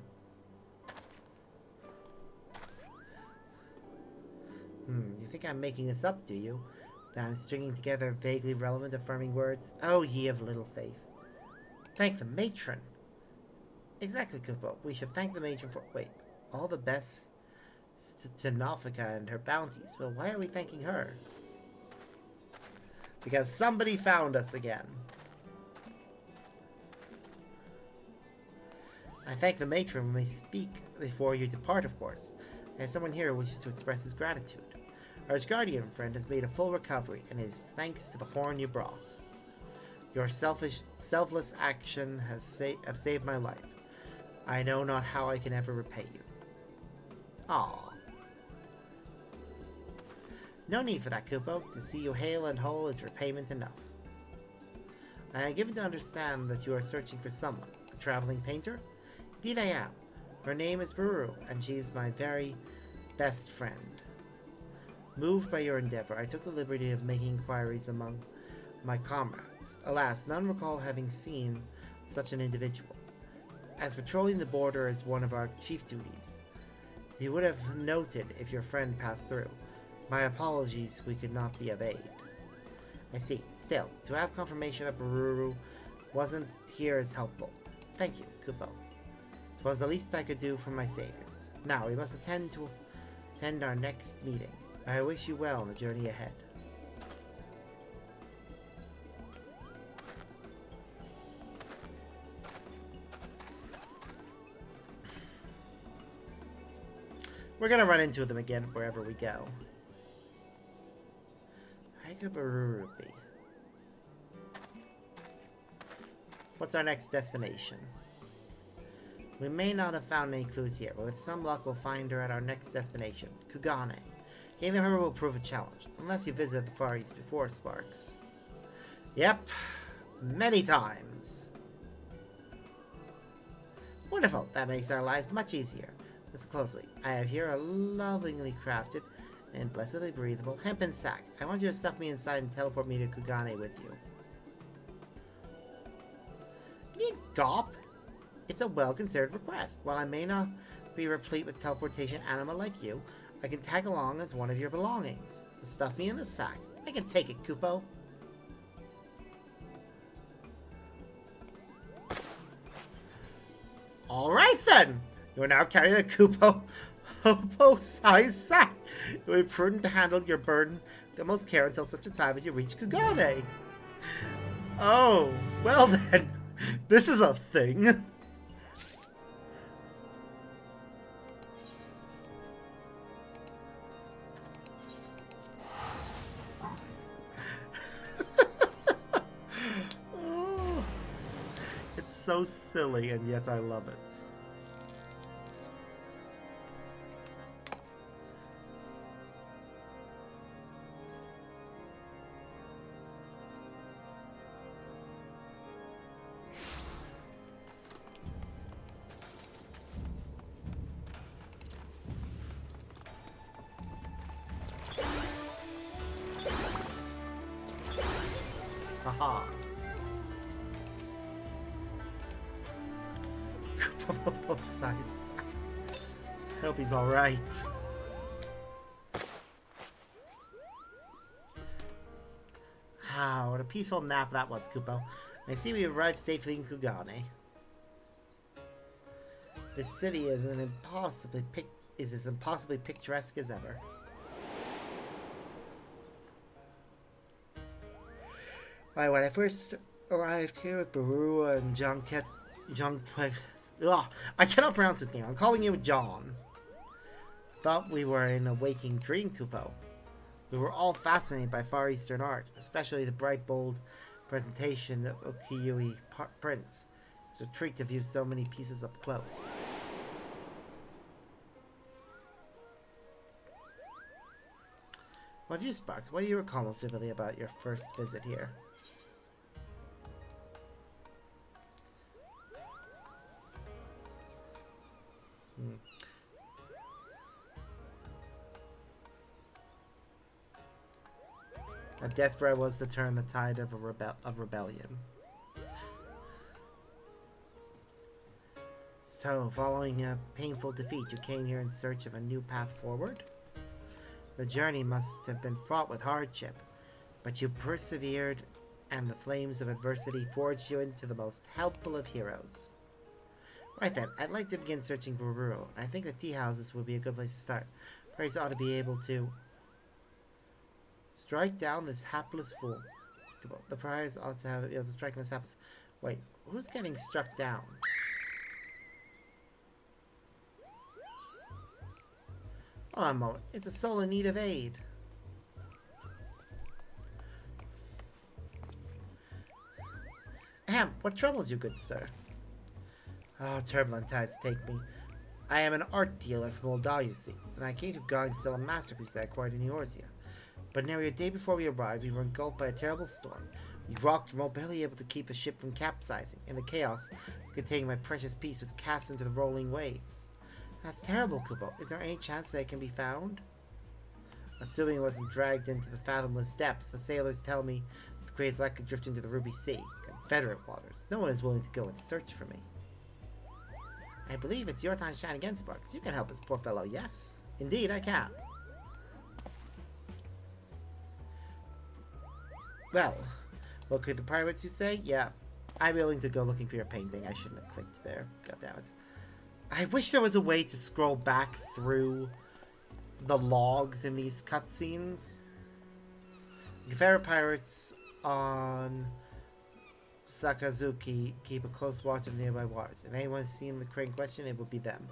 Speaker 1: You think I'm making this up, do you? That I'm stringing together vaguely relevant affirming words? Oh, ye of little faith. Thank the matron. Exactly, Kupo. We should thank the matron for... Wait, all the best to Nalfika and her bounties. Well, why are we thanking her? Because somebody found us again. I thank the matron when we speak before you depart, of course. And someone here wishes to express his gratitude. Our guardian friend has made a full recovery, and it is thanks to the horn you brought. Your selfless action has saved my life. I know not how I can ever repay you. Aww. No need for that, Kupo. To see you hale and whole is repayment enough. I am given to understand that you are searching for someone. A traveling painter? Indeed I am. Her name is Bururu, and she is my very best friend. Moved by your endeavor, I took the liberty of making inquiries among my comrades. Alas, none recall having seen such an individual. As patrolling the border is one of our chief duties, you would have noted if your friend passed through. My apologies, we could not be of aid. I see. Still, to have confirmation that Bururu wasn't here is helpful. Thank you, Kupo. 'Twas the least I could do for my saviors. Now we must attend our next meeting. I wish you well on the journey ahead. We're gonna run into them again wherever we go. How could Bururu be? What's our next destination? We may not have found any clues here, but with some luck we'll find her at our next destination, Kugane. Gaining her will prove a challenge, unless you visit the Far East before, Sparks. Yep, many times. Wonderful, that makes our lives much easier. Listen closely. I have here a lovingly crafted and blessedly breathable hempen sack. I want you to stuff me inside and teleport me to Kugane with you. You gawp? It's a well-considered request. While I may not be replete with teleportation anima like you, I can tag along as one of your belongings. So stuff me in the sack. I can take it, Kupo. Alright then! You are now carrying a Kupo hobo-sized sack. It will be prudent to handle your burden with the most care until such a time as you reach Kugane. Oh, well then. This is a thing. Oh, it's so silly, and yet I love it. Haha. Size. Hope he's alright. Ah, what a peaceful nap that was, Kupo. I see we arrived safely in Kugane. This city is as impossibly picturesque as ever. Why, when I first arrived here with Baru and I cannot pronounce his name. I'm calling you John. Thought we were in a waking dream, Kupo. We were all fascinated by Far Eastern art, especially the bright, bold presentation of ukiyo-e prints. It's a treat to view so many pieces up close. What have you sparked? What do you recall most vividly about your first visit here? How desperate I was to turn the tide of rebellion. So, following a painful defeat, you came here in search of a new path forward? The journey must have been fraught with hardship, but you persevered, and the flames of adversity forged you into the most helpful of heroes. Right then, I'd like to begin searching for Bururu, and I think the tea houses would be a good place to start. Perhaps ought to be able to strike down this hapless fool. The priors ought to be able to strike down this hapless... Wait, who's getting struck down? Hold on a moment. It's a soul in need of aid. Ahem, what troubles you, good sir? Oh, turbulent tides take me. I am an art dealer from Moldau, you see, and I came to God to sell a masterpiece I acquired in Eorzea. But nearly a day before we arrived, we were engulfed by a terrible storm. We rocked and rolled, barely able to keep the ship from capsizing. In the chaos containing my precious piece was cast into the rolling waves. That's terrible, Kubo. Is there any chance that it can be found? Assuming it wasn't dragged into the fathomless depths, the sailors tell me the crates likely drift into the Ruby Sea, Confederate waters. No one is willing to go and search for me. I believe it's your time to shine again, Sparks. You can help this poor fellow, yes? Indeed, I can. Well, look at the pirates, you say? Yeah, I'm willing to go looking for your painting. I shouldn't have clicked there. God damn it. I wish there was a way to scroll back through the logs in these cutscenes. Confederate pirates on Sakazuki keep a close watch of nearby waters. If anyone's seen the crane in question, it would be them.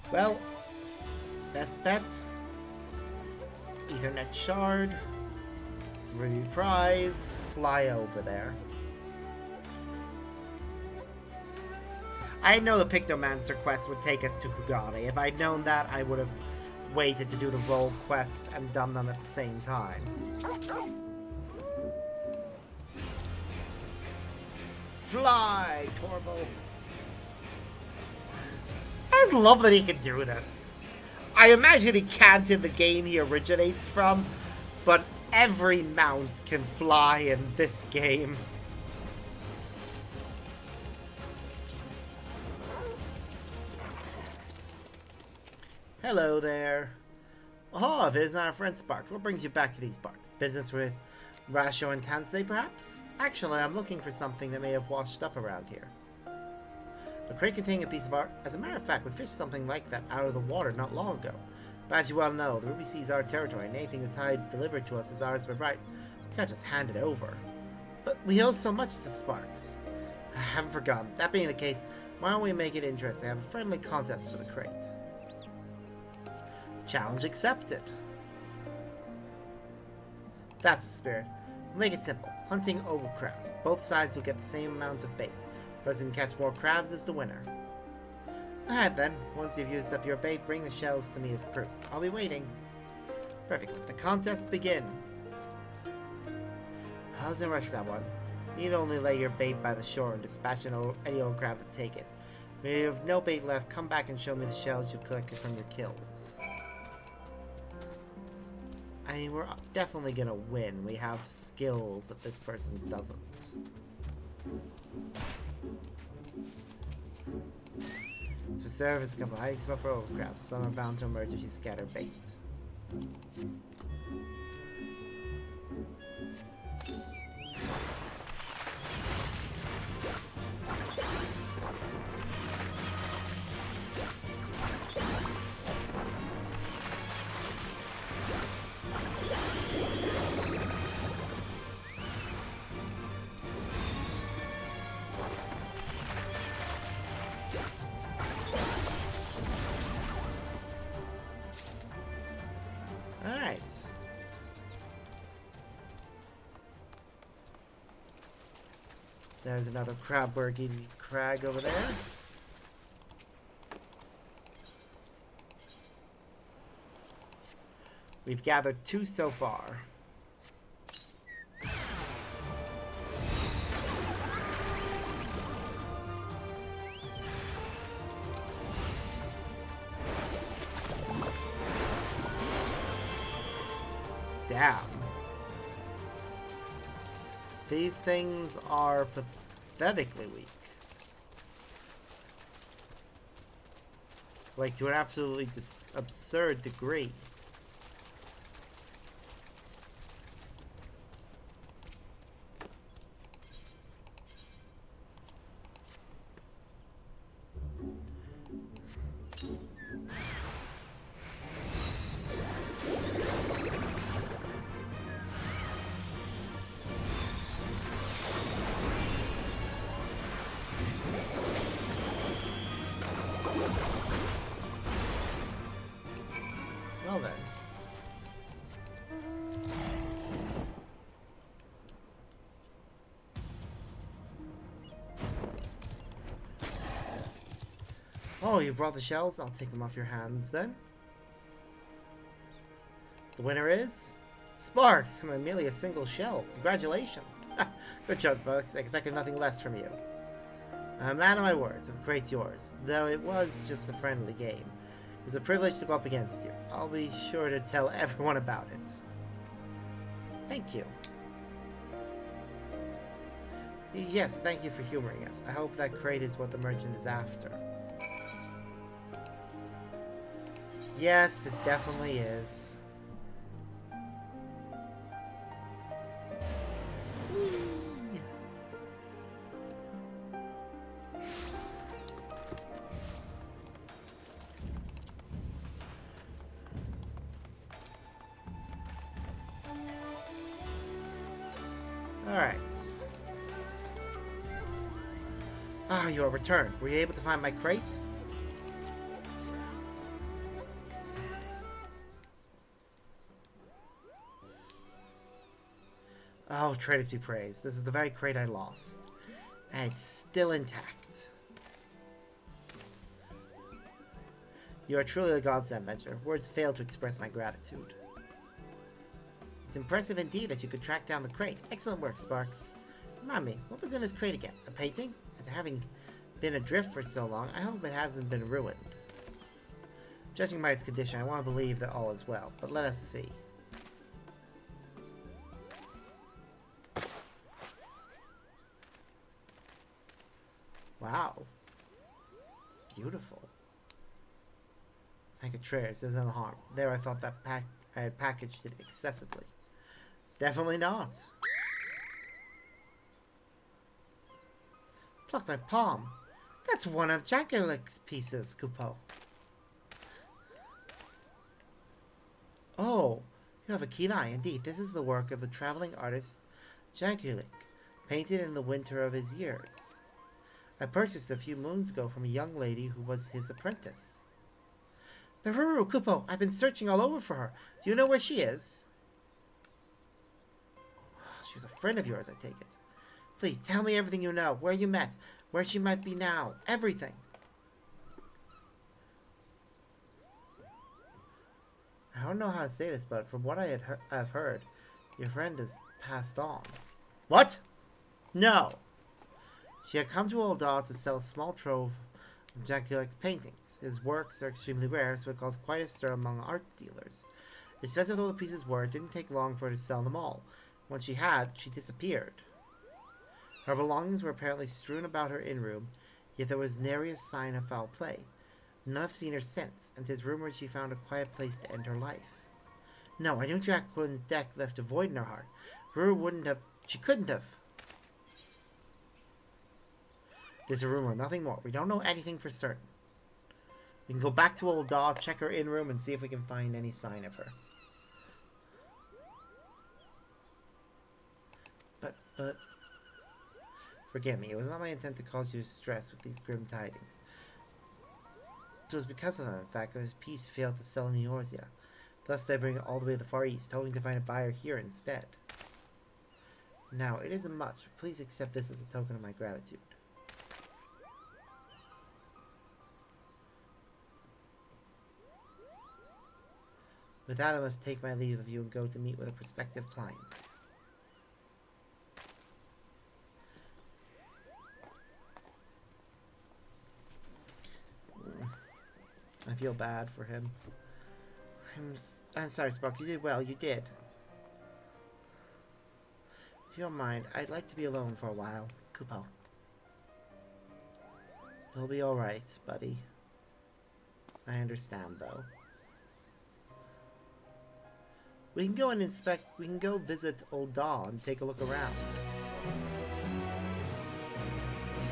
Speaker 1: Well, best bet. Ethernet shard. Ruby prize. Fly over there. I didn't know the Pictomancer quest would take us to Kugane. If I'd known that, I would have waited to do the role quest and done them at the same time. Fly, Torval. I just love that he can do this. I imagine he can't in the game he originates from, but every mount can fly in this game. Hello there. Oh, if it isn't our friend Sparks, what brings you back to these parts? Business with Rasho and Tansei, perhaps? Actually, I'm looking for something that may have washed up around here. A crate containing a piece of art. As a matter of fact, we fished something like that out of the water not long ago. But as you well know, the Ruby Sea is our territory, and anything the tides deliver to us is ours by right. We can't just hand it over. But we owe so much to Sparks. I haven't forgotten. That being the case, why don't we make it interesting? Have a friendly contest for the crate. Challenge accepted. That's the spirit. We'll make it simple. Hunting over crabs. Both sides will get the same amount of bait. The person who can catch more crabs is the winner. Alright then. Once you've used up your bait, bring the shells to me as proof. I'll be waiting. Perfect. Let the contest begin. I wasn't rush that one. You need only lay your bait by the shore and dispatch any old crab to take it. When you have no bait left, come back and show me the shells you've collected from your kills. I mean, we're definitely gonna win. We have skills that this person doesn't. To serve as a couple of hiding spot for overcrabs. Some are bound to emerge if you scatter bait. There's another crab-working crag over there. We've gathered 2 so far. Damn. These things are pathetically weak. Like, to an absolutely absurd degree. Oh, you brought the shells? I'll take them off your hands then. The winner is... Sparks! I'm merely a single shell. Congratulations. Good job, Sparks. I expected nothing less from you. A man of my words, the crate's yours. Though it was just a friendly game. It was a privilege to go up against you. I'll be sure to tell everyone about it. Thank you. Yes, thank you for humoring us. I hope that crate is what the merchant is after. Yes, it definitely is. Alright. Ah, you are returned. Were you able to find my crate? Oh, traders be praised. This is the very crate I lost. And it's still intact. You are truly a godsend, Venture. Words fail to express my gratitude. It's impressive indeed that you could track down the crate. Excellent work, Sparks. Remind me, what was in this crate again? A painting? After having been adrift for so long, I hope it hasn't been ruined. Judging by its condition, I want to believe that all is well, but let us see. Wow. It's beautiful. Thank you, Trace. There's no harm. There I thought that I had packaged it excessively. Definitely not. Pluck my palm. That's one of Jankulik's pieces, Kupo. Oh, you have a keen eye. Indeed, this is the work of the traveling artist Jankulik, painted in the winter of his years. I purchased it a few moons ago from a young lady who was his apprentice. Beruru, Kupo, I've been searching all over for her. Do you know where she is? She was a friend of yours, I take it. Please, tell me everything you know. Where you met, where she might be now. Everything. I don't know how to say this, but from what I've heard, your friend has passed on. What? No. She had come to Old Dawn to sell a small trove of Jankulik's paintings. His works are extremely rare, so it caused quite a stir among art dealers. Expensive though the pieces were, it didn't take long for her to sell them all. When she had, she disappeared. Her belongings were apparently strewn about her inn-room, yet there was nary a sign of foul play. None have seen her since, and 'tis rumored she found a quiet place to end her life. No, I knew Jacqueline's death left a void in her heart. Ruru wouldn't have... She couldn't have. There's a rumor, nothing more. We don't know anything for certain. We can go back to Old Daw, check her in-room, and see if we can find any sign of her. But... Forgive me, it was not my intent to cause you stress with these grim tidings. It was because of them, in fact, that his piece failed to sell in Eorzea. Thus they bring it all the way to the Far East, hoping to find a buyer here instead. Now, it isn't much, but please accept this as a token of my gratitude. With that, I must take my leave of you and go to meet with a prospective client. I feel bad for him. I'm sorry, Spark. You did well. You did. If you don't mind, I'd like to be alone for a while. Kupo. It'll be alright, buddy. I understand, though. We can go and inspect... We can go visit Old Daw and take a look around.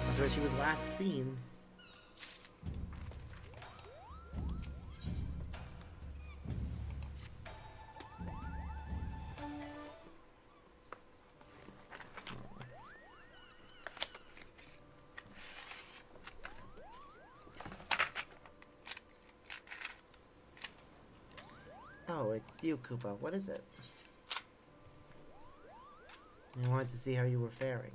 Speaker 1: That's where she was last seen. Oh, it's you, Koopa. What is it? I wanted to see how you were faring.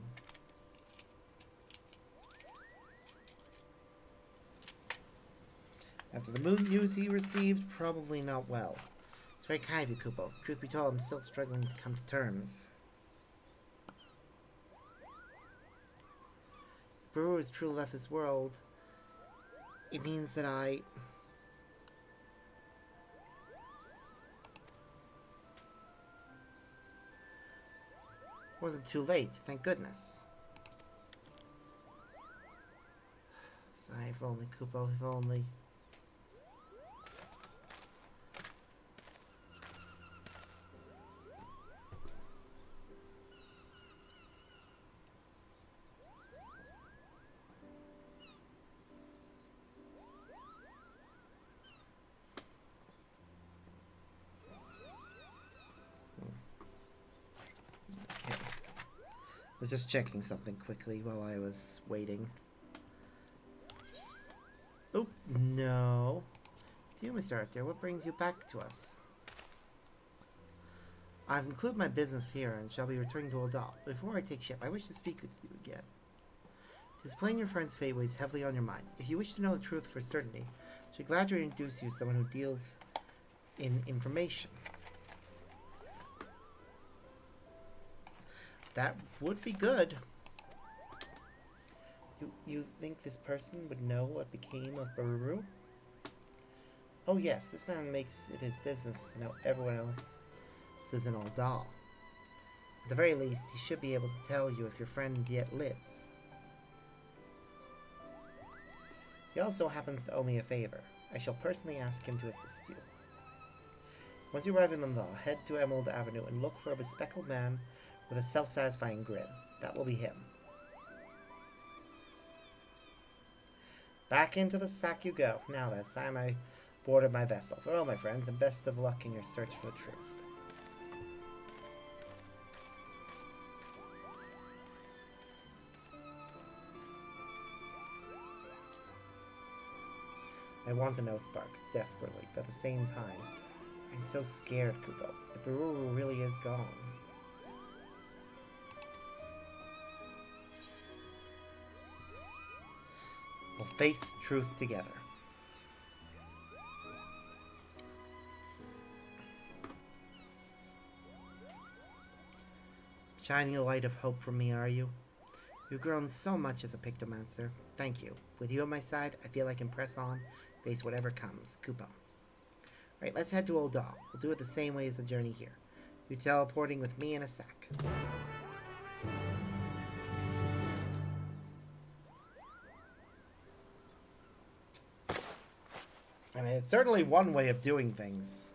Speaker 1: After the news he received, probably not well. It's very kind of you, Kupo. Truth be told, I'm still struggling to come to terms. If Brewer has truly left this world, it means that I... wasn't too late, thank goodness. Sigh, if only, Kupo, if only. I was just checking something quickly while I was waiting. Oh, no. Dear Mr. Arthur, what brings you back to us? I've concluded my business here and shall be returning to Oldal. Before I take ship, I wish to speak with you again. It is plain your friend's fate weighs heavily on your mind. If you wish to know the truth for certainty, I should gladly introduce you to someone who deals in information. That would be good. You think this person would know what became of Baruru? Oh yes, this man makes it his business to know everyone else is in Oldal. At the very least, he should be able to tell you if your friend yet lives. He also happens to owe me a favor. I shall personally ask him to assist you. Once you arrive in Oldal, head to Emerald Avenue and look for a bespectacled man with a self-satisfying grin. That will be him. Back into the sack you go. Now then, it's time I boarded my vessel. Farewell, my friends, and best of luck in your search for the truth. I want to know Sparks desperately, but at the same time, I'm so scared, Kupo. If Baruru really is gone. We'll face the truth together. Shining a light of hope for me, are you? You've grown so much as a Pictomancer. Thank you. With you on my side, I feel I can press on, face whatever comes. Kupo. Alright, let's head to Oldal. We'll do it the same way as the journey here. You teleporting with me in a sack. I mean, it's certainly one way of doing things.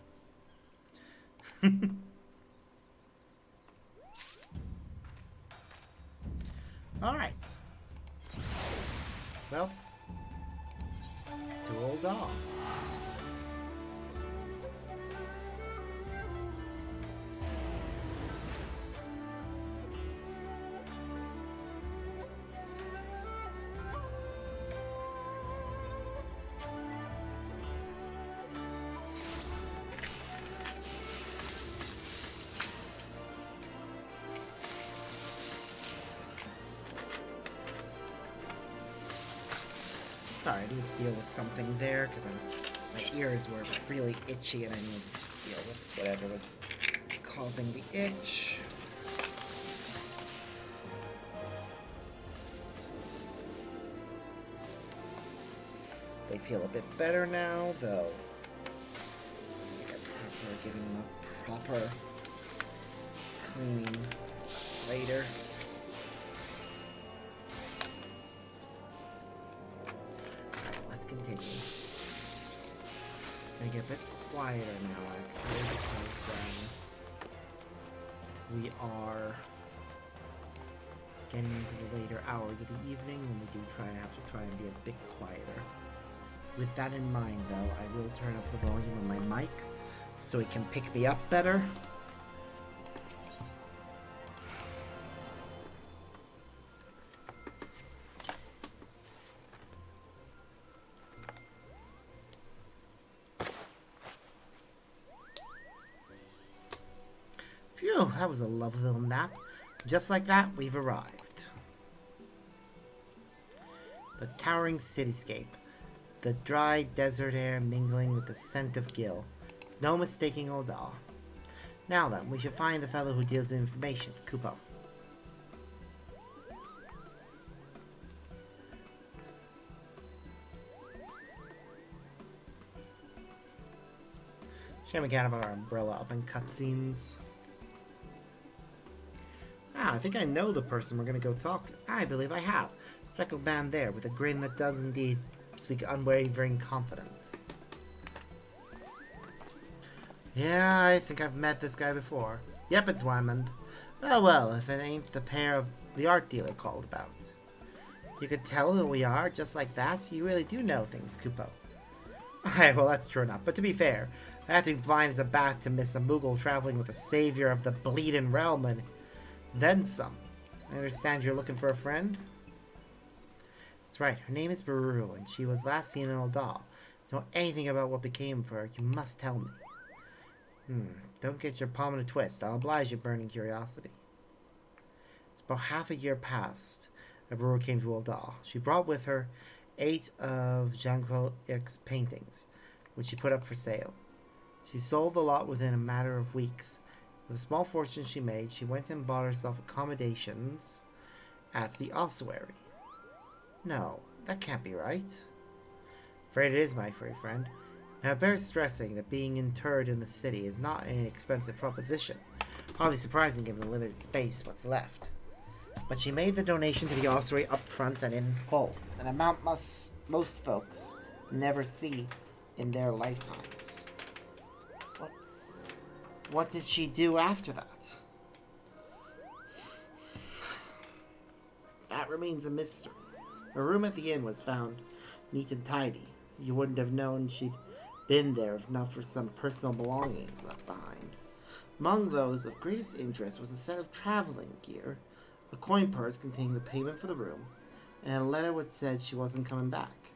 Speaker 1: Alright. Well, to Oldal. Sorry, I need to deal with something there because my ears were really itchy and I need to deal with whatever was causing the itch. They feel a bit better now, though. We're giving them a proper cleaning later. Continue. I'm gonna get a bit quieter now, actually, because we are getting into the later hours of the evening when we do have to try and be a bit quieter. With that in mind, though, I will turn up the volume on my mic so it can pick me up better. Phew, that was a lovely little nap. Just like that, we've arrived. The towering cityscape. The dry desert air mingling with the scent of gill. No mistaking old doll. Now then, we should find the fellow who deals in information, Kupo. Shall we get out of our umbrella up in cutscenes? Ah, I think I know the person we're gonna go talk to. I believe I have. Speckled man there, with a grin that does indeed speak unwavering confidence. Yeah, I think I've met this guy before. Yep, it's Wymond. Oh well, if it ain't the pair of the art dealer called about. You could tell who we are, just like that. You really do know things, Kupo. Alright, well that's true enough, but to be fair, I had to be blind as a bat to miss a Moogle traveling with the savior of the Bleeding Realm and then some. I understand you're looking for a friend? That's right, her name is Baru, and she was last seen in Oldal. Know anything about what became of her, you must tell me. Don't get your palm in a twist. I'll oblige your burning curiosity. It's about half a year past that Baru came to Oldal. She brought with her 8 of Jean-Claude's paintings, which she put up for sale. She sold the lot within a matter of weeks. With a small fortune she made, she went and bought herself accommodations at the ossuary. No, that can't be right. Afraid it is, my furry friend. Now it bears stressing that being interred in the city is not an inexpensive proposition. Hardly surprising given the limited space what's left. But she made the donation to the ossuary up front and in full, an amount most folks never see in their lifetimes. What did she do after that? That remains a mystery. Her room at the inn was found neat and tidy. You wouldn't have known she'd been there if not for some personal belongings left behind. Among those of greatest interest was a set of traveling gear, a coin purse containing the payment for the room, and a letter which said she wasn't coming back.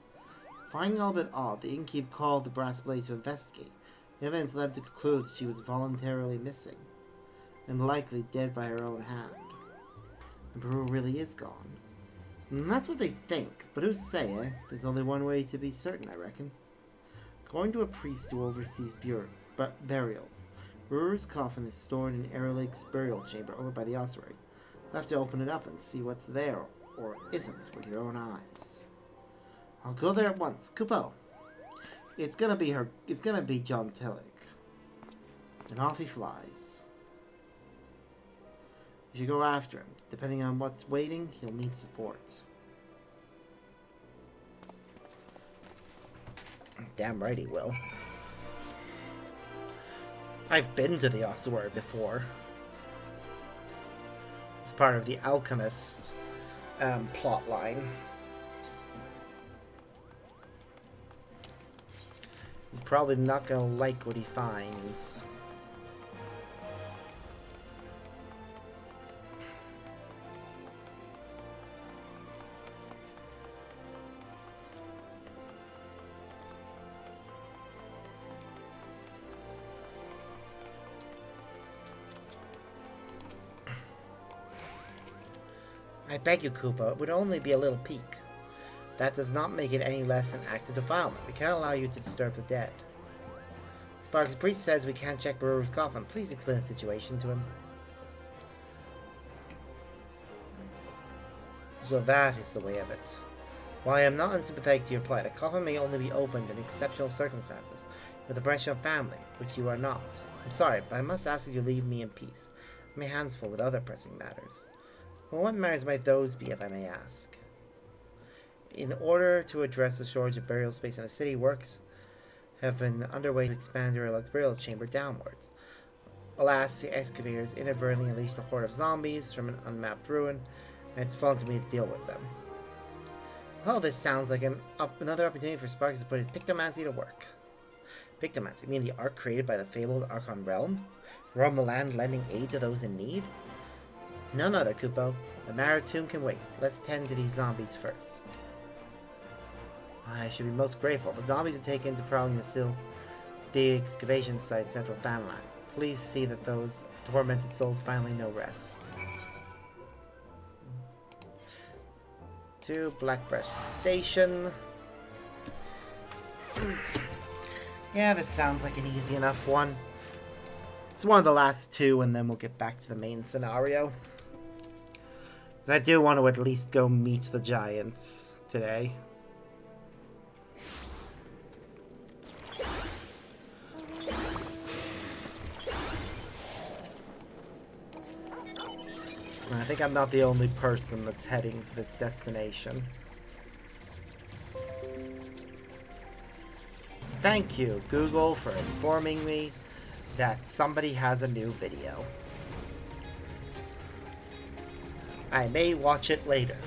Speaker 1: Finding all a bit odd, the innkeep called the Brass Blaze to investigate. The evidence led to conclude she was voluntarily missing, and likely dead by her own hand. The Baru really is gone. And that's what they think, but who's to say, eh? There's only one way to be certain, I reckon. According to a priest who oversees burials, Baru's coffin is stored in Erlake's burial chamber over by the ossuary. You'll have to open it up and see what's there, or isn't, with your own eyes. I'll go there at once. Kupo! It's gonna be John Tillich. And off he flies. You should go after him. Depending on what's waiting, he'll need support. Damn right he will. I've been to the ossuary before. It's part of the alchemist plot line. He's probably not gonna like what he finds. I beg you, Koopa, it would only be a little peek. That does not make it any less an act of defilement. We can't allow you to disturb the dead. Sparks' priest says we can't check Baru's coffin. Please explain the situation to him. So that is the way of it. While I am not unsympathetic to your plight, a coffin may only be opened in exceptional circumstances, with a branch of family, which you are not. I'm sorry, but I must ask that you leave me in peace. My hands full with other pressing matters. Well, what matters might those be, if I may ask? In order to address the shortage of burial space in the city, works have been underway to expand Erlak's burial chamber downwards. Alas, the excavators inadvertently unleashed a horde of zombies from an unmapped ruin, and it's fallen to me to deal with them. Oh, this sounds like another opportunity for Sparks to put his Pictomancer to work. Pictomancer, you mean the art created by the fabled Archon Realm? Roam the land lending aid to those in need? None other, Kupo. The Maritomb can wait. Let's tend to these zombies first. I should be most grateful. The zombies are taken to prowling the excavation site in central Fanland. Please see that those tormented souls finally know rest. To Blackbreast Station. Yeah, this sounds like an easy enough one. It's one of the last two, and then we'll get back to the main scenario. 'Cause I do want to at least go meet the giants today. I think I'm not the only person that's heading for this destination. Thank you, Google, for informing me that somebody has a new video. I may watch it later.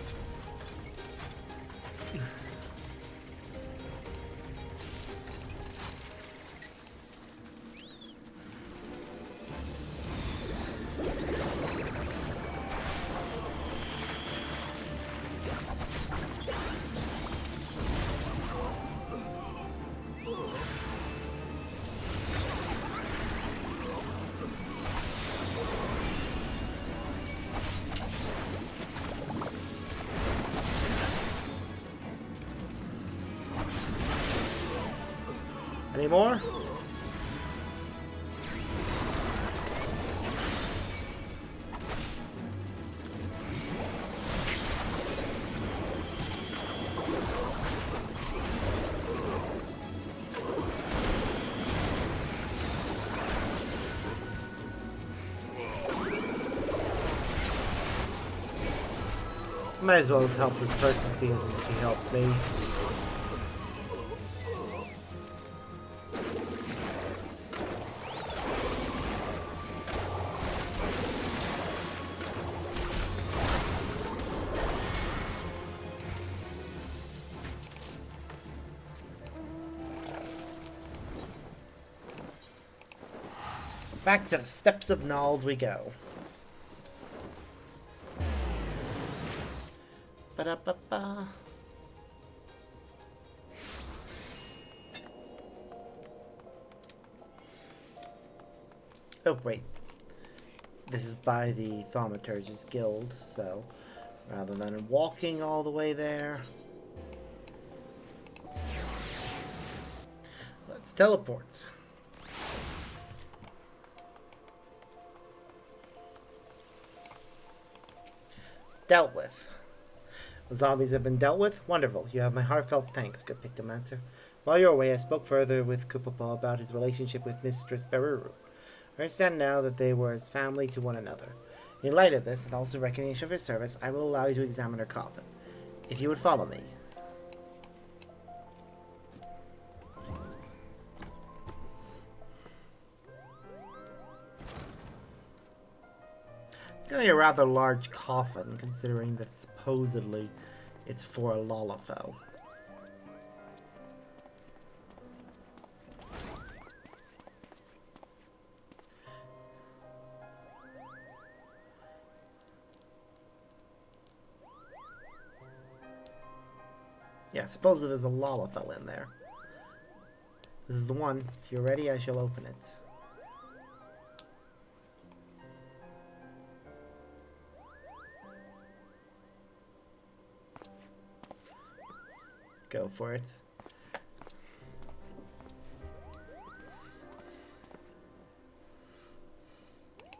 Speaker 1: Any more? Might as well help this person see as he helped me. Back to the steps of Nald we go. Ba-da-ba-ba. Oh, wait. This is by the Thaumaturge's Guild, so rather than walking all the way there, let's teleport. Dealt with. The zombies have been dealt with? Wonderful. You have my heartfelt thanks, good Pictomancer. While you're away, I spoke further with Kupapa about his relationship with Mistress Beruru. I understand now that they were as family to one another. In light of this, and also recognition of his service, I will allow you to examine her coffin. If you would follow me. It's going to be a rather large coffin, considering that supposedly it's for a Lalafell. Yeah, supposedly there's a Lalafell in there. This is the one. If you're ready, I shall open it. Go for it.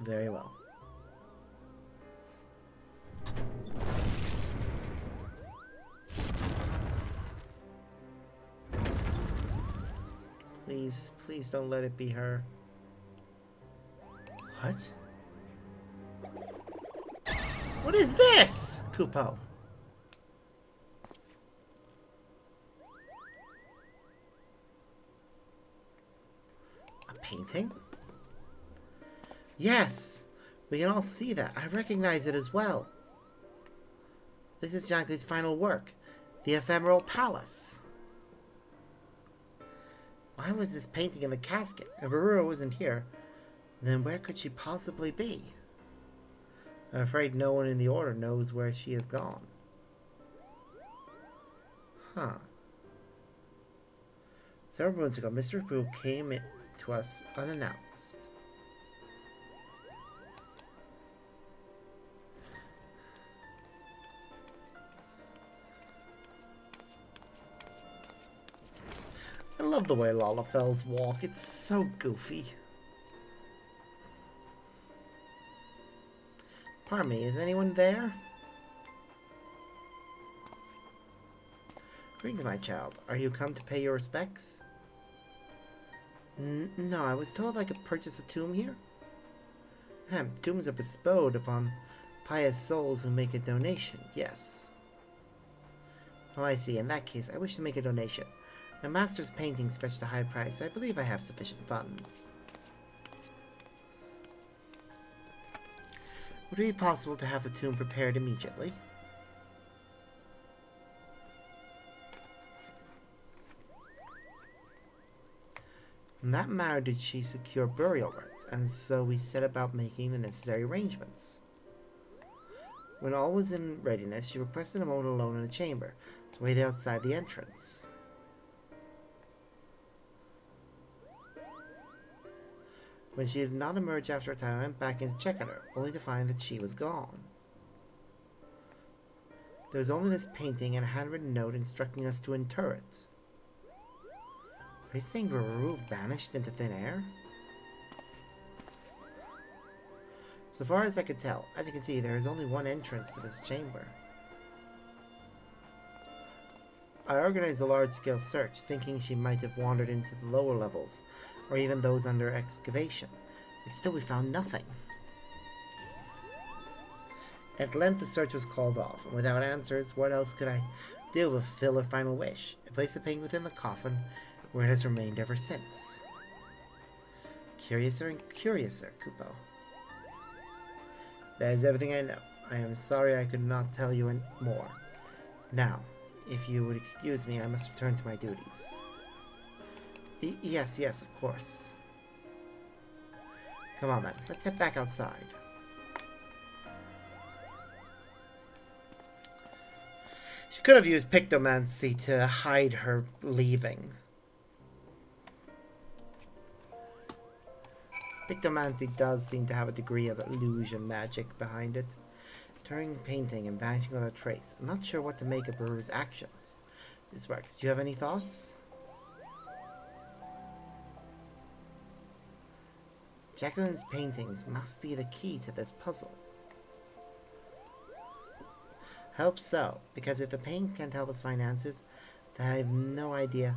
Speaker 1: Very well. Please, please don't let it be her. What? What is this, Kupo? Painting? Yes, we can all see that. I recognize it as well. This is Janku's final work, the Ephemeral Palace. Why was this painting in the casket? If Beruru wasn't here, then where could she possibly be? I'm afraid no one in the Order knows where she has gone. Huh. Several months ago, Mr. Boo came in to us unannounced. love the way Lalafels walk. It's so goofy. Pardon me, is anyone there? Greetings, my child. Are you come to pay your respects? No, I was told I could purchase a tomb here. Tombs are bestowed upon pious souls who make a donation, yes. Oh, I see. In that case, I wish to make a donation. My master's paintings fetched a high price, so I believe I have sufficient funds. Would it be possible to have the tomb prepared immediately? In that manner did she secure burial rights, and so we set about making the necessary arrangements. When all was in readiness, she requested a moment alone in the chamber, so waited outside the entrance. When she did not emerge after a time, I went back in to check on her, only to find that she was gone. There was only this painting and a handwritten note instructing us to inter it. Are you saying Baru vanished into thin air? So far as I could tell, as you can see, there is only one entrance to this chamber. I organized a large-scale search, thinking she might have wandered into the lower levels, or even those under excavation. But still we found nothing. At length the search was called off, and without answers, what else could I do but fulfill her final wish? I placed the painting within the coffin, where it has remained ever since. Curiouser and curiouser, Kupo. That is everything I know. I am sorry I could not tell you any more. Now, if you would excuse me, I must return to my duties. Yes, of course. Come on, then. Let's head back outside. She could have used Pictomancer to hide her leaving. Pictomancy does seem to have a degree of illusion magic behind it. Turning painting and vanishing without a trace. I'm not sure what to make of Baru's actions. This works. Do you have any thoughts? Jacqueline's paintings must be the key to this puzzle. I hope so, because if the paintings can't help us find answers, then I have no idea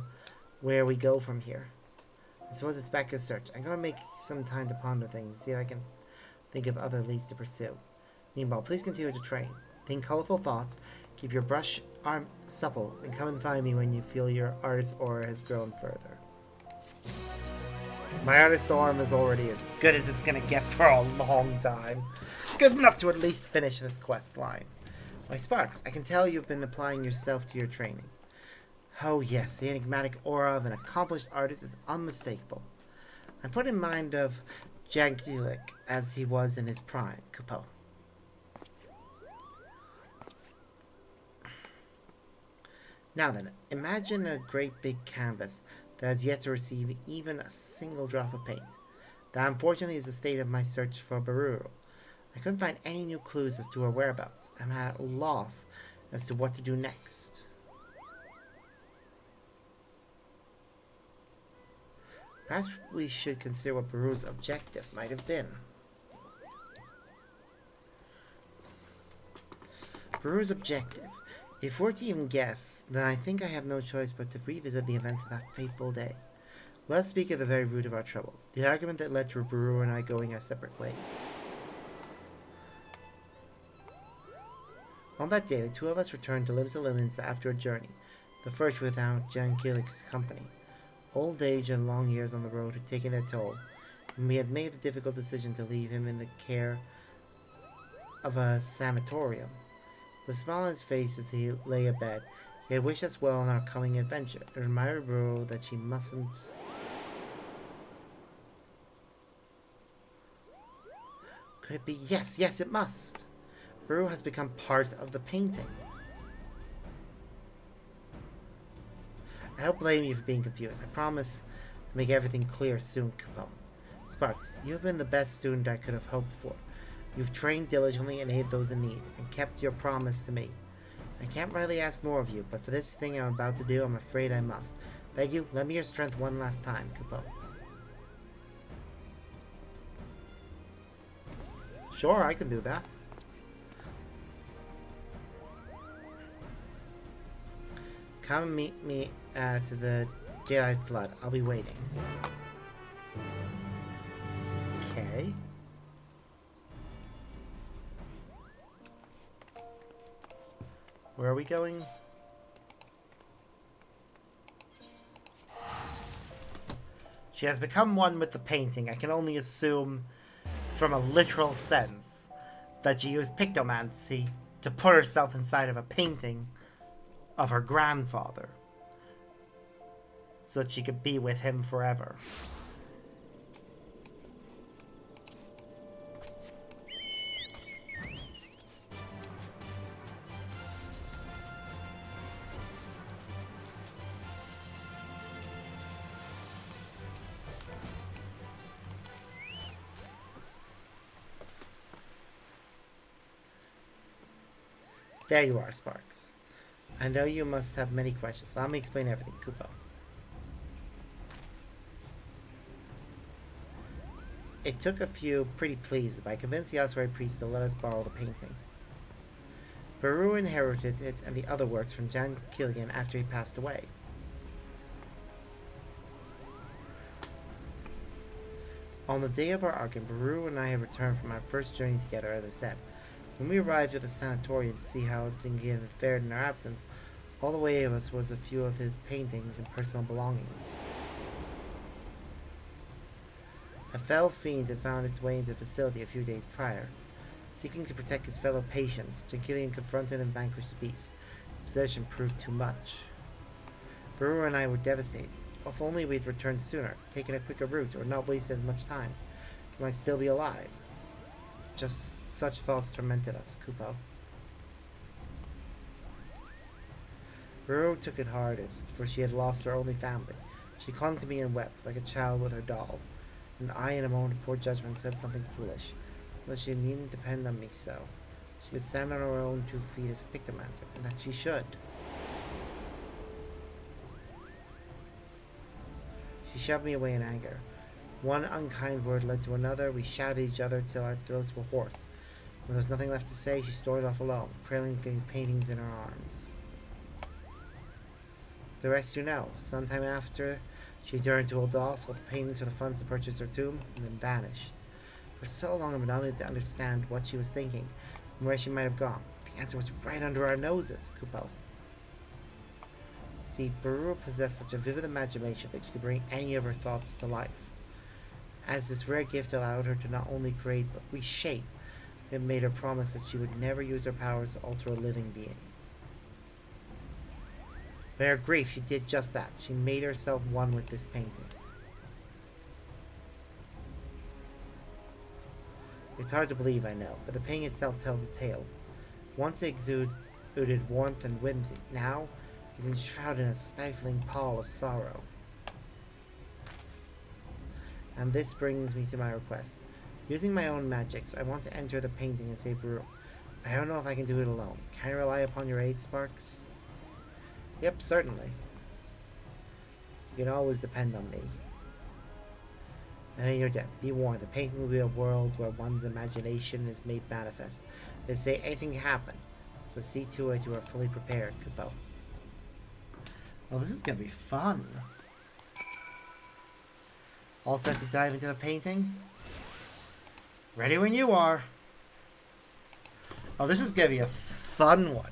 Speaker 1: where we go from here. I suppose it's back to search. I'm going to make some time to ponder things and see if I can think of other leads to pursue. Meanwhile, please continue to train. Think colorful thoughts, keep your brush arm supple, and come and find me when you feel your artist aura has grown further. My artist arm is already as good as it's going to get for a long time. Good enough to at least finish this quest line. Why, Sparks, I can tell you've been applying yourself to your training. Oh yes, the enigmatic aura of an accomplished artist is unmistakable. I'm put in mind of Jagielic as he was in his prime, Kupo. Now then, imagine a great big canvas that has yet to receive even a single drop of paint. That unfortunately is the state of my search for Baru. I couldn't find any new clues as to her whereabouts. I'm at a loss as to what to do next. Perhaps we should consider what Baru's objective might have been. Baru's objective. If we're to even guess, then I think I have no choice but to revisit the events of that fateful day. Let's speak of the very root of our troubles. The argument that led to Baru and I going our separate ways. On that day, the two of us returned to Limits of Limits after a journey, the first without Jankielic's company. Old age and long years on the road had taken their toll, and we had made the difficult decision to leave him in the care of a sanatorium. With a smile on his face as he lay abed, he had wished us well in our coming adventure, and reminded Baru that she mustn't... Could it be? Yes, it must! Baru has become part of the painting. I don't blame you for being confused. I promise to make everything clear soon, Kupo. Sparks, you have been the best student I could have hoped for. You've trained diligently and aided those in need, and kept your promise to me. I can't rightly ask more of you, but for this thing I'm about to do, I'm afraid I must. Beg you, lend me your strength one last time, Kupo. Sure, I can do that. Come meet me at the Jedi Flood. I'll be waiting. Okay. Where are we going? She has become one with the painting. I can only assume, from a literal sense, that she used Pictomancy to put herself inside of a painting of her grandfather so that she could be with him forever. There you are, Sparks. I know you must have many questions. Let me explain everything, Kupo. It took a few pretty pleas, but I convinced the Osprey priest to let us borrow the painting. Baru inherited it and the other works from Jan Killian after he passed away. On the day of our argument, Baru and I had returned from our first journey together, as I said. When we arrived at the sanatorium to see how Dingian had fared in our absence, all the way of us was a few of his paintings and personal belongings. A fell fiend had found its way into the facility a few days prior. Seeking to protect his fellow patients, Gillian confronted and vanquished the beast. The possession proved too much. Brewer and I were devastated. If only we had returned sooner, taken a quicker route, or not wasted as much time. We might still be alive. Just such thoughts tormented us, Kupo. Brewer took it hardest, for she had lost her only family. She clung to me and wept, like a child with her doll. And I, in a moment of poor judgment, said something foolish. That she needn't depend on me so. She could stand on her own 2 feet as a Pictomancer, and that she should. She shoved me away in anger. One unkind word led to another. We shouted at each other till our throats were hoarse. When there was nothing left to say, she stormed off alone, trailing the paintings in her arms. The rest you know. Sometime after, she turned to old doll, sold the paintings for the funds to purchase her tomb, and then vanished. For so long, I've been unable to understand what she was thinking and where she might have gone. The answer was right under our noses, Kupo. See, Baru possessed such a vivid imagination that she could bring any of her thoughts to life. As this rare gift allowed her to not only create but reshape, it made her promise that she would never use her powers to alter a living being. In her grief, she did just that. She made herself one with this painting. It's hard to believe, I know, but the painting itself tells a tale. Once it exuded warmth and whimsy. Now, it's enshrouded in a stifling pall of sorrow. And this brings me to my request. Using my own magics, I want to enter the painting and save Baru. But I don't know if I can do it alone. Can I rely upon your aid, Sparks? Yep, certainly. You can always depend on me. And you're dead. Be warned, the painting will be a world where one's imagination is made manifest. They say anything can happen, so see to it you are fully prepared, Kupo. Oh, this is gonna be fun. All set to dive into the painting? Ready when you are. Oh, this is gonna be a fun one.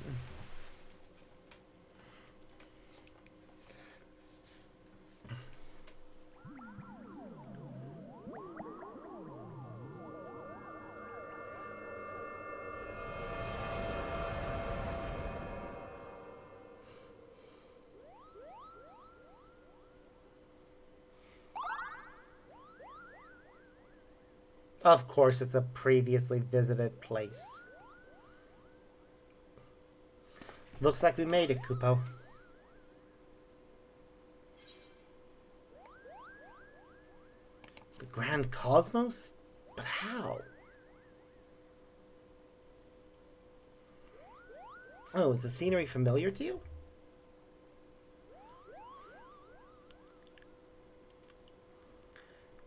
Speaker 1: Of course, it's a previously visited place. Looks like we made it, Kupo. The Grand Cosmos? But how? Oh, is the scenery familiar to you?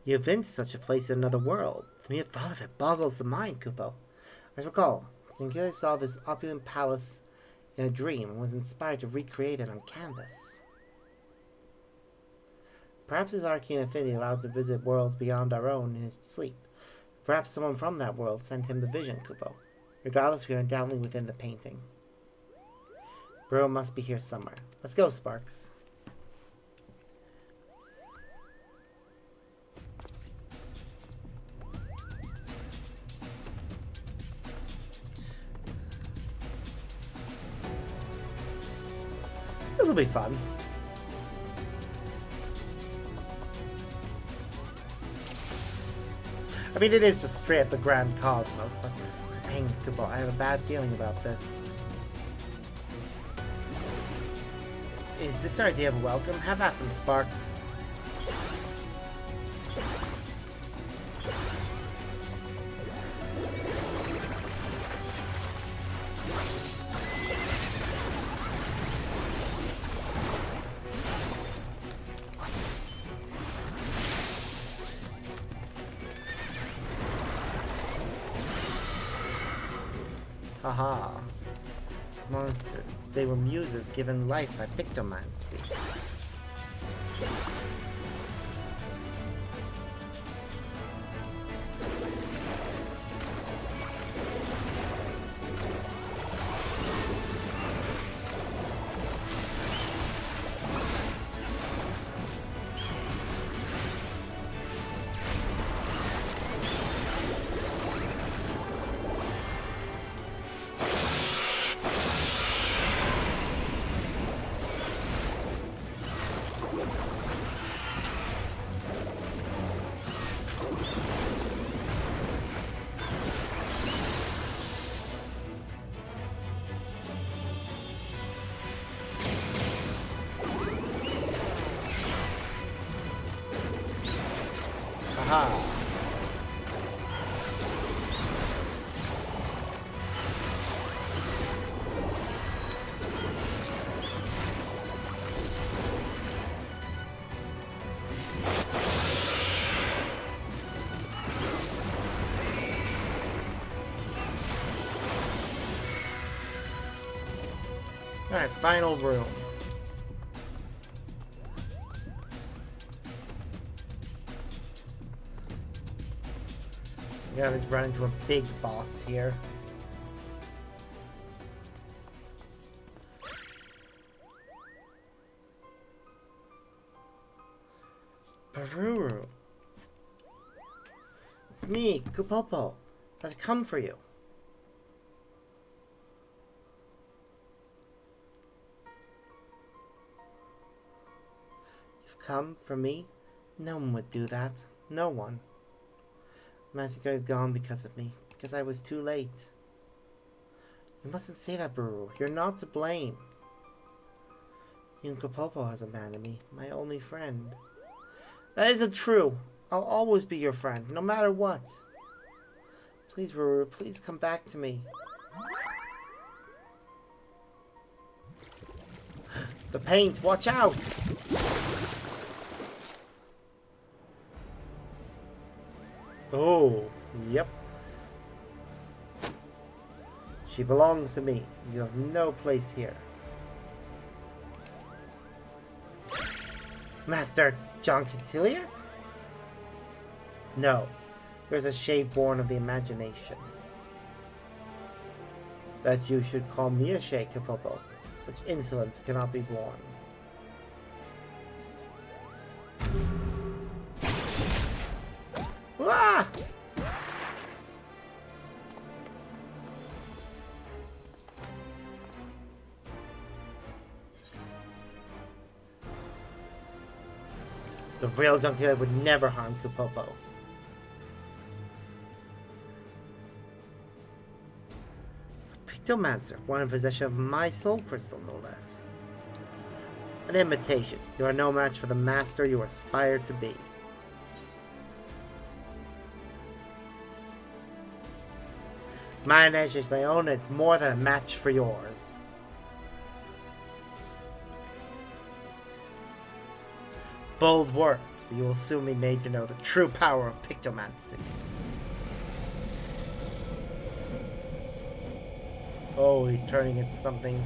Speaker 1: You've been to such a place in another world. The mere thought of it boggles the mind, Kupo. As recall, Jinkei saw this opulent palace in a dream and was inspired to recreate it on canvas. Perhaps his arcane affinity allowed him to visit worlds beyond our own in his sleep. Perhaps someone from that world sent him the vision, Kupo. Regardless, we are undoubtedly within the painting. Bro must be here somewhere. Let's go, Sparks. This will be fun. I mean, it is just straight up the Grand Cosmos, but thanks, Kupo. I have a bad feeling about this. Is this our idea of welcome? Have at them, Sparks. Haha. Monsters. They were muses given life by Pictomancer. Aha! Alright, final room. We gotta run into a big boss here. Baruru. It's me, Kupopo. I've come for you. You've come for me? No one would do that. No one. Massacre is gone because of me. Because I was too late. You mustn't say that, Baruru. You're not to blame. Even Kupopo has abandoned me. My only friend. That isn't true. I'll always be your friend, no matter what. Please, Baruru, please come back to me. The paint, watch out! Oh, yep. She belongs to me. You have no place here. Master John Cotillier? No. There's a shade born of the imagination. That you should call me a shade, Kupopo. Such insolence cannot be borne. Ah! The real Junkyard would never harm Kupopo. Pictomancer, one in possession of my soul crystal, no less. An imitation. You are no match for the master you aspire to be. My edge is my own, and it's more than a match for yours. Bold words, but you will soon be made to know the true power of Pictomancy. Oh, he's turning into something.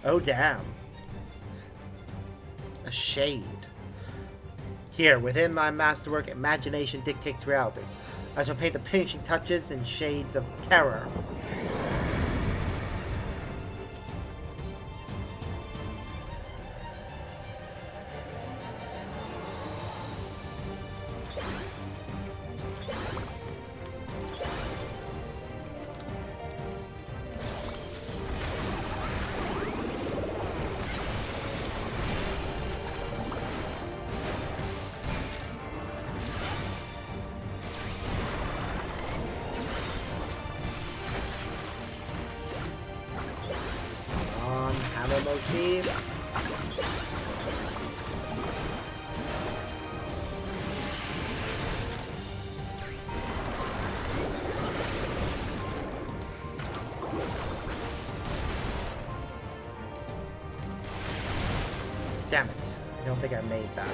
Speaker 1: Oh, damn. A shade. Here, within my masterwork, imagination dictates reality. I shall paint the finishing touches in shades of terror. Motif. Damn it. I don't think I made that.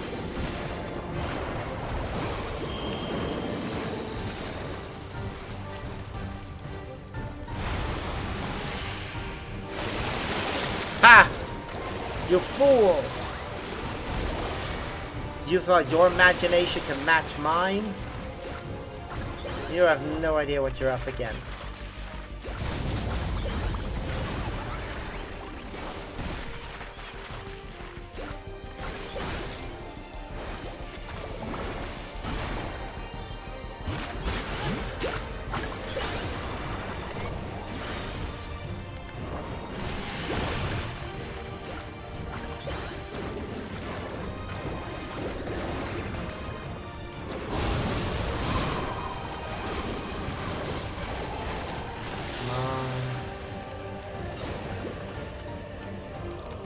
Speaker 1: Ha! You fool! You thought your imagination could match mine? You have no idea what you're up against.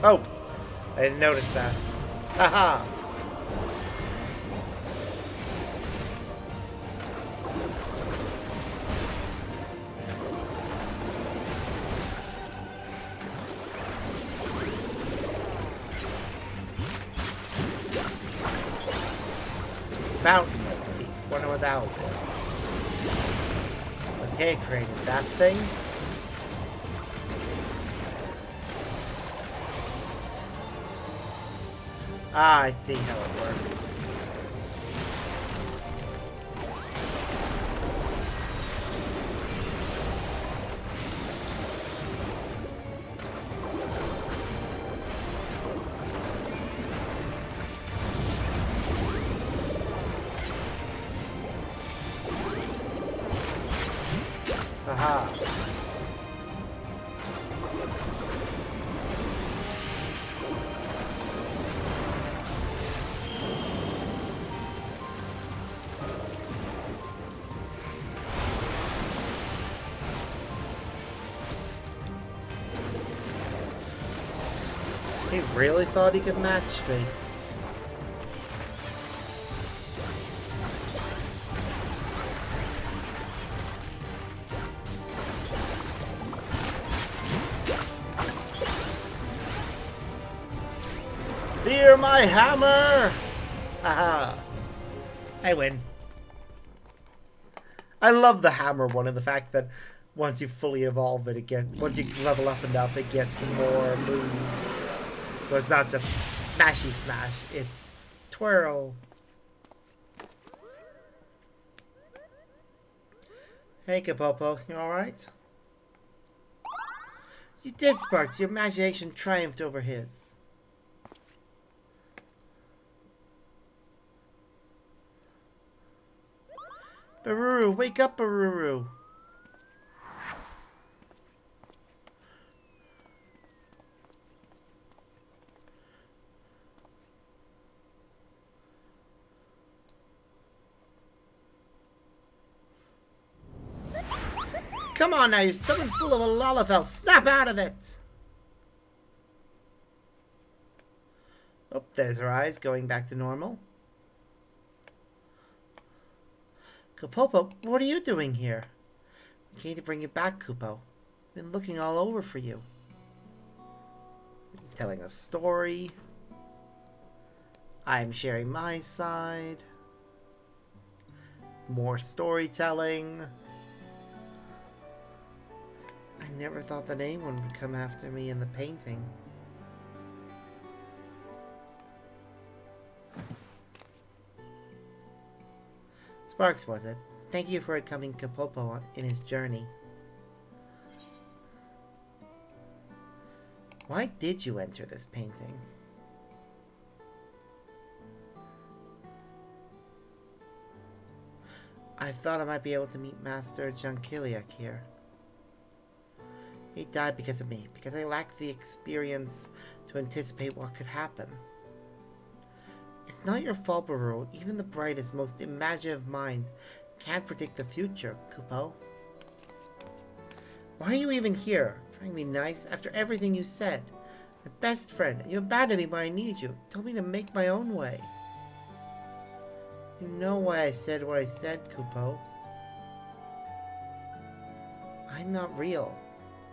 Speaker 1: Oh! I didn't notice that. Haha! Fountain motif. Wonder what that will do. Okay, created that thing. Ah, I see how it works. Aha. He really thought he could match me. Fear my hammer! Haha. I win. I love the hammer one and the fact that once you fully evolve it, once you level up enough, it gets more moves. So it's not just smashy smash, it's twirl. Hey Kapopo, you alright? You did, Sparks. Your imagination triumphed over his. Baruru, wake up, Baruru. Come on now, you're stomach full of a Lalafell. Snap out of it! Oh, there's her eyes going back to normal. Kapopo, what are you doing here? We came to bring you back, Kupo. Been looking all over for you. He's telling a story. I'm sharing my side. More storytelling. I never thought that anyone would come after me in the painting. Sparks, was it? Thank you for accompanying Kapopo in his journey. Why did you enter this painting? I thought I might be able to meet Master Junkiliak here. He died because of me, because I lacked the experience to anticipate what could happen. It's not your fault, Baru. Even the brightest, most imaginative minds can't predict the future, Kupo. Why are you even here? Trying to be nice after everything you said. My best friend, you abandoned me when I needed you. Told me to make my own way. You know why I said what I said, Kupo. I'm not real.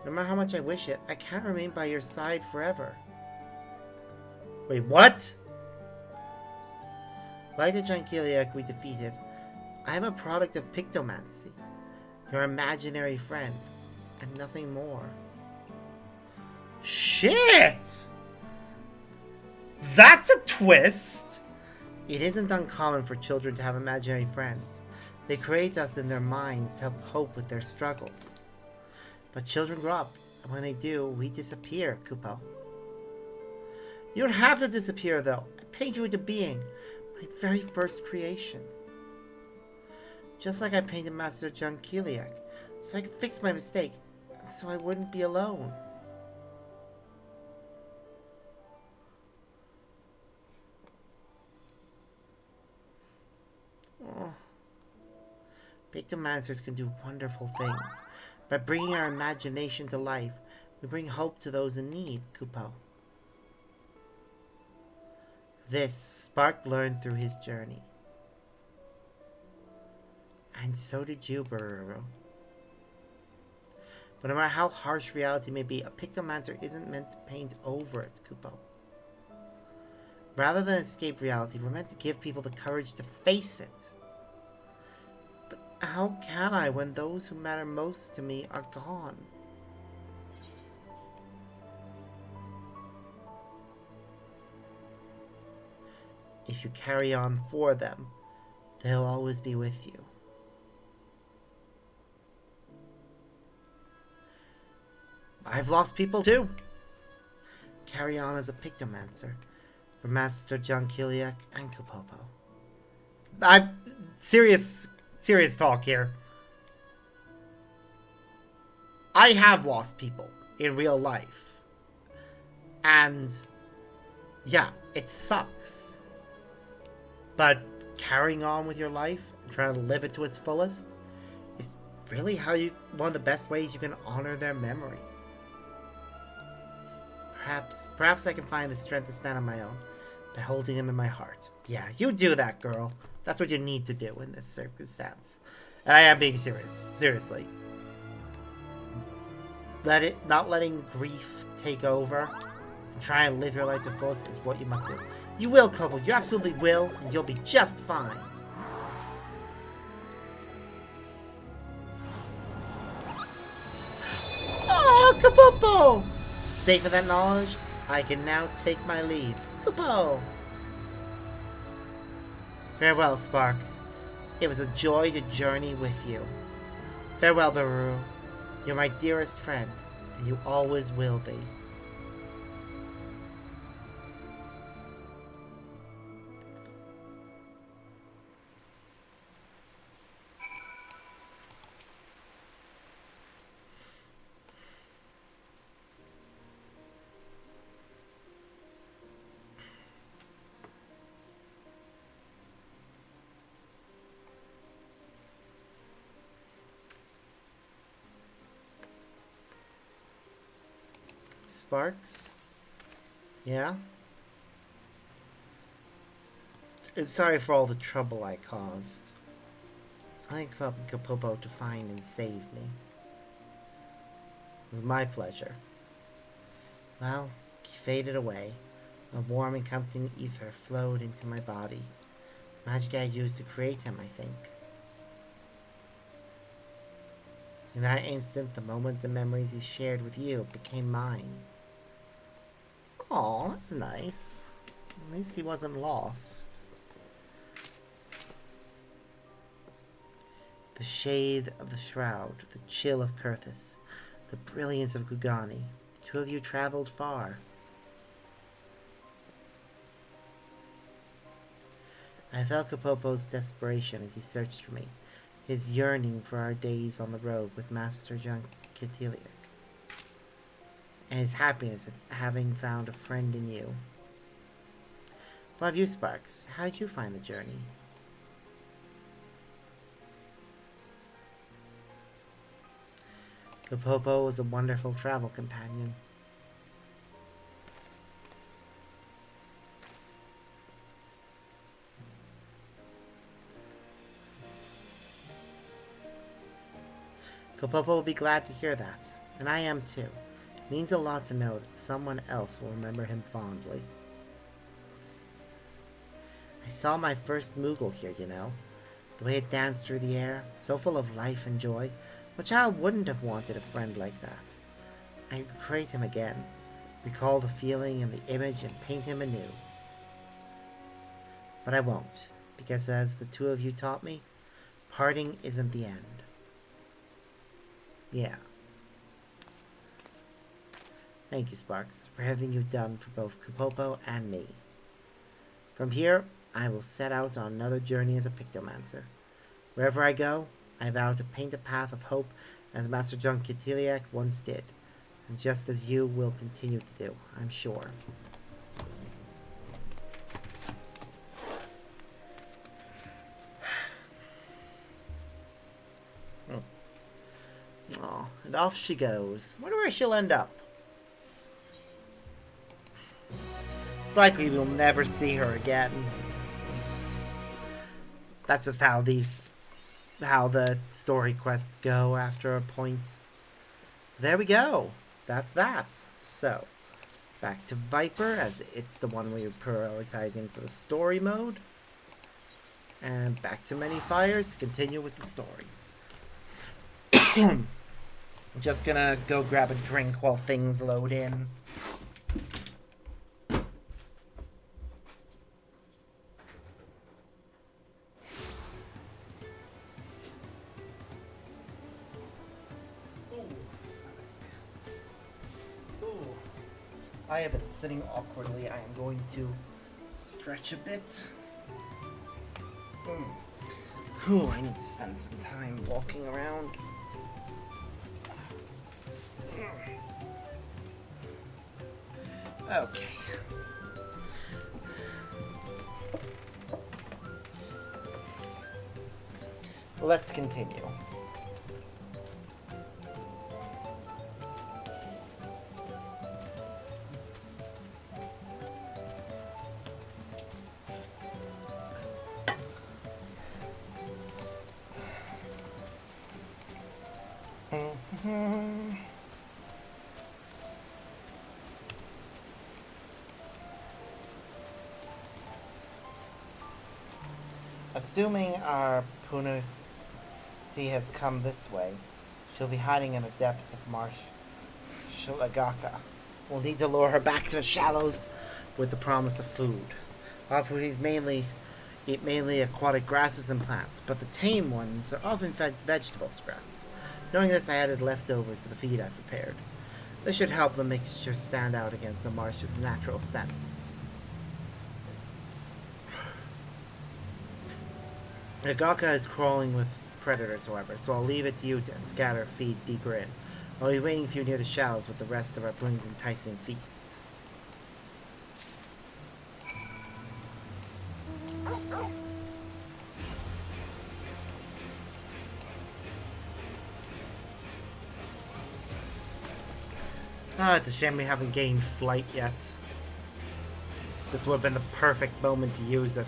Speaker 1: No matter how much I wish it, I can't remain by your side forever. Wait, what? Like the Junkiliak we defeated, I am a product of Pictomancer, your imaginary friend, and nothing more. Shit! That's a twist! It isn't uncommon for children to have imaginary friends. They create us in their minds to help cope with their struggles. But children grow up, and when they do, we disappear, Kupo. You don't have to disappear, though. I paint you into being, my very first creation. Just like I painted Master Junkiliak, so I could fix my mistake, and so I wouldn't be alone. Oh. Pictomancers can do wonderful things. By bringing our imagination to life, we bring hope to those in need, Kupo. This Spark learned through his journey. And so did you, Bururu. But no matter how harsh reality may be, a Pictomancer isn't meant to paint over it, Kupo. Rather than escape reality, we're meant to give people the courage to face it. But how can I when those who matter most to me are gone? If you carry on for them, they'll always be with you. I've lost people too. Carry on as a Pictomancer for Master Junkiliak and Kapopo. I'm serious talk here. I have lost people in real life. And yeah, it sucks. But carrying on with your life and trying to live it to its fullest is really one of the best ways you can honor their memory. Perhaps I can find the strength to stand on my own by holding them in my heart. Yeah, you do that, girl. That's what you need to do in this circumstance. And I am being serious. Seriously. Not letting grief take over and try and live your life to fullest is what you must do. You will, Kobo. You absolutely will, and you'll be just fine. Oh, Kapopo! Safe with that knowledge, I can now take my leave. Kupo! Farewell, Sparks. It was a joy to journey with you. Farewell, Baru. You're my dearest friend, and you always will be. Sparks? Yeah? Sorry for all the trouble I caused. I think helping Kapopo to find and save me. It was my pleasure. Well, he faded away. A warm and comforting ether flowed into my body. Magic I used to create him, I think. In that instant, the moments and memories he shared with you became mine. Aw, that's nice. At least he wasn't lost. The shade of the shroud, the chill of Kurthus, the brilliance of Gugani. The two of you traveled far. I felt Kapopo's desperation as he searched for me, his yearning for our days on the road with Master John Kitiliak, and his happiness at having found a friend in you. What of you, Sparks? How did you find the journey? Kapopo was a wonderful travel companion. Kapopo will be glad to hear that, and I am too. It means a lot to know that someone else will remember him fondly. I saw my first Moogle here, you know. The way it danced through the air, so full of life and joy. What child wouldn't have wanted a friend like that? I could create him again, recall the feeling and the image and paint him anew. But I won't, because as the two of you taught me, parting isn't the end. Yeah. Thank you, Sparks, for everything you've done for both Kapopo and me. From here, I will set out on another journey as a Pictomancer. Wherever I go, I vow to paint a path of hope as Master John Kitiliak once did, and just as you will continue to do, I'm sure. Oh, and off she goes. Wonder where she'll end up. It's likely we'll never see her again. That's just how the story quests go after a point. There we go. That's that. So, back to Viper, as it's the one we're prioritizing for the story mode. And back to Many Fires to continue with the story. I'm just gonna go grab a drink while things load in. I have been sitting awkwardly. I am going to stretch a bit. Ooh, I need to spend some time walking around. Okay. Let's continue. Assuming our Punati has come this way, she'll be hiding in the depths of Marsh Shilagaka. We'll need to lure her back to the shallows with the promise of food. Our Punis eat mainly aquatic grasses and plants, but the tame ones are often fed vegetable scraps. Knowing this, I added leftovers to the feed I prepared. This should help the mixture stand out against the marsh's natural scents. Nagaka is crawling with predators, however, so I'll leave it to you to scatter feed deeper in. I'll be waiting for you near the shallows with the rest of our Puni's enticing feast. It's a shame we haven't gained flight yet. This would have been the perfect moment to use it.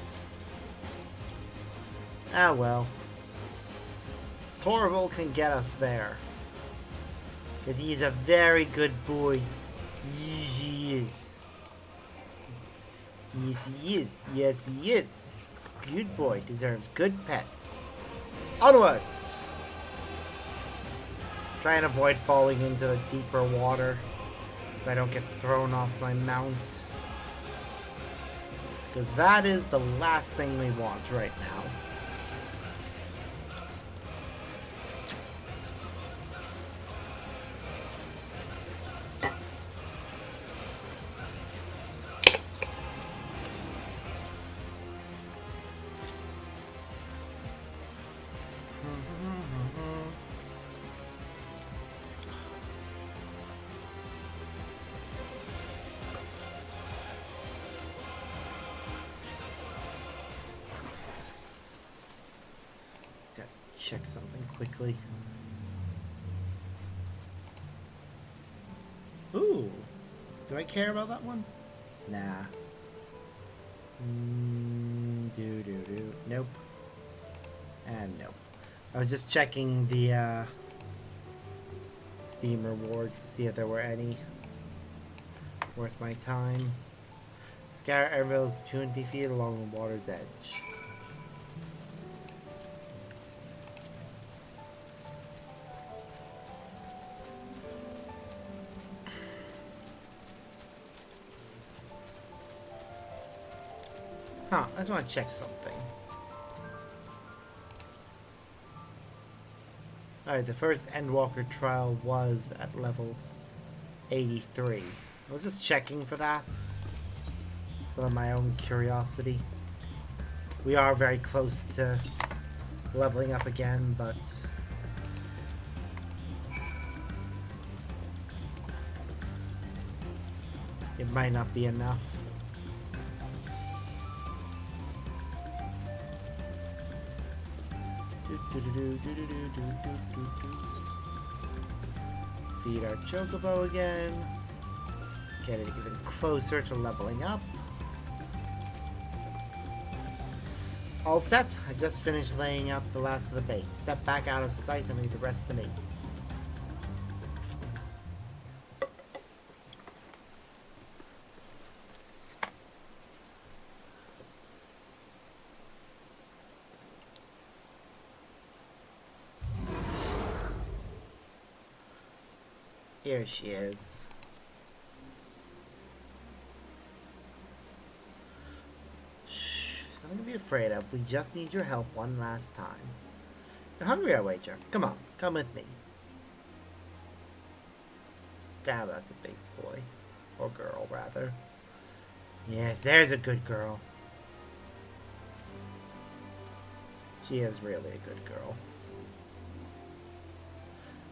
Speaker 1: Ah well. Torval can get us there. Because he's a very good boy. He is. Yes, he is. Yes, he is. Good boy. Deserves good pets. Onwards! Try and avoid falling into the deeper water so I don't get thrown off my mount. Because that is the last thing we want right now. Check something quickly. Ooh. Do I care about that one? Nah. Nope. And nope. I was just checking the Steam rewards to see if there were any worth my time. Scour Ervil's puny feet along the water's edge. Huh, I just want to check something. Alright, the first Endwalker trial was at level 83. I was just checking for that. For my own curiosity. We are very close to leveling up again, but it might not be enough. Feed our chocobo again. Get it even closer to leveling up. All set. I just finished laying out the last of the bait. Step back out of sight and leave the rest to me. Here she is. Shh, something to be afraid of. We just need your help one last time. You're hungry, I wager. Come on, come with me. Damn, that's a big boy. Or girl, rather. Yes, there's a good girl. She is really a good girl.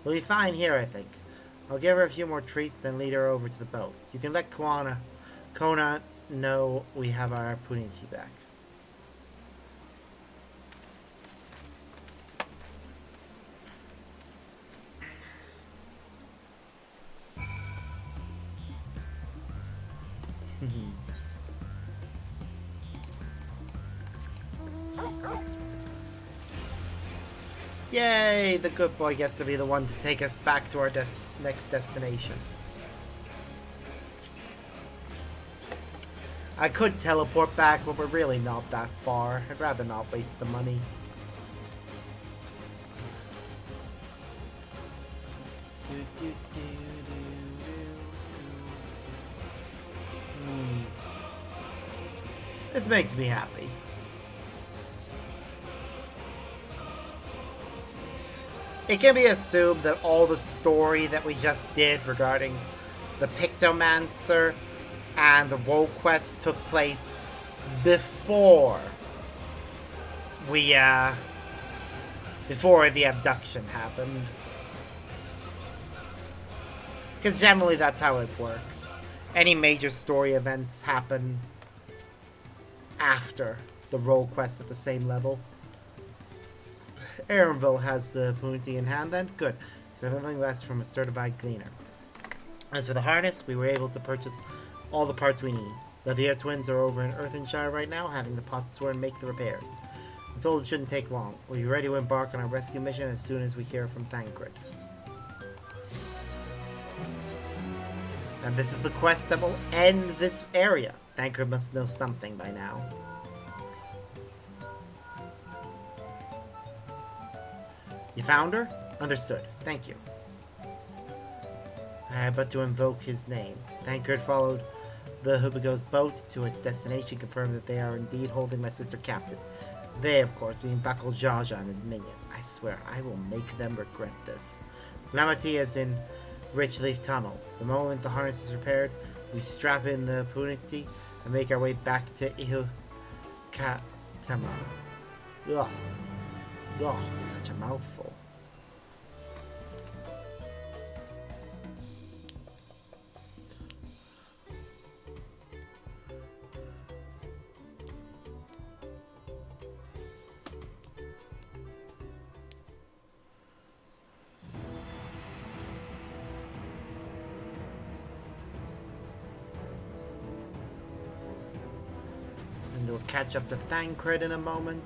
Speaker 1: We'll be fine here, I think. I'll give her a few more treats, then lead her over to the boat. You can let Kona know we have our Punichi back. Yay! The good boy gets to be the one to take us back to our next destination. I could teleport back, but we're really not that far. I'd rather not waste the money. This makes me happy. It can be assumed that all the story that we just did regarding the Pictomancer and the role quest took place before before the abduction happened. Because generally that's how it works. Any major story events happen after the role quest at the same level. Aaronville has the Punti in hand then? Good. So nothing less from a certified cleaner. As for the harness, we were able to purchase all the parts we need. The Vier twins are over in Earthenshire right now, having the Pottsword make the repairs. I'm told it shouldn't take long. We'll be ready to embark on our rescue mission as soon as we hear from Thancred. And this is the quest that will end this area. Thancred must know something by now. You found her? Understood. Thank you. I had but to invoke his name. Thancred followed the Hubigo's boat to its destination, confirmed that they are indeed holding my sister captive. They, of course, being Bakal Jaja and his minions. I swear, I will make them regret this. Lamati is in Richleaf Tunnels. The moment the harness is repaired, we strap in the Punity and make our way back to Ihukatama. Ugh. Ugh, such a mouthful. And we'll catch up to Thancred in a moment.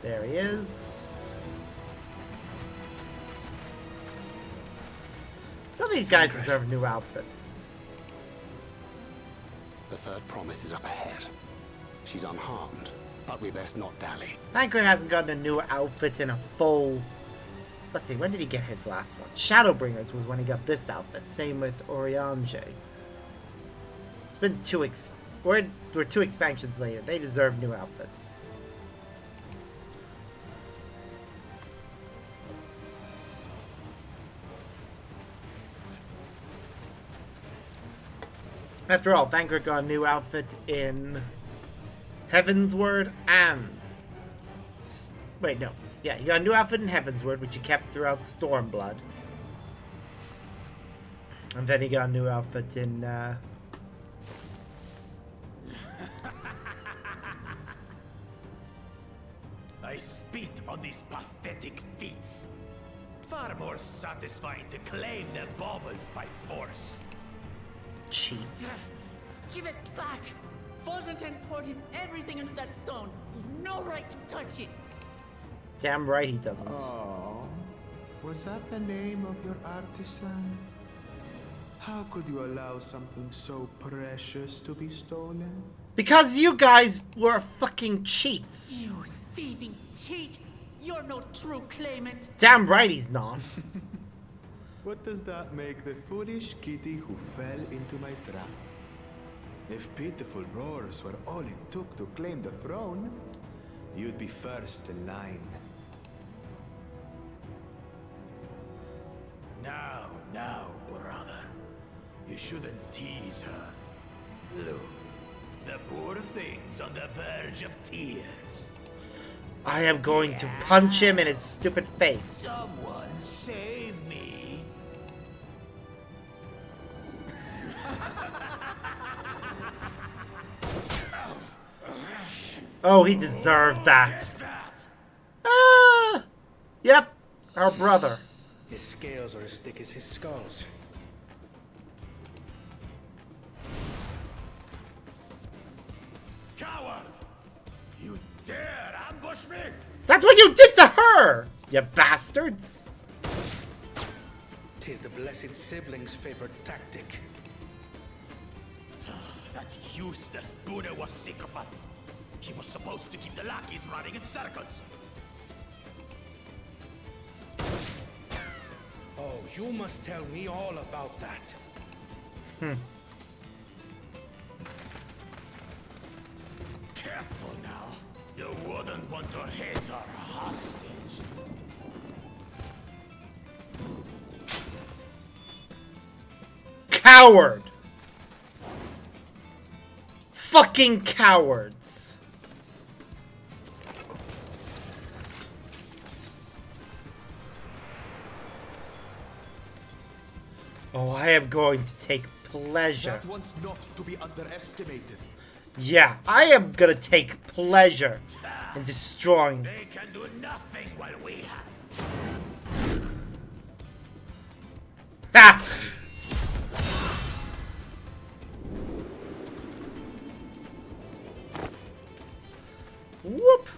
Speaker 1: There he is. Some of these guys deserve new outfits.
Speaker 2: The third promise is up ahead. She's unharmed, but we best not dally.
Speaker 1: Thancred hasn't gotten a new outfit in a full... Let's see, when did he get his last one? Shadowbringers was when he got this outfit. Same with Oriange. It's been we're 2 expansions later. They deserve new outfits. After all, Thancred got a new outfit in Heavensward and... Wait, no. Yeah, he got a new outfit in Heavensward, which he kept throughout Stormblood. And then he got a new outfit in...
Speaker 3: I spit on these pathetic feats. Far more satisfying to claim their baubles by force.
Speaker 1: Cheat.
Speaker 4: Give it back! Forzanten poured his everything into that stone. You've no right to touch it.
Speaker 1: Damn right he doesn't.
Speaker 5: Oh, was that the name of your artisan? How could you allow something so precious to be stolen?
Speaker 1: Because you guys were fucking cheats.
Speaker 4: You thieving cheat! You're no true claimant.
Speaker 1: Damn right he's not.
Speaker 5: What does that make the foolish kitty who fell into my trap? If pitiful roars were all it took to claim the throne, you'd be first in line.
Speaker 3: Now, brother. You shouldn't tease her. Look, the poor thing's on the verge of tears.
Speaker 1: I am going to punch him in his stupid face.
Speaker 3: Someone save me.
Speaker 1: Oh, he deserved that. Ah! Yep, our brother.
Speaker 2: His scales are as thick as his skulls.
Speaker 3: Coward! You dare ambush me?
Speaker 1: That's what you did to her, you bastards.
Speaker 2: 'Tis the blessed sibling's favorite tactic.
Speaker 3: That useless Buddha was sycophant. He was supposed to keep the lackeys running in circles.
Speaker 2: Oh, you must tell me all about that.
Speaker 3: Careful now. You wouldn't want to hit her hostage.
Speaker 1: Coward. Fucking cowards. Oh, I am going to take pleasure.
Speaker 5: That one's not to be underestimated.
Speaker 1: Yeah, I am gonna take pleasure in destroying.
Speaker 3: They can do nothing while we have.
Speaker 1: Ha! Whoop!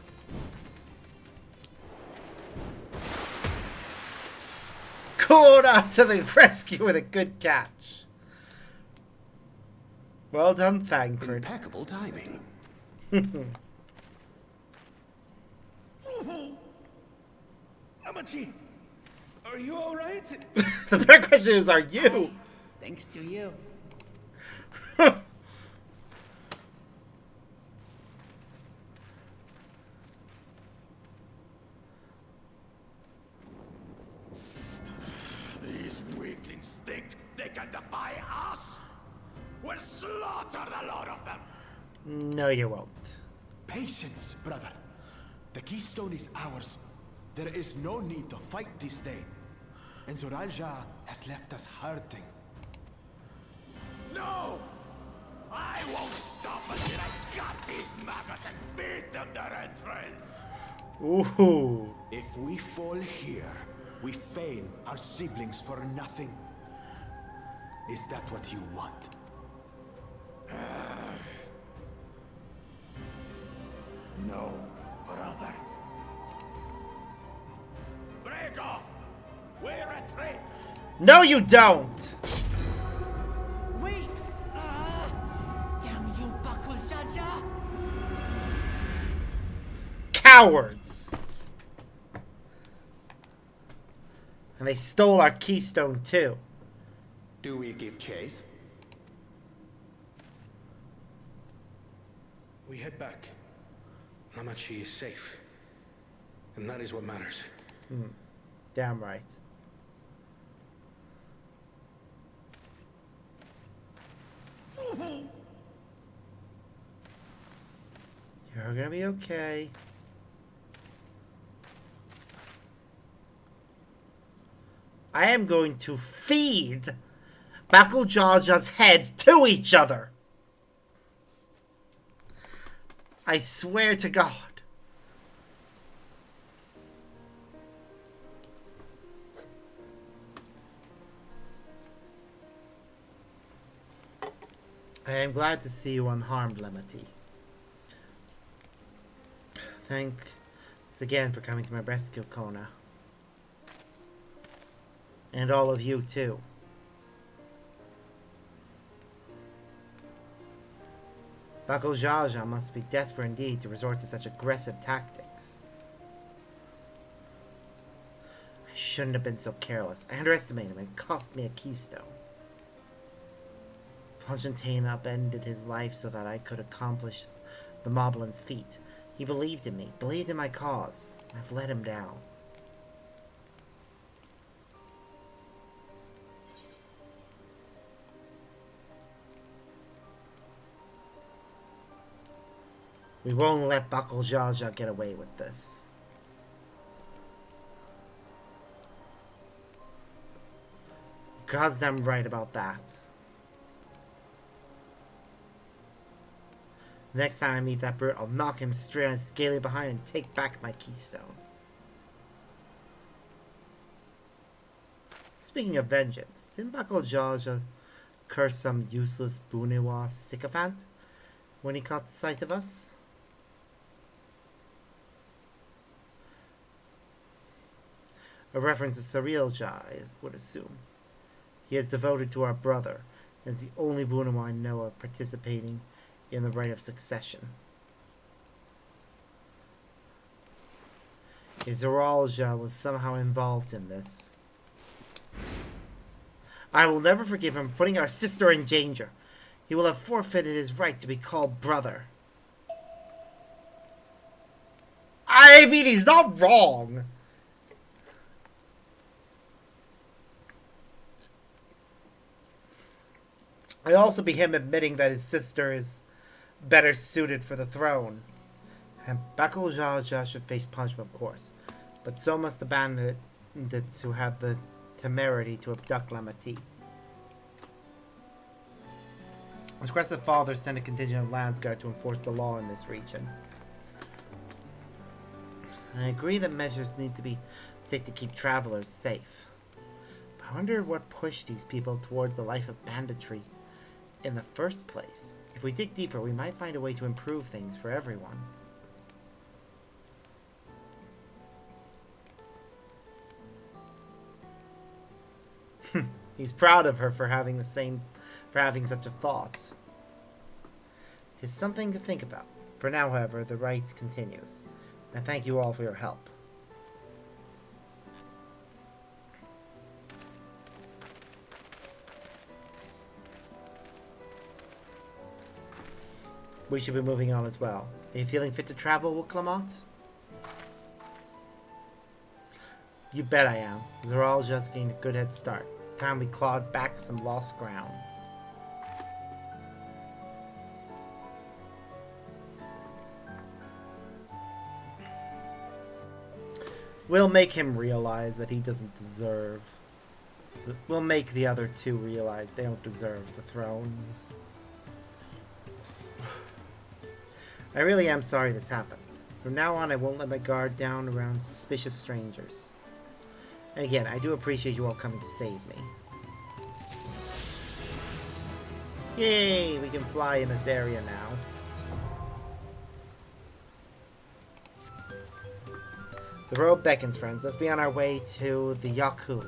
Speaker 1: Kora to the rescue with a good catch. Well done, Thancred.
Speaker 2: Impeccable timing.
Speaker 3: Amachi, are you alright?
Speaker 1: The better question is, are you?
Speaker 4: Thanks to you.
Speaker 3: These weaklings think they can defy us? We'll slaughter the lot of them!
Speaker 1: No, you won't.
Speaker 5: Patience, brother. The keystone is ours. There is no need to fight this day. And Zoralja has left us hurting.
Speaker 3: No! I won't stop until I've got these maggots and feed them their entrails!
Speaker 1: Ooh.
Speaker 5: If we fall here, we fail our siblings for nothing. Is that what you want?
Speaker 3: No, brother. Break off! We retreat!
Speaker 1: No, you don't!
Speaker 4: Wait! Damn you, Bakul Jaja!
Speaker 1: Cowards! And they stole our keystone, too.
Speaker 2: Do we give chase?
Speaker 6: We head back. Hamachi is safe. And that is what matters.
Speaker 1: Damn right. You're gonna be okay. I am going to feed Bakul Jaja's heads to each other. I swear to God. I am glad to see you unharmed, Lemity. Thanks again for coming to my rescue, Kona. And all of you, too. Bakul Jaja must be desperate indeed to resort to such aggressive tactics. I shouldn't have been so careless. I underestimated him. It cost me a keystone. Fontaine upended his life so that I could accomplish the Moblin's feat. He believed in me, believed in my cause. I've let him down. We won't let Bakul Jaja get away with this. God's damn right about that. Next time I meet that brute, I'll knock him straight on his scaly behind and take back my keystone. Speaking of vengeance, didn't Bakul Jaja curse some useless Buniwa sycophant when he caught sight of us? A reference to Sarilja, I would assume. He is devoted to our brother, and is the only Buniwa I know of participating in the right of succession. If Zoralja was somehow involved in this, I will never forgive him for putting our sister in danger. He will have forfeited his right to be called brother. I mean, he's not wrong. It'll also be him admitting that his sister is better suited for the throne. And Bakul Jaja should face punishment, of course. But so must the bandits who had the temerity to abduct Lemity. His requested father sent a contingent of Landsguard to enforce the law in this region. I agree that measures need to be taken to keep travelers safe. But I wonder what pushed these people towards the life of banditry in the first place. If we dig deeper, we might find a way to improve things for everyone. He's proud of her for having such a thought. 'Tis something to think about. For now, however, the rite continues. I thank you all for your help. We should be moving on as well. Are you feeling fit to travel, Clement? You bet I am. They're all just getting a good head start. It's time we clawed back some lost ground. We'll make him realize that he doesn't deserve... We'll make the other two realize they don't deserve the thrones. I really am sorry this happened. From now on, I won't let my guard down around suspicious strangers. And again, I do appreciate you all coming to save me. Yay! We can fly in this area now. The road beckons, friends. Let's be on our way to the Yaku.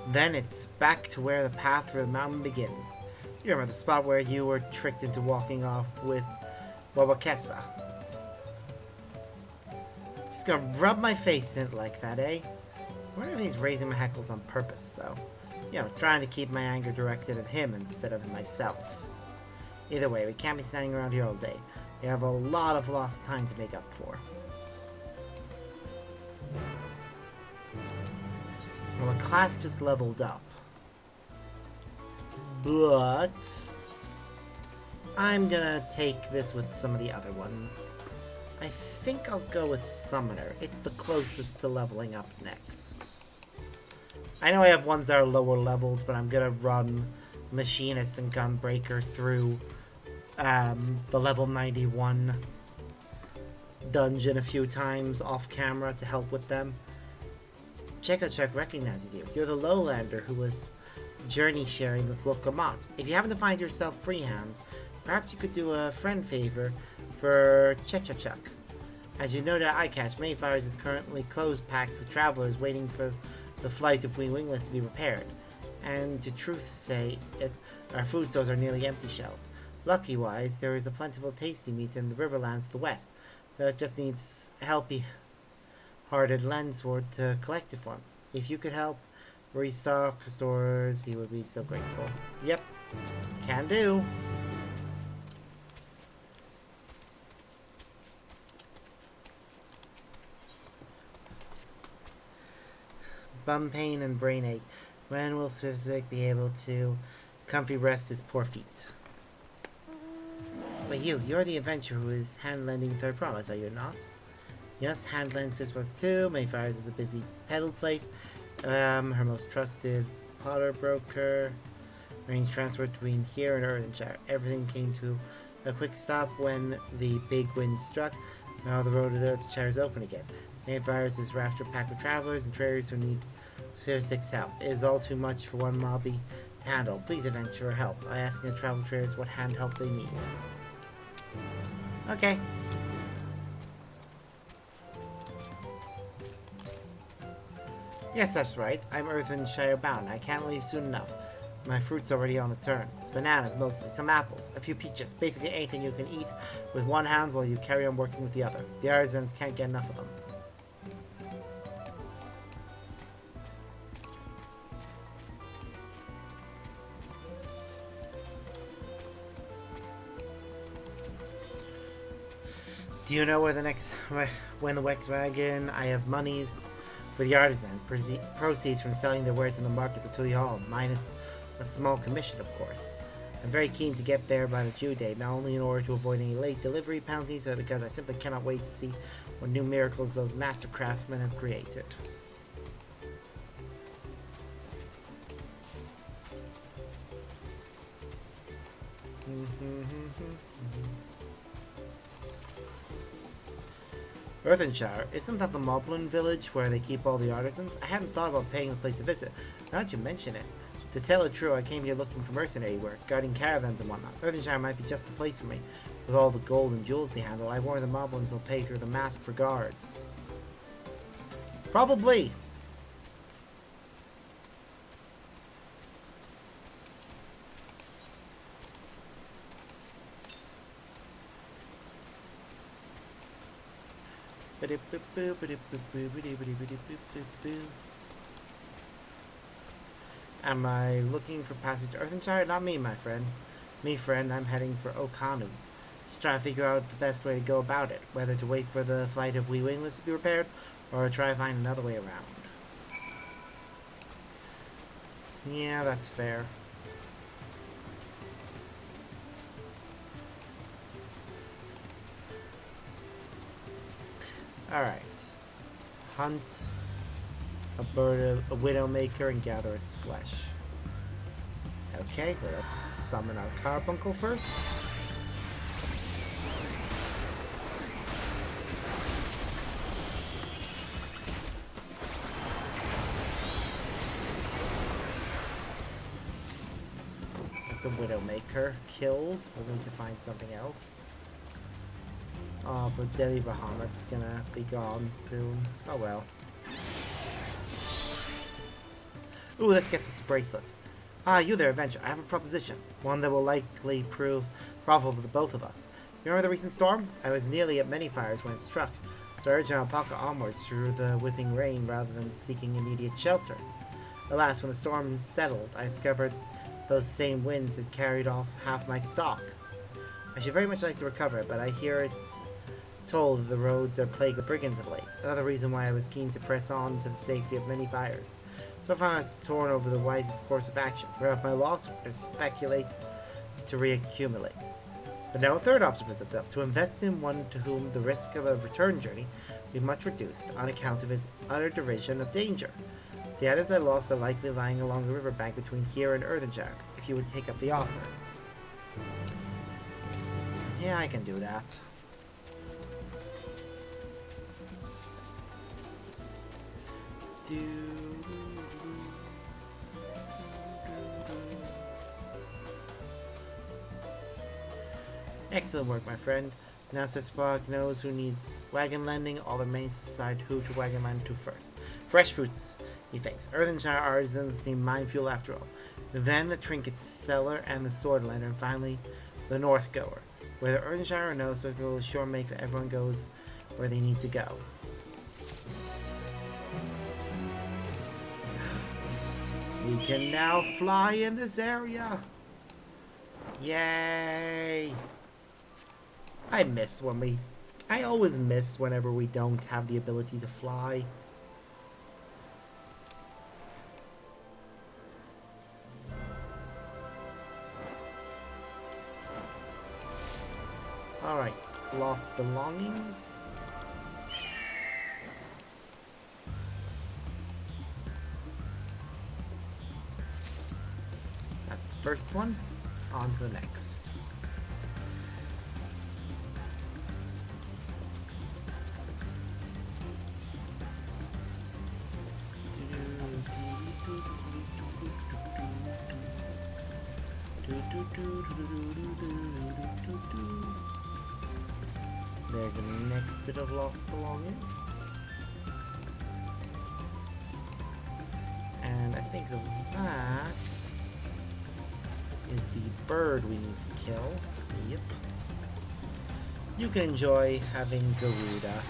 Speaker 1: Then it's back to where the path for the mountain begins. You remember the spot where you were tricked into walking off with Wawakesa? Just gonna rub my face in it like that, eh? I wonder if he's raising my hackles on purpose, though. You know, trying to keep my anger directed at him instead of myself. Either way, we can't be standing around here all day. We have a lot of lost time to make up for. Well, the class just leveled up. But I'm gonna take this with some of the other ones. I think I'll go with Summoner. It's the closest to leveling up next. I know I have ones that are lower leveled, but I'm gonna run Machinist and Gunbreaker through the level 91 dungeon a few times off camera to help with them. Check recognizes you. You're the lowlander who was journey sharing with Wilcamont. If you happen to find yourself free hands, perhaps you could do a friend favor for Chechachuk. As you know, that eye catch, Mayfires is currently closed packed with travelers waiting for the flight of We Wingless to be repaired. And to truth say it, our food stores are nearly empty shelved. Lucky-wise, there is a plentiful tasty meat in the Riverlands to the west, but it just needs hearted Landsword to collect it for him. If you could help restock stores, he would be so grateful. Yep, can do. Bum pain and brain ache. When will Swiftwick be able to comfy rest his poor feet? But you're the adventurer who is hand-lending Third Promise, are you not? Yes, hand-lend Swiftwick too. Mayfires is a busy peddle place. Her most trusted potter broker. Arranged transport between here and Earthenshire. Everything came to a quick stop when the big wind struck. Now the road to Earthenshire is open again. Mayfires is rafter packed with travelers and traders who need Swiftwick's help. It is all too much for one mobby to handle. Please, adventurer, help by asking the travel traders what hand help they need. Okay. Yes, that's right. I'm Earthenshire bound. I can't leave soon enough. My fruit's already on the turn. It's bananas mostly, some apples, a few peaches, basically anything you can eat with one hand while you carry on working with the other. The artisans can't get enough of them. Do you know when the next wagon I have monies for the artisan, proceeds from selling their wares in the markets of Tully Hall, minus a small commission, of course. I'm very keen to get there by the due date, not only in order to avoid any late delivery penalties, but because I simply cannot wait to see what new miracles those master craftsmen have created. Earthenshire, isn't that the Moblin village where they keep all the artisans? I hadn't thought about paying the place a visit, now that you mention it. To tell the truth, I came here looking for mercenary work, guarding caravans and whatnot. Earthenshire might be just the place for me. With all the gold and jewels they handle, I warn the Moblins will pay through the mask for guards. Probably. Am I looking for passage to Earthenshire? Not me, my friend. Me, friend, I'm heading for Okanu. Just trying to figure out the best way to go about it. Whether to wait for the flight of Wee Wingless to be repaired, or try to find another way around. Yeah, that's fair. Alright. Hunt a a widowmaker and gather its flesh. Okay, let's summon our carbuncle first. That's a widowmaker killed. We'll need to find something else. Oh, but Devi Bahamut's gonna be gone soon. Oh well. Ooh, this gets us a bracelet. Ah, you there, Adventure. I have a proposition. One that will likely prove profitable to both of us. You remember the recent storm? I was nearly at many fires when it struck, so I urged my alpaca onwards through the whipping rain rather than seeking immediate shelter. Alas, when the storm settled, I discovered those same winds had carried off half my stock. I should very much like to recover it, but I hear it told that the roads are plagued with brigands of late. Another reason why I was keen to press on to the safety of many fires. So far I was torn over the wisest course of action. Where up my loss, or to speculate to reaccumulate. But now a third option presents itself, to invest in one to whom the risk of a return journey will be much reduced on account of his utter derision of danger. The items I lost are likely lying along the riverbank between here and Earthenshire, if you would take up the offer. Yeah, I can do that. Excellent work, my friend. Now Sir Spock knows who needs wagon landing. All that remains to decide who to wagon land to first. Fresh fruits, he thinks. Earthenshire artisans need mine fuel after all. Then the trinket seller and the sword lender, and finally the north goer. Whether Earthenshire or no, so it will sure make that everyone goes where they need to go. We can now fly in this area. Yay! I always miss whenever we don't have the ability to fly. Alright, lost belongings. That's the first one. On to the next. There's the next bit of lost belonging. And I think of that is the bird we need to kill. Yep. You can enjoy having Garuda.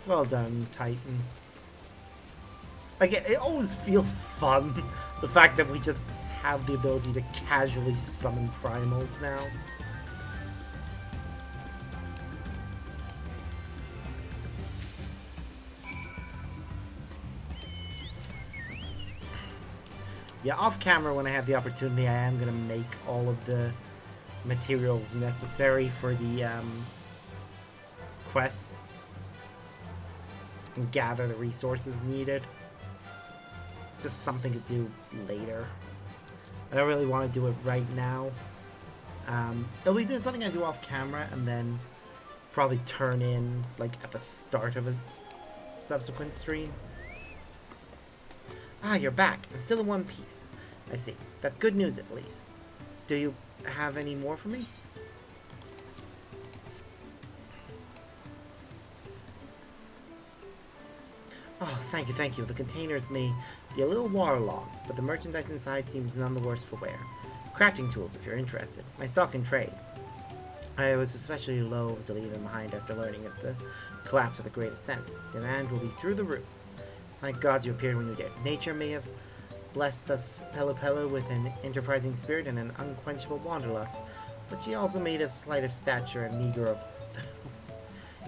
Speaker 1: Well done, Titan. Again, it always feels fun, the fact that we just have the ability to casually summon primals now. Yeah, off camera when I have the opportunity, I am going to make all of the materials necessary for the quests. And gather the resources needed. It's just something to do later. I don't really want to do it right now. It'll be something I do off camera and then probably turn in like at the start of a subsequent stream. Ah, you're back and still in one piece. I see. That's good news at least. Do you have any more for me? Oh, thank you, thank you. The containers may be a little waterlogged, but the merchandise inside seems none the worse for wear. Crafting tools, if you're interested. My stock in trade. I was especially loath to leave them behind after learning of the collapse of the Great Ascent. Demand will be through the roof. Thank God you appeared when you did. Nature may have blessed us Pelu with an enterprising spirit and an unquenchable wanderlust, but she also made us slight of stature and meager of...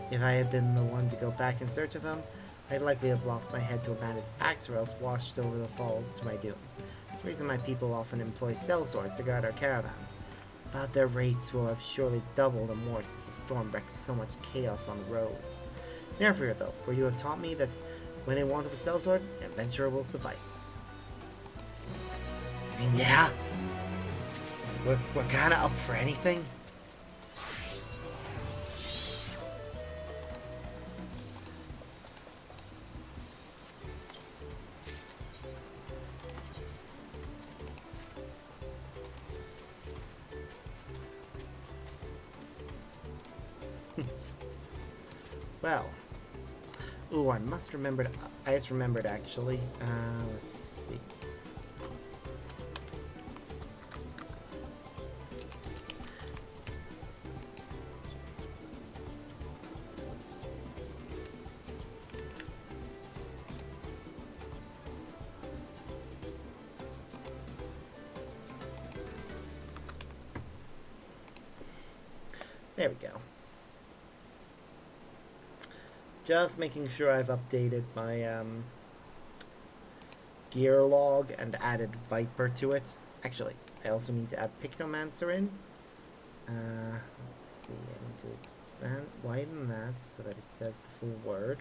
Speaker 1: If I had been the one to go back in search of them, I'd likely have lost my head to a bandit's axe or else washed over the falls to my doom. It's the reason my people often employ sellswords to guard our caravans. But their rates will have surely doubled or more since the storm wreaked so much chaos on the roads. Never fear though, for you have taught me that when they want a sellsword, adventure will suffice. I mean, yeah. We're kinda up for anything. Well, ooh, I just remembered actually. Let's see. There we go. Just making sure I've updated my gear log and added Viper to it. Actually, I also need to add Pictomancer in. Let's see, I need to expand, widen that so that it says the full word.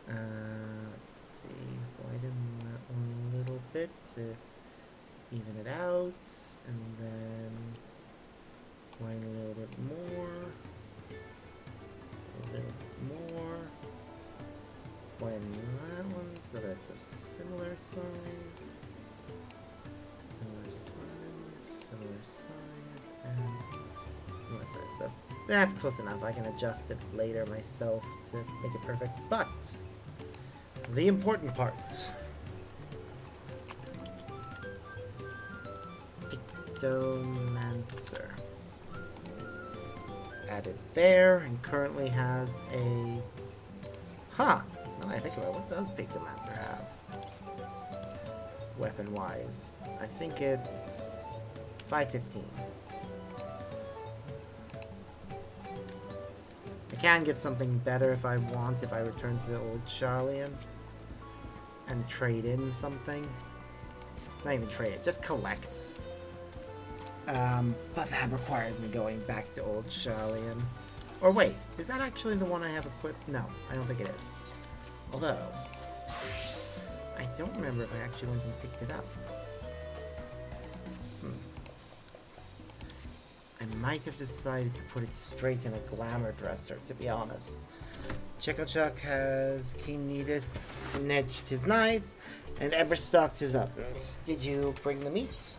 Speaker 1: Let's see, widen that one a little bit to even it out, and then widen a little bit more. A little more. Widen that one so that's a similar size. Similar size, and similar size. That's close enough. I can adjust it later myself to make it perfect. But the important part. Pictomancer. Added there, and currently has a... Huh! Now I think about it, what does Pictomancer have? Weapon-wise. I think it's 515. I can get something better if I want, if I return to the old Charlian and trade in something. Not even trade it, just collect. But that requires me going back to old Charlian. Or wait, is that actually the one I have equipped? No, I don't think it is. Although, I don't remember if I actually went and picked it up. I might have decided to put it straight in a glamour dresser, to be honest. Chekochuk has keen kneaded and edged his knives, and ever stocked his ovens. Did you bring the meat?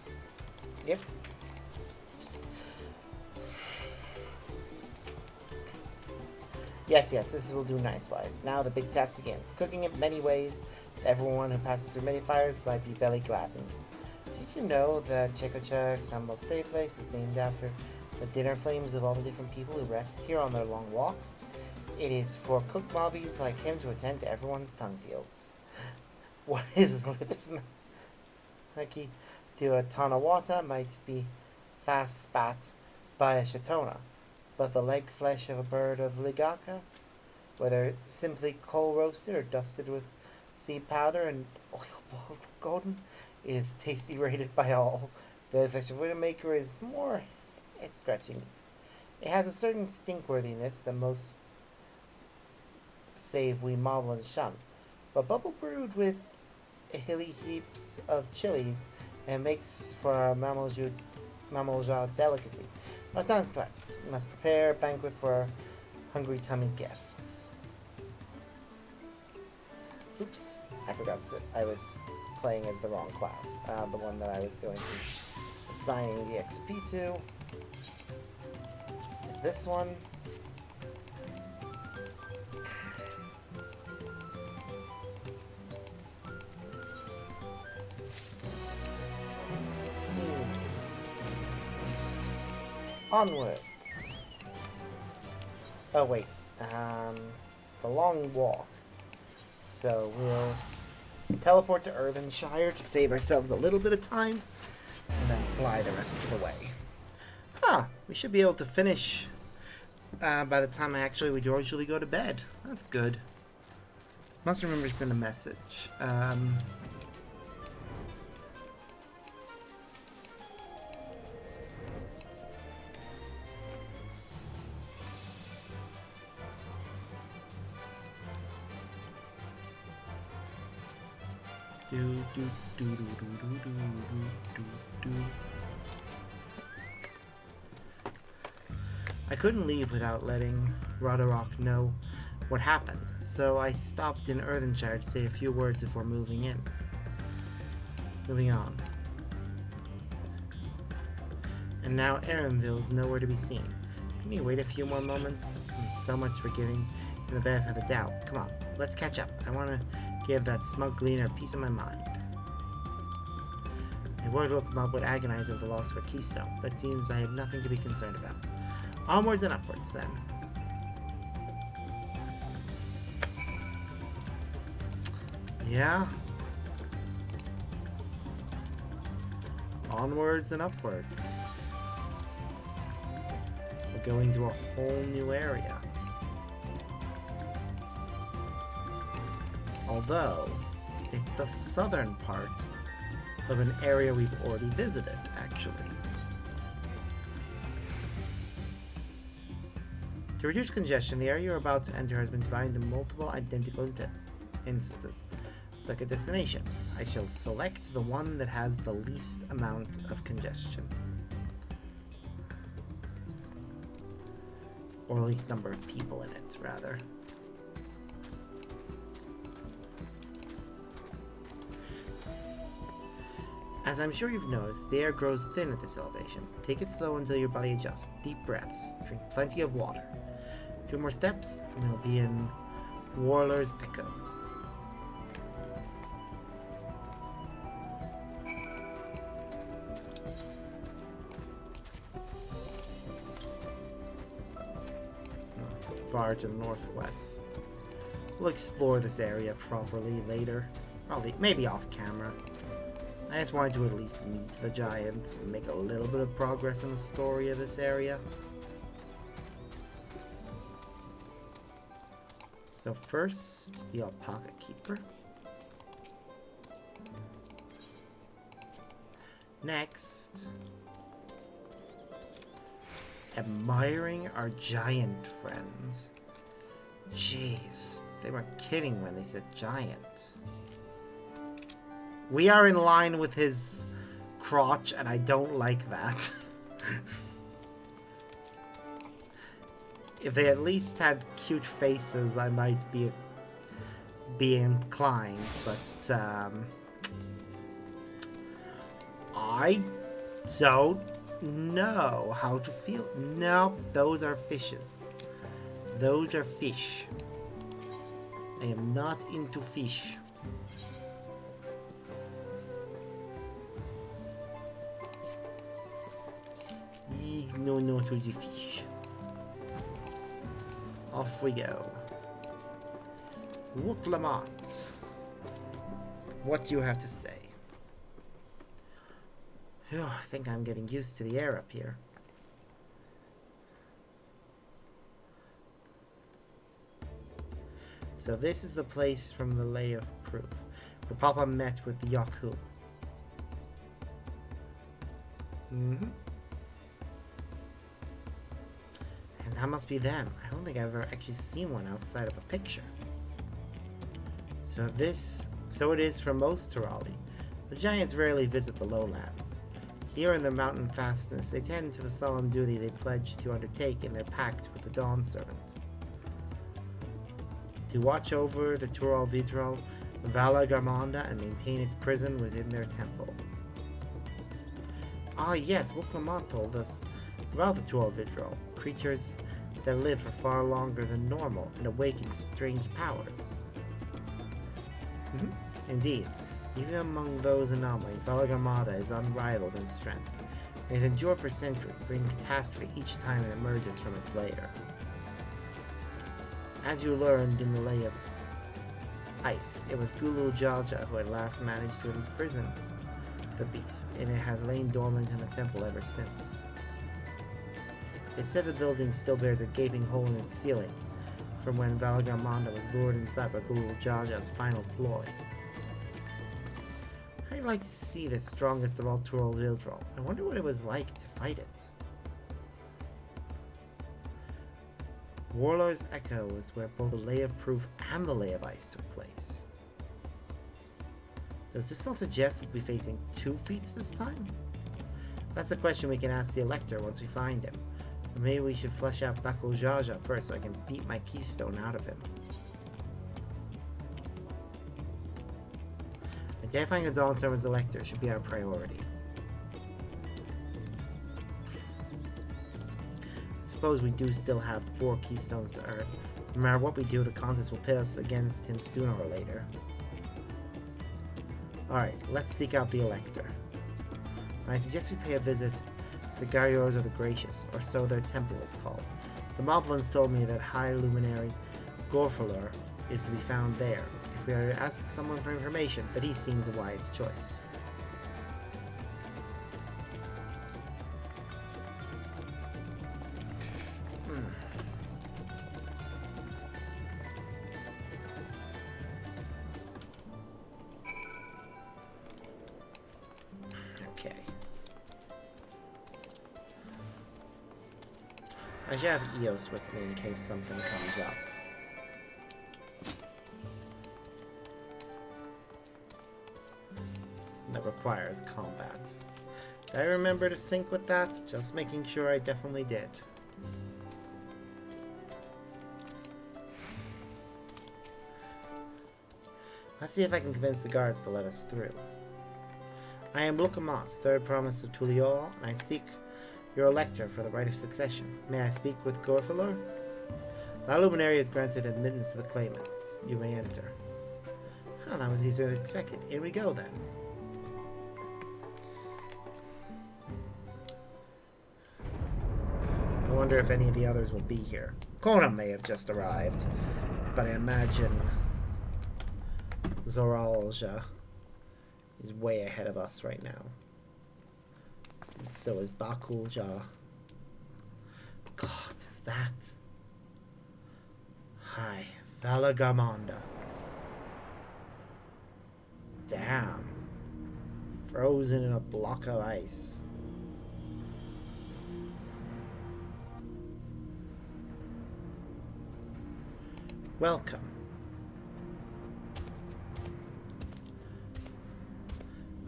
Speaker 1: Yep. Yes, this will do nice-wise. Now the big task begins. Cooking it many ways. Everyone who passes through many fires might be belly gladdened. Did you know that Chekochuk's humble stay place is named after the dinner flames of all the different people who rest here on their long walks? It is for cook mobbies like him to attend to everyone's tongue feels. What his lips Haki to a Tanawata might be fast spat by a Shatona, but the leg flesh of a bird of Ligaka, whether simply coal roasted or dusted with seed powder and oil boiled golden, is tasty rated by all. The fish of Widowmaker is more scratchy meat. It has a certain stinkworthiness that most save we marvel and shun, but bubble brewed with hilly heaps of chilies and makes for a Mamelja delicacy. Our tongue claps. Must prepare a banquet for hungry tummy guests. Oops, I forgot to. I was playing as the wrong class. The one that I was going to assigning the XP to is this one. Onwards. Oh wait, the long walk. So we'll teleport to Earthenshire to save ourselves a little bit of time, and then fly the rest of the way. Huh, we should be able to finish by the time I would usually go to bed. That's good. Must remember to send a message. I couldn't leave without letting Roderick know what happened, so I stopped in Earthenshire to say a few words before moving in. Moving on. And now Erenville is nowhere to be seen. Can you wait a few more moments? So much for giving in the benefit of the doubt. Come on, let's catch up. I want to give that smug gleaner a piece of my mind. I worried Wilkemont would agonize over the loss of a keystone, but it seems I had nothing to be concerned about. Onwards and upwards, then. Yeah. Onwards and upwards. We're going to a whole new area. Although, it's the southern part of an area we've already visited, actually. To reduce congestion, the area you're about to enter has been divided into multiple identical instances. Select a destination. I shall select the one that has the least amount of congestion. Or least number of people in it, rather. As I'm sure you've noticed, the air grows thin at this elevation. Take it slow until your body adjusts. Deep breaths. Drink plenty of water. 2 more steps, and we'll be in Warler's Echo. Far to the northwest. We'll explore this area properly later. Probably, maybe off camera. I just wanted to at least meet the giants and make a little bit of progress in the story of this area. So first, the Alpaca Keeper. Next, admiring our giant friends. Jeez, they weren't kidding when they said giant. We are in line with his crotch, and I don't like that. If they at least had cute faces, I might be inclined, but I don't know how to feel. No, those are fishes. Those are fish. I am not into fish. No to the fish. Off we go. Wook Lamont. What do you have to say? Oh, I think I'm getting used to the air up here. So this is the place from the Lay of Proof, where Papa met with the Yaku. And that must be them. I don't think I've ever actually seen one outside of a picture. So it is for most Turali. The giants rarely visit the lowlands. Here in their mountain fastness, they tend to the solemn duty they pledged to undertake in their pact with the Dawn Servant. To watch over the Tural Vidral, Vala Garmanda, and maintain its prison within their temple. Ah yes, Wuklamont told us about the Tural Vidral, creatures that live for far longer than normal and awaken strange powers. Indeed, even among those anomalies, Vala Garmanda is unrivaled in strength. It has endured for centuries, bringing catastrophe each time it emerges from its lair. As you learned in the Lay of Ice, it was Gulul Jalja who had last managed to imprison the beast, and it has lain dormant in the temple ever since. It said the building still bears a gaping hole in its ceiling from when Valagarmonda was lured inside by Gulul Jalja's final ploy. I'd like to see the strongest of all Tural Vildrol. I wonder what it was like to fight it. Warlord's Echo was where both the Lay of Proof and the Lay of Ice took place. Does this still suggest we'll be facing 2 feats this time? That's a question we can ask the Elector once we find him. But maybe we should flesh out Bakul Jaja first so I can beat my keystone out of him. Identifying a Dawntrail as Elector should be our priority. I suppose we do still have 4 keystones to earn. No matter what we do, the contest will pit us against him sooner or later. Alright, let's seek out the Elector. I suggest we pay a visit to the Garriors of the Gracious, or so their temple is called. The Moblins told me that High Luminary Gorfalur is to be found there. If we are to ask someone for information, that he seems a wise choice. Okay. I should have Eos with me in case something comes up. That requires combat. Did I remember to sync with that? Just making sure I definitely did. Let's see if I can convince the guards to let us through. I am Lukamont, third promise of Tuliol, and I seek your Elector for the right of succession. May I speak with Gorfalur? The Luminary has granted admittance to the claimants. You may enter. Oh, that was easier than expected. In we go then. I wonder if any of the others will be here. Kona may have just arrived, but I imagine Zoralja is way ahead of us right now. And so is Bakulja. God, is that? Hi, Valagarmonda. Damn. Frozen in a block of ice. Welcome.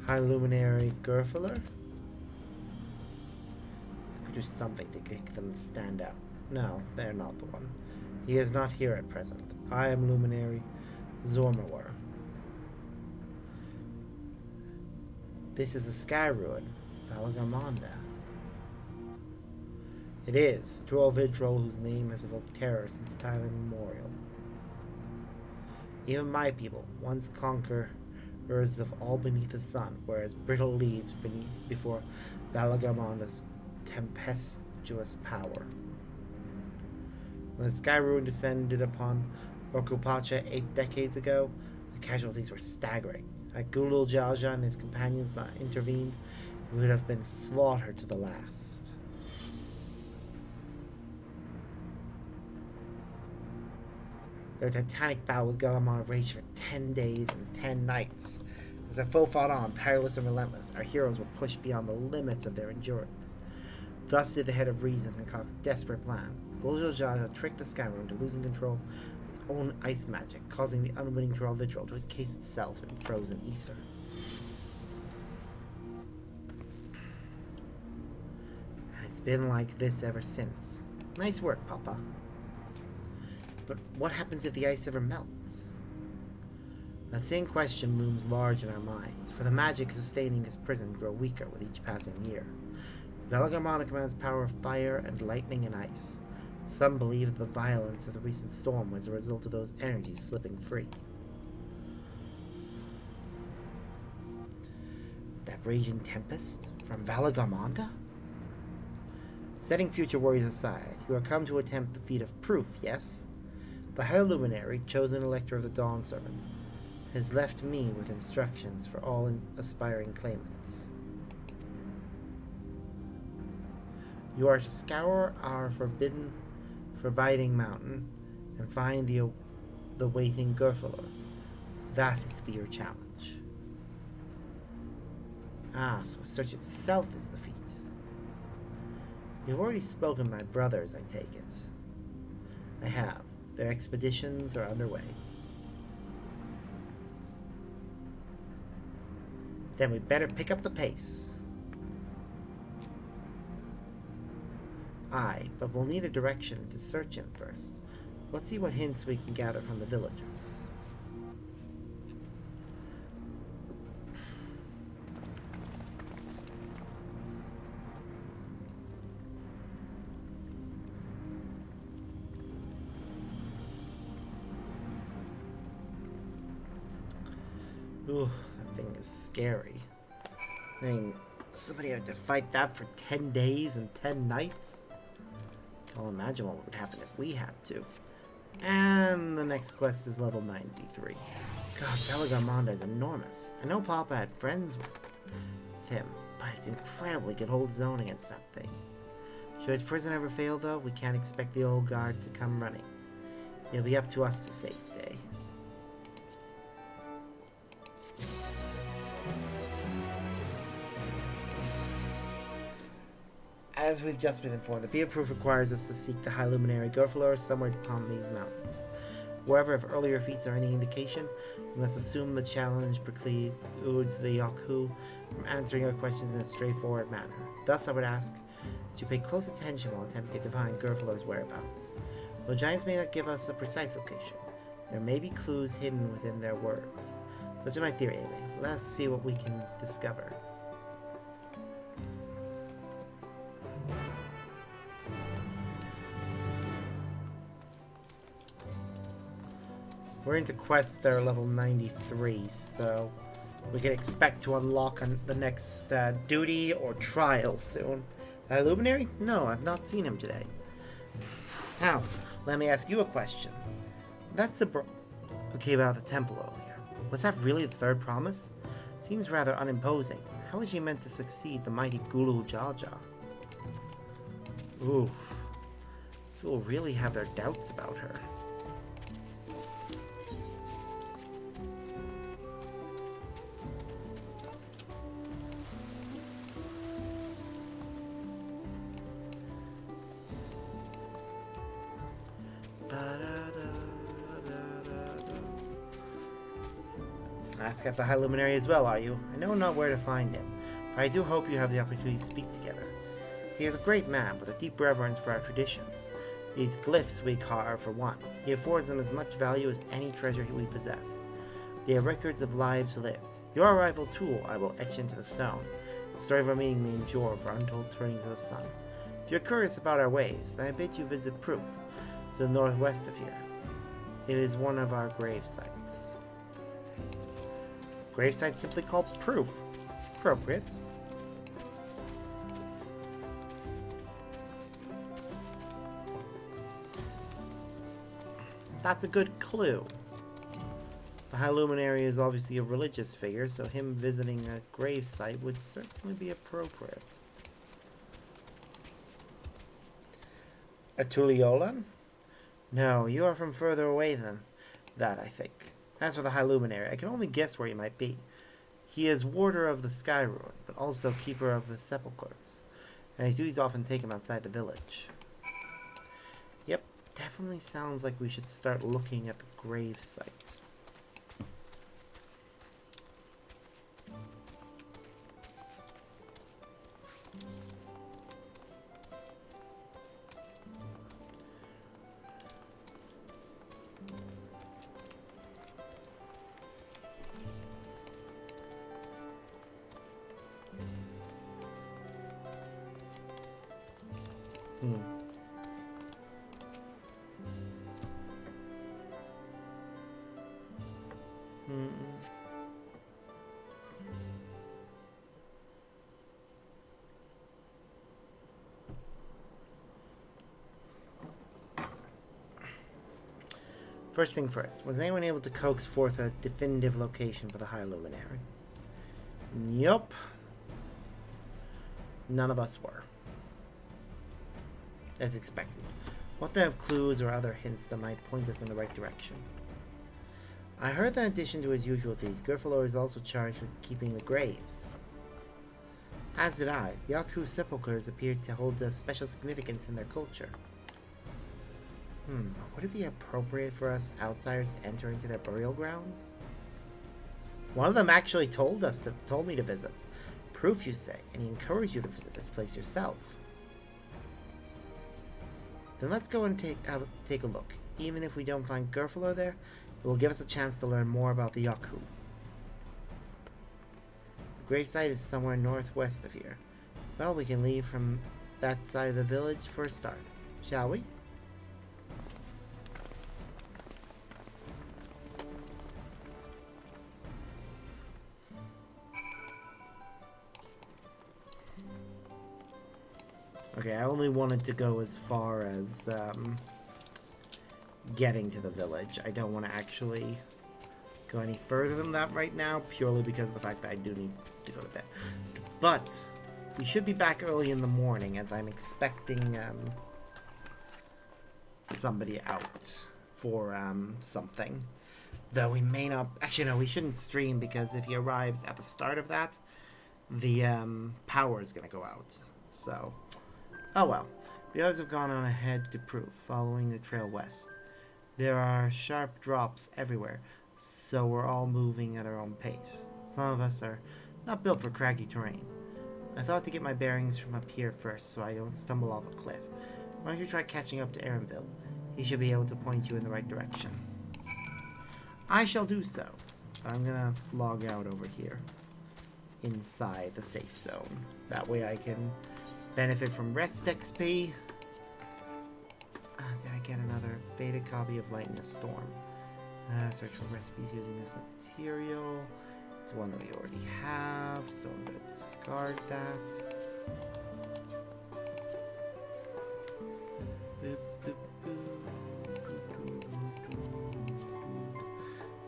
Speaker 1: High Luminary Gorfalur? Could do something to make them stand out. No, they're not the one. He is not here at present. I am Luminary Zormawar. This is a sky ruin, Valagarmonda. It is, to all Vidrol whose name has evoked terror since time immemorial. Even my people, once conquerors of all beneath the sun, were as brittle leaves before Valagarmonda's tempestuous power. When the sky ruin descended upon Orkupacha 8 decades ago, the casualties were staggering. Had Gulul Jalja and his companions not intervened, we would have been slaughtered to the last. Their titanic battle with Galamon raged for 10 days and 10 nights. As our foe fought on, tireless and relentless, our heroes were pushed beyond the limits of their endurance. Thus did the head of reason concoct a desperate plan. Gulul Jalja tricked the sky ruin to losing control of its own ice magic, causing the unwitting Tural Vidrol to encase itself in frozen ether. It's been like this ever since. Nice work, Papa. But what happens if the ice ever melts? That same question looms large in our minds, for the magic sustaining his prison grow weaker with each passing year. Valagarmonda commands power of fire and lightning and ice. Some believe that the violence of the recent storm was a result of those energies slipping free. That raging tempest from Valagarmonda? Setting future worries aside, you are come to attempt the feat of proof, yes? The High Luminary, chosen Elector of the Dawn Servant, has left me with instructions for all aspiring claimants. You are to scour our forbidding mountain and find the waiting Gurfalor. That is to be your challenge. Ah, so search itself is the feat. You've already spoken to my brothers, I take it. I have. Their expeditions are underway. Then we better pick up the pace. Aye, but we'll need a direction to search him first. Let's see what hints we can gather from the villagers. Ooh, that thing is scary. I mean, somebody had to fight that for 10 days and 10 nights? I'll imagine what would happen if we had to. And the next quest is level 93. God, Galagarmonda is enormous. I know Papa had friends with him, but it's incredibly good hold his own against that thing. Should his prison ever fail, though, we can't expect the old guard to come running. It'll be up to us to save the day. As we've just been informed, the Be of Proof requires us to seek the High Luminary Gurfalor somewhere upon these mountains. Wherever, if earlier feats are any indication, we must assume the challenge precludes the Yaku from answering our questions in a straightforward manner. Thus, I would ask that you pay close attention while attempting to define Gurfalor's whereabouts. Though giants may not give us a precise location, there may be clues hidden within their words. Such is my theory, Eve. Let's see what we can discover. We're into quests that are level 93, so we can expect to unlock the next duty or trial soon. Luminary? No, I've not seen him today. Now, let me ask you a question. That's okay about the temple earlier. Was that really the third promise? Seems rather unimposing. How is she meant to succeed the mighty Gulu Jaja? Oof. People really have their doubts about her. Ask at the High Luminary as well, are you? I know not where to find him, but I do hope you have the opportunity to speak together. He is a great man with a deep reverence for our traditions. These glyphs we carve, for one. He affords them as much value as any treasure we possess. They are records of lives lived. Your arrival, too, I will etch into the stone. The story of our meeting may endure for untold turnings of the sun. If you're curious about our ways, then I bid you visit Proof, to the northwest of here. It is one of our grave sites. Gravesite simply called Proof. Appropriate. That's a good clue. The High Luminary is obviously a religious figure, so him visiting a gravesite would certainly be appropriate. Atuliolan? No, you are from further away than that, I think. As for the High Luminary, I can only guess where he might be. He is warder of the Sky Ruin, but also keeper of the sepulchres, and his duties often take him outside the village. Yep, definitely sounds like we should start looking at the grave site. First thing first, was anyone able to coax forth a definitive location for the High Luminary? Yup. None of us were. As expected. What they have clues or other hints that might point us in the right direction? I heard that in addition to his usual duties, Gryffindor is also charged with keeping the graves. As did I. The Yaku sepulchres appeared to hold a special significance in their culture. Would it be appropriate for us outsiders to enter into their burial grounds? One of them actually told me to visit. Proof, you say, and he encouraged you to visit this place yourself. Then let's go and take a look. Even if we don't find Gryffindor there, it will give us a chance to learn more about the Yaku. The gravesite is somewhere northwest of here. Well, we can leave from that side of the village for a start, shall we? Okay, I only wanted to go as far as getting to the village. I don't want to actually go any further than that right now, purely because of the fact that I do need to go to bed. But we should be back early in the morning, as I'm expecting somebody out for something. Though we may not... Actually, no, we shouldn't stream, because if he arrives at the start of that, the power is going to go out. So... Oh well, the others have gone on ahead to prove, following the trail west. There are sharp drops everywhere, so we're all moving at our own pace. Some of us are not built for craggy terrain. I thought to get my bearings from up here first, so I don't stumble off a cliff. Why don't you try catching up to Aaronville? He should be able to point you in the right direction. I shall do so, but I'm gonna log out over here, inside the safe zone. That way I can benefit from rest XP. Did I get another beta copy of Light in the Storm? Search for recipes using this material. It's one that we already have, so I'm going to discard that.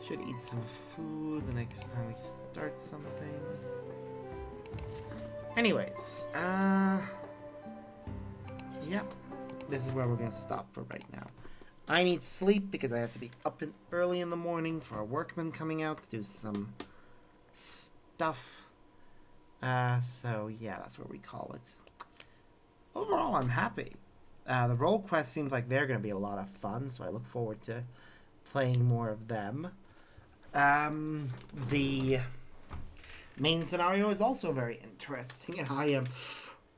Speaker 1: Should eat some food the next time we start something. Anyways, yep, this is where we're going to stop for right now. I need sleep because I have to be up early in the morning for a workman coming out to do some stuff. So yeah, that's what we call it. Overall, I'm happy. The role quest seems like they're going to be a lot of fun, so I look forward to playing more of them. The main scenario is also very interesting, and I am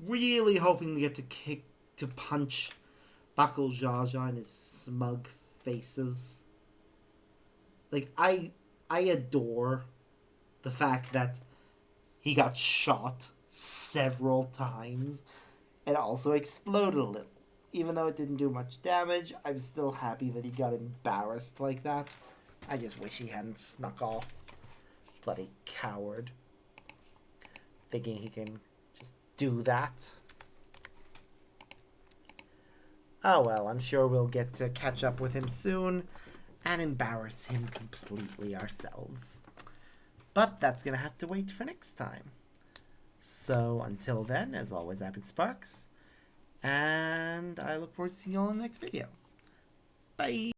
Speaker 1: really hoping we get to punch Buckle Jaja in his smug faces. Like, I adore the fact that he got shot several times and also exploded a little. Even though it didn't do much damage, I'm still happy that he got embarrassed like that. I just wish he hadn't snuck off. Bloody coward. Thinking he can just do that. Oh well, I'm sure we'll get to catch up with him soon and embarrass him completely ourselves. But that's going to have to wait for next time. So until then, as always, I've been Sparks, and I look forward to seeing you all in the next video. Bye!